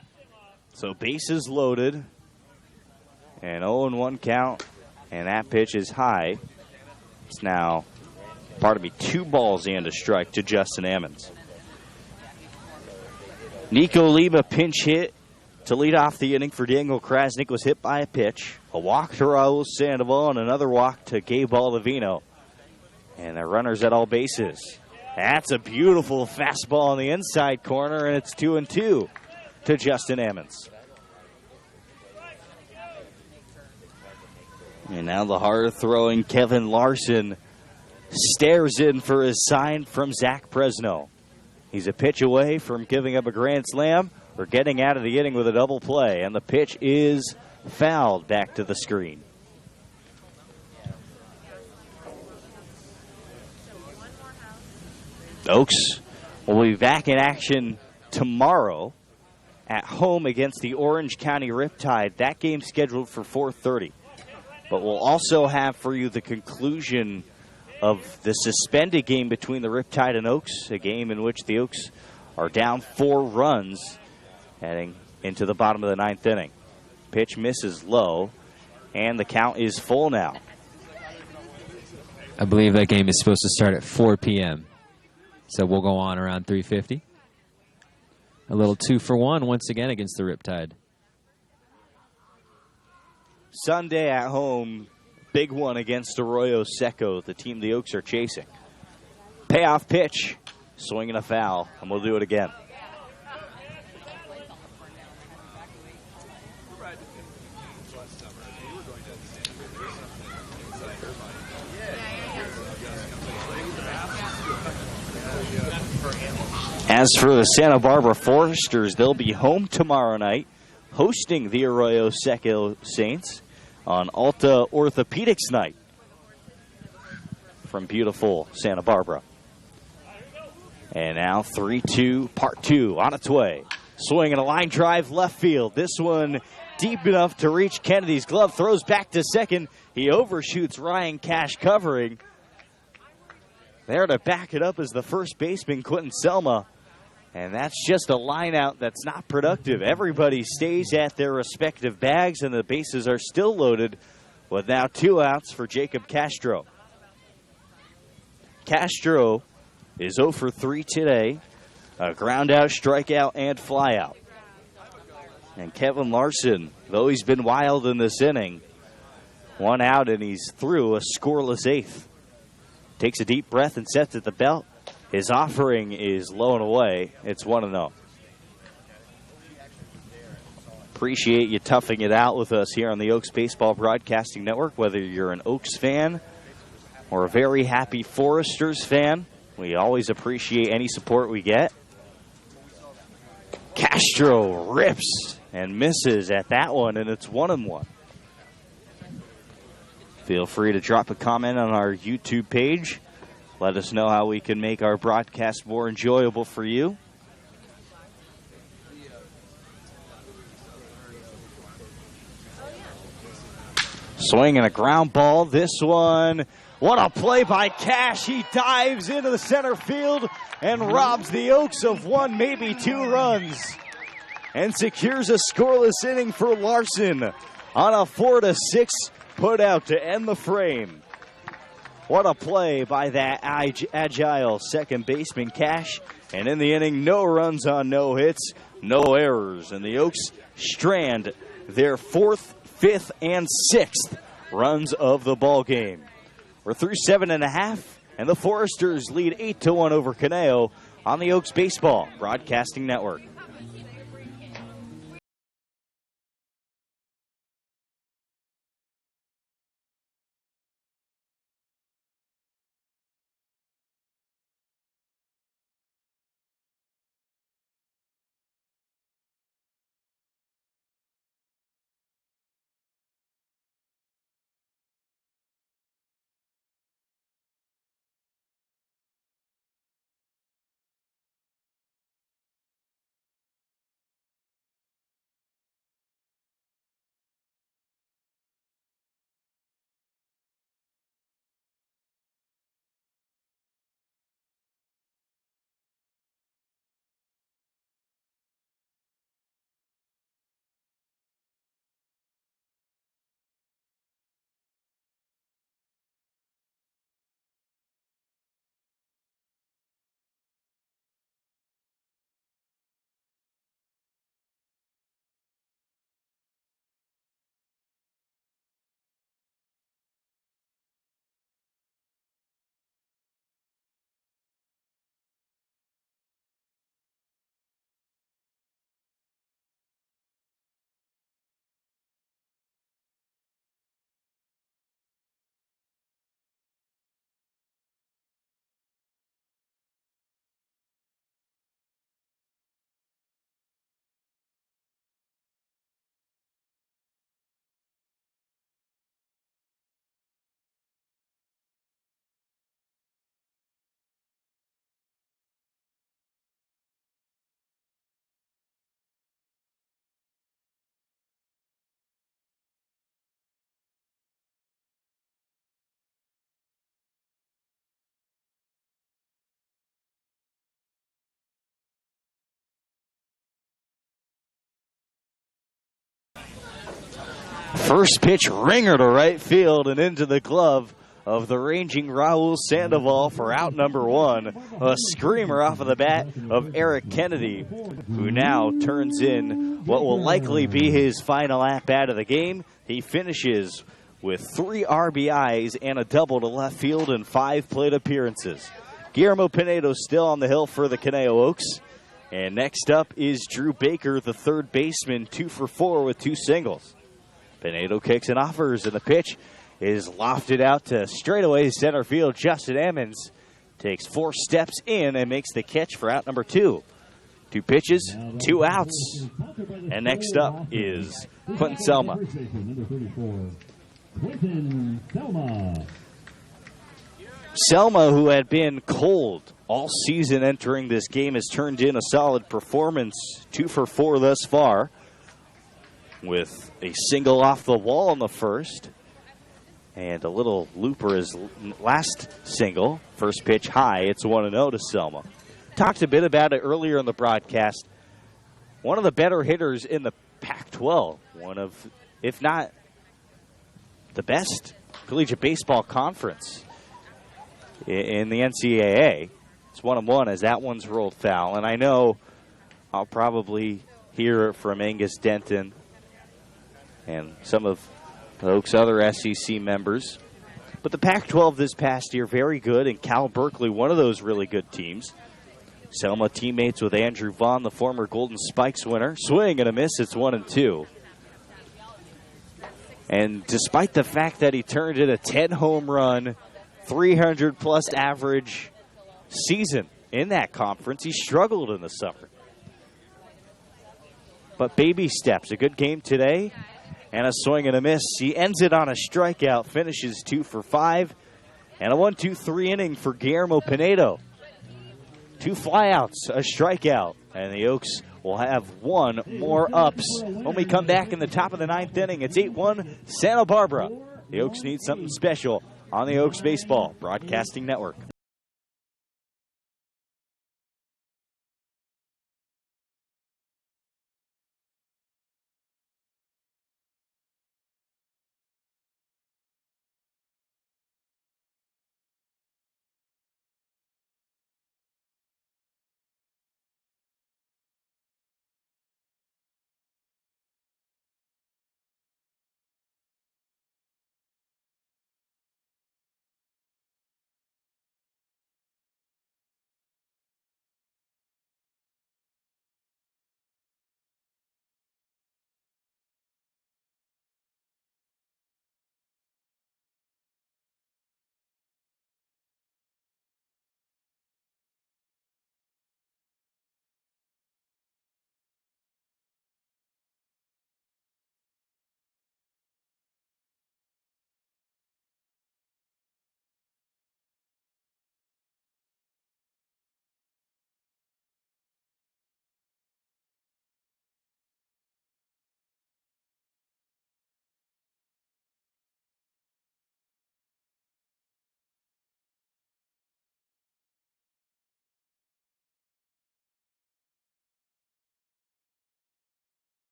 Speaker 2: So bases loaded, and 0-1 count, and that pitch is high. It's now, 2 balls and a strike to Justin Ammons. Nico Lima pinch hit to lead off the inning for Daniel Krasnick, was hit by a pitch. A walk to Raul Sandoval and another walk to Gabe Baldovino. And the runners at all bases. That's a beautiful fastball on the inside corner, and it's 2-2 to Justin Ammons. And now the hard-throwing Kevin Larson stares in for his sign from Zach Presno. He's a pitch away from giving up a grand slam or getting out of the inning with a double play. And the pitch is fouled back to the screen. Oaks will be back in action tomorrow at home against the Orange County Riptide. That game scheduled for 4:30. But we'll also have for you the conclusion of the suspended game between the Riptide and Oaks, a game in which the Oaks are down 4 runs heading into the bottom of the 9th inning. Pitch misses low, and the count is full now.
Speaker 3: I believe that game is supposed to start at 4 p.m., so we'll go on around 3:50. A little 2-for-1 once again against the Riptide.
Speaker 2: Sunday at home, big one against Arroyo Seco, the team the Oaks are chasing. Payoff pitch, swinging a foul, and we'll do it again. As for the Santa Barbara Foresters, they'll be home tomorrow night, hosting the Arroyo Seco Saints on Alta Orthopedics Night from beautiful Santa Barbara. And now 3-2, part 2 on its way. Swinging a line drive left field. This one deep enough to reach Kennedy's glove. Throws back to second. He overshoots Ryan Cash covering. There to back it up is the first baseman, Quentin Selma. And that's just a line out that's not productive. Everybody stays at their respective bags, and the bases are still loaded with now 2 outs for Jacob Castro. Castro is 0 for 3 today. A ground out, strikeout, and fly out. And Kevin Larson, though he's been wild in this inning, 1 out and he's through a scoreless 8th. Takes a deep breath and sets at the belt. His offering is low and away. It's 1-0. Appreciate you toughing it out with us here on the Oaks Baseball Broadcasting Network, whether you're an Oaks fan or a very happy Foresters fan. We always appreciate any support we get. Castro rips and misses at that one, and it's 1-1. Feel free to drop a comment on our YouTube page. Let us know how we can make our broadcast more enjoyable for you. Swinging a ground ball. This one, what a play by Cash. He dives into the center field and robs the Oaks of 1, maybe 2 runs. And secures a scoreless inning for Larson on a 4-6 put out to end the frame. What a play by that agile second baseman, Cash. And in the inning, no runs on no hits, no errors. And the Oaks strand their 4th, 5th, and 6th runs of the ball game. We're through 7.5, and the Foresters lead 8-1 over Conejo on the Oaks Baseball Broadcasting Network. First pitch ringer to right field and into the glove of the ranging Raul Sandoval for out number 1. A screamer off of the bat of Eric Kennedy, who now turns in what will likely be his final at-bat of the game. He finishes with 3 RBIs and a double to left field in 5 plate appearances. Guillermo Pinedo still on the hill for the Conejo Oaks. And next up is Drew Baker, the third baseman, 2 for 4 with 2 singles. Pinedo kicks and offers, and the pitch is lofted out to straightaway center field. Justin Emmons takes 4 steps in and makes the catch for out number 2. 2 pitches, 2 outs. And next up is Quentin Selma. Selma, who had been cold all season entering this game, has turned in a solid performance. 2 for 4 thus far, with a single off the wall in the first. And a little looper his last single. First pitch high. It's 1-0 to Selma. Talked a bit about it earlier in the broadcast. One of the better hitters in the Pac-12. One of, if not the best collegiate baseball conference in the NCAA. It's 1-1 as that one's rolled foul. And I know I'll probably hear it from Angus Denton and some of Oaks' other SEC members. But the Pac-12 this past year, very good, and Cal Berkeley, one of those really good teams. Selma teammates with Andrew Vaughn, the former Golden Spikes winner. Swing and a miss, it's 1-2. And despite the fact that he turned in a 10-home run, 300-plus average season in that conference, he struggled in the summer. But baby steps, a good game today. And a swing and a miss. He ends it on a strikeout, finishes 2 for 5. And a 1-2-3 inning for Guillermo Pinedo. 2 flyouts, a strikeout. And the Oaks will have 1 more ups when we come back in the top of the 9th inning. It's 8-1 Santa Barbara. The Oaks need something special on the Oaks Baseball Broadcasting Network.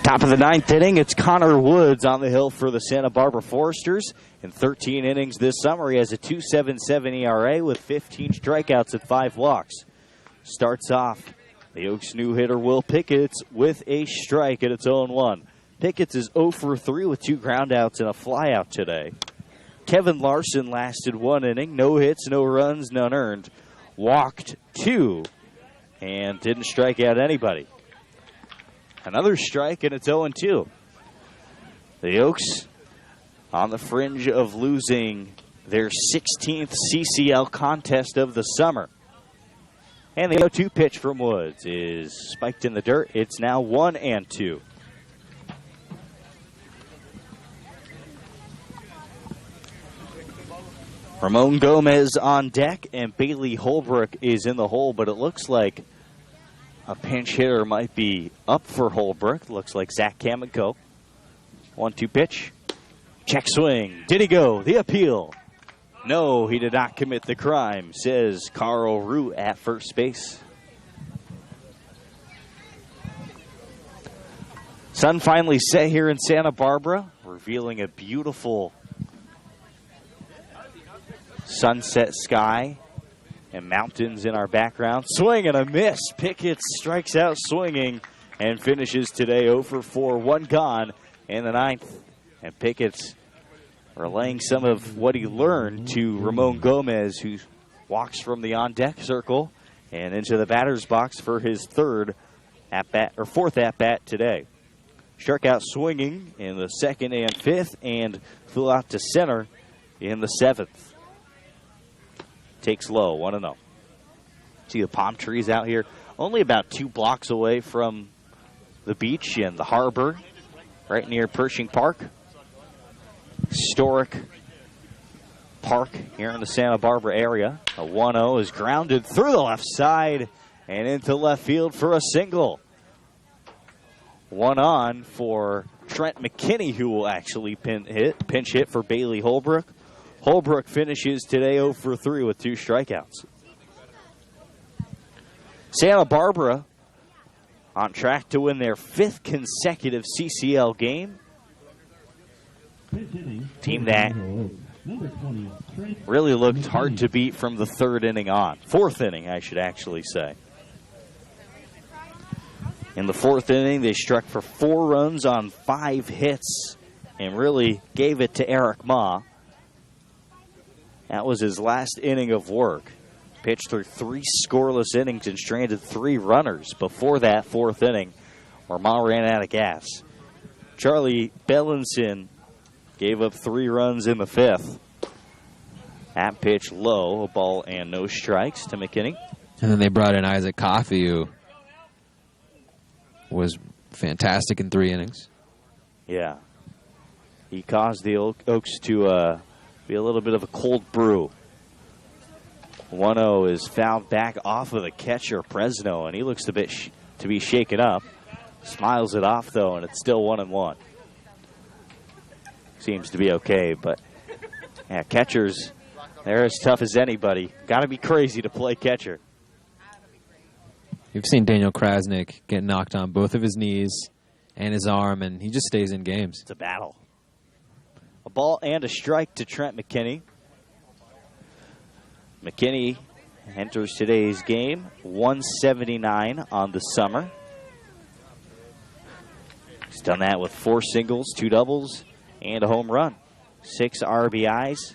Speaker 2: Top of the 9th inning, it's Connor Woods on the hill for the Santa Barbara Foresters. In 13 innings this summer, he has a 2.77 ERA with 15 strikeouts and 5 walks. Starts off The Oaks' new hitter, Will Pickett's, with a strike at its 0-1. Pickett's is 0 for 3 with 2 groundouts and a flyout today. Kevin Larson lasted 1 inning. No hits, no runs, none earned. Walked 2 and didn't strike out anybody. Another strike, and it's 0-2. The Oaks on the fringe of losing their 16th CCL contest of the summer. And the 0-2 pitch from Woods is spiked in the dirt. It's now 1-2. Ramon Gomez on deck, and Bailey Holbrook is in the hole, but it looks like a pinch hitter might be up for Holbrook. Looks like Zach Kamenko. 1-2 pitch. Check swing. Did he go? The appeal. No, he did not commit the crime, says Carl Root at first base. Sun finally set here in Santa Barbara, revealing a beautiful sunset sky and mountains in our background. Swing and a miss. Pickett strikes out swinging and finishes today 0 for 4, 1 gone in the 9th. And Pickett's relaying some of what he learned to Ramon Gomez, who walks from the on-deck circle and into the batter's box for his 4th at-bat today. Struck out swinging in the 2nd and 5th and flew out to center in the 7th. Takes low, 1-0. See the palm trees out here? Only about 2 blocks away from the beach and the harbor, right near Pershing Park. Historic park here in the Santa Barbara area. A 1-0 is grounded through the left side and into left field for a single. 1 on for Trent McKinney, who will actually pinch hit for Bailey Holbrook. Holbrook finishes today 0 for 3 with 2 strikeouts. Santa Barbara on track to win their 5th consecutive CCL game. Team that really looked hard to beat from the 3rd inning on. 4th inning, I should actually say. In the 4th inning, they struck for 4 runs on 5 hits and really gave it to Eric Ma. That was his last inning of work. Pitched through 3 scoreless innings and stranded 3 runners before that 4th inning, where Ma ran out of gas. Charlie Bellinson gave up 3 runs in the 5th. That pitch low, a ball and no strikes to McKinney.
Speaker 3: And then they brought in Isaac Coffey, who was fantastic in 3 innings.
Speaker 2: Yeah. He caused the Oaks to be a little bit of a cold brew. 1-0 is fouled back off of the catcher, Presno, and he looks a bit to be shaken up. Smiles it off, though, and it's still 1-1. Seems to be okay, but yeah, catchers, they're as tough as anybody. Got to be crazy to play catcher.
Speaker 3: You've seen Daniel Krasnick get knocked on both of his knees and his arm, and he just stays in games.
Speaker 2: It's a battle. A ball and a strike to Trent McKinney. McKinney enters today's game 179 on the summer. He's done that with 4 singles, 2 doubles, and a home run. 6 RBIs.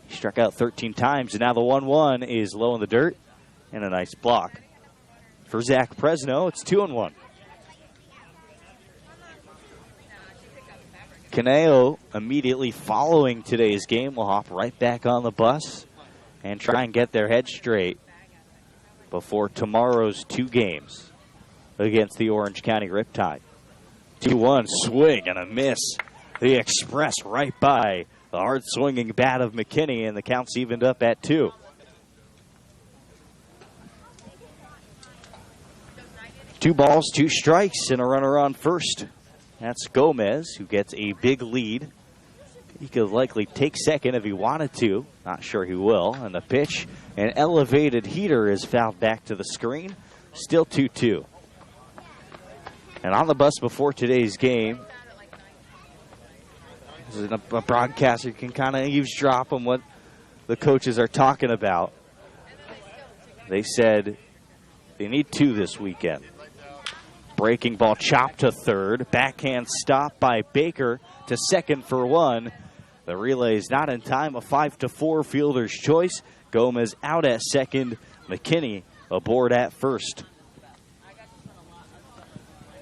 Speaker 2: He struck out 13 times, and now the 1-1 is low in the dirt and a nice block. For Zach Presno, it's 2-1. Caneo, immediately following today's game, will hop right back on the bus and try and get their head straight before tomorrow's 2 games against the Orange County Riptide. 2-1, swing and a miss. The express right by the hard-swinging bat of McKinney, and the count's evened up at 2. Two balls, 2 strikes, and a runner on first. That's Gomez, who gets a big lead. He could likely take second if he wanted to. Not sure he will. And the pitch, an elevated heater, is fouled back to the screen. Still 2-2. And on the bus before today's game, a broadcaster can kind of eavesdrop on what the coaches are talking about. They said They need 2 this weekend. Breaking ball chopped to third. Backhand stop by Baker to second for 1. The relay is not in time. A 5-4 fielder's choice. Gomez out at second. McKinney aboard at first.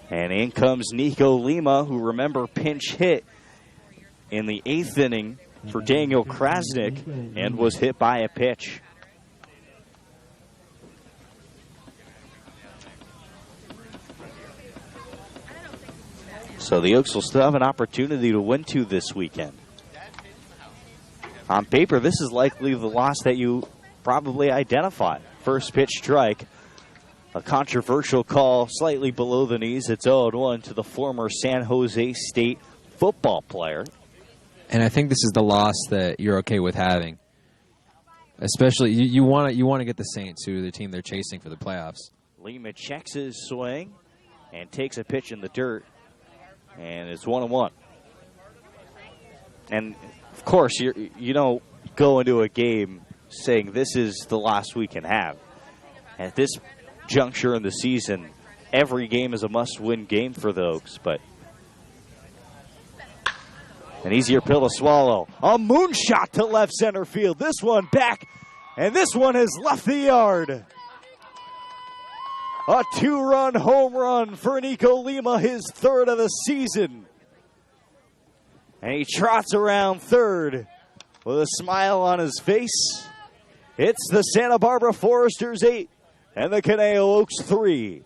Speaker 2: And in comes Nico Lima, who, remember, pinch hit in the 8th inning for Daniel Krasnick and was hit by a pitch. So the Oaks will still have an opportunity to win 2 this weekend. On paper, this is likely the loss that you probably identify. First pitch strike. A controversial call slightly below the knees. It's 0-1 to the former San Jose State football player.
Speaker 3: And I think this is the loss that you're okay with having. Especially, you want to get the Saints, who are the team they're chasing for the playoffs.
Speaker 2: Lima checks his swing and takes a pitch in the dirt. And it's 1-1. And, of course, you don't go into a game saying this is the loss we can have. At this juncture in the season, every game is a must-win game for the Oaks. But an easier pill to swallow. A moonshot to left center field. This one back, and this one has left the yard. A 2-run home run for Nico Lima, his 3rd of the season. And he trots around third with a smile on his face. It's the Santa Barbara Foresters 8 and the Conejo Oaks 3.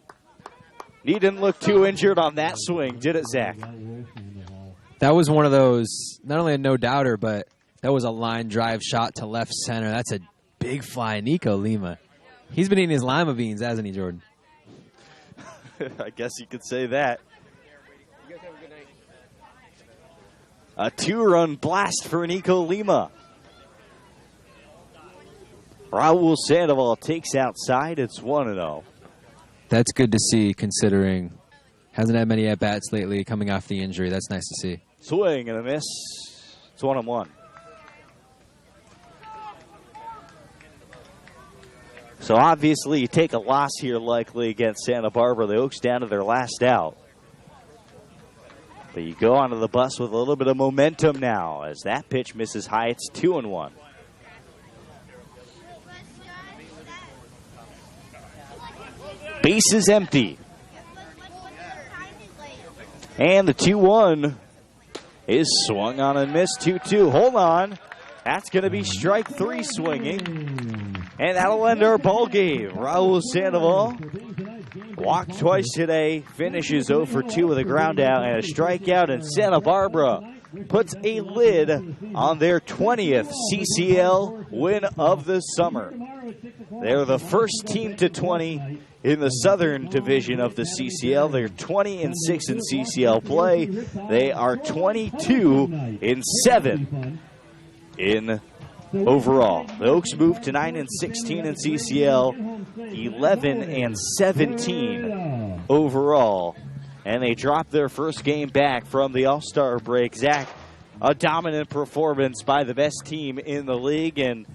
Speaker 2: He didn't look too injured on that swing, did it, Zach?
Speaker 3: That was one of those, not only a no-doubter, but that was a line drive shot to left center. That's a big fly, Nico Lima. He's been eating his lima beans, hasn't he, Jordan?
Speaker 2: I guess you could say that. A 2-run blast for Nico Lima. Raul Sandoval takes outside. It's 1-0.
Speaker 3: That's good to see, considering hasn't had many at-bats lately coming off the injury. That's nice to see.
Speaker 2: Swing and a miss. It's 1-1. So obviously you take a loss here likely against Santa Barbara. The Oaks down to their last out. But you go onto the bus with a little bit of momentum now as that pitch misses high. It's 2-1. Base is empty. And the 2-1 is swung on and missed. 2-2. Hold on. That's going to be strike 3 swinging. And that'll end our ball game. Raul Sandoval walked twice today, finishes 0 for 2 with a ground out and a strikeout, and Santa Barbara puts a lid on their 20th CCL win of the summer. They're the first team to 20 in the Southern Division of the CCL. They're 20-6 in CCL play. They are 22-7 in overall. The Oaks moved to 9-16 in CCL, 11-17 overall, and they dropped their first game back from the All-Star break. Zach, a dominant performance by the best team in the league, and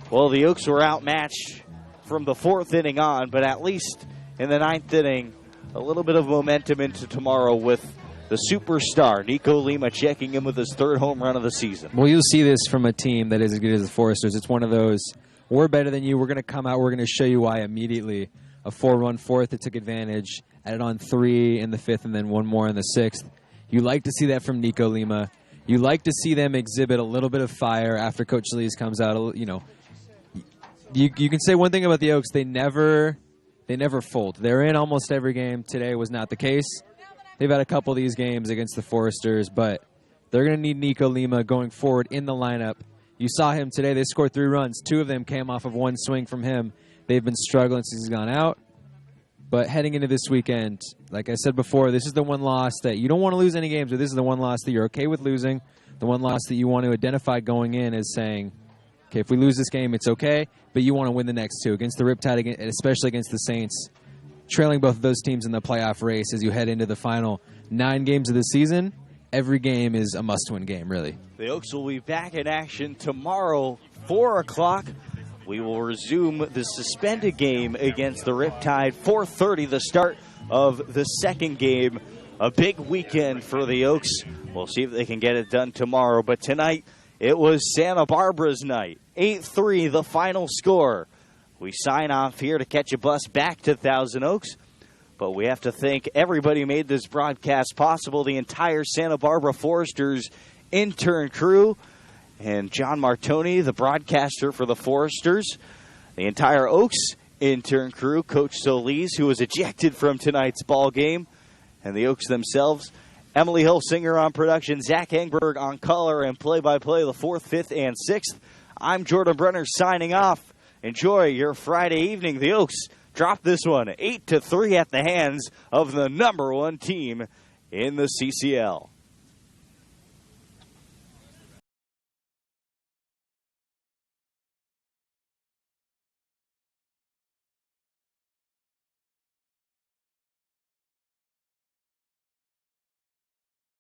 Speaker 2: well, the Oaks were outmatched from the 4th inning on, but at least in the 9th inning, a little bit of momentum into tomorrow with the superstar, Nico Lima, checking in with his 3rd home run of the season.
Speaker 3: Well, you'll see this from a team that is as good as the Foresters. It's one of those, we're better than you. We're going to come out. We're going to show you why immediately. A 4-run 4th that took advantage, added on 3 in the 5th, and then 1 more in the 6th. You like to see that from Nico Lima. You like to see them exhibit a little bit of fire after Coach Lees comes out. You know, you can say one thing about the Oaks. They never fold. They're in almost every game. Today was not the case. They've had a couple of these games against the Foresters, but they're going to need Nico Lima going forward in the lineup. You saw him today. They scored 3 runs. 2 of them came off of 1 swing from him. They've been struggling since he's gone out. But heading into this weekend, like I said before, this is the one loss that you don't want to lose any games, but this is the one loss that you're okay with losing, the one loss that you want to identify going in as saying, okay, if we lose this game, it's okay, but you want to win the next 2 against the Riptide, especially against the Saints. Trailing both of those teams in the playoff race as you head into the final 9 games of the season, every game is a must-win game, really.
Speaker 2: The Oaks will be back in action tomorrow, 4 o'clock, we will resume the suspended game against the Riptide. 4:30, the start of the second game. A big weekend for the Oaks. We'll see if they can get it done tomorrow. But tonight, it was Santa Barbara's night. 8-3, the final score. We sign off here to catch a bus back to Thousand Oaks. But we have to thank everybody who made this broadcast possible, the entire Santa Barbara Foresters intern crew, and John Martoni, the broadcaster for the Foresters, the entire Oaks intern crew, Coach Solis, who was ejected from tonight's ball game, and the Oaks themselves, Emily Hilsinger on production, Zach Engberg on color and play-by-play, the 4th, 5th, and 6th. I'm Jordan Brenner signing off. Enjoy your Friday evening. The Oaks drop this one 8-3 at the hands of the #1 team in the CCL.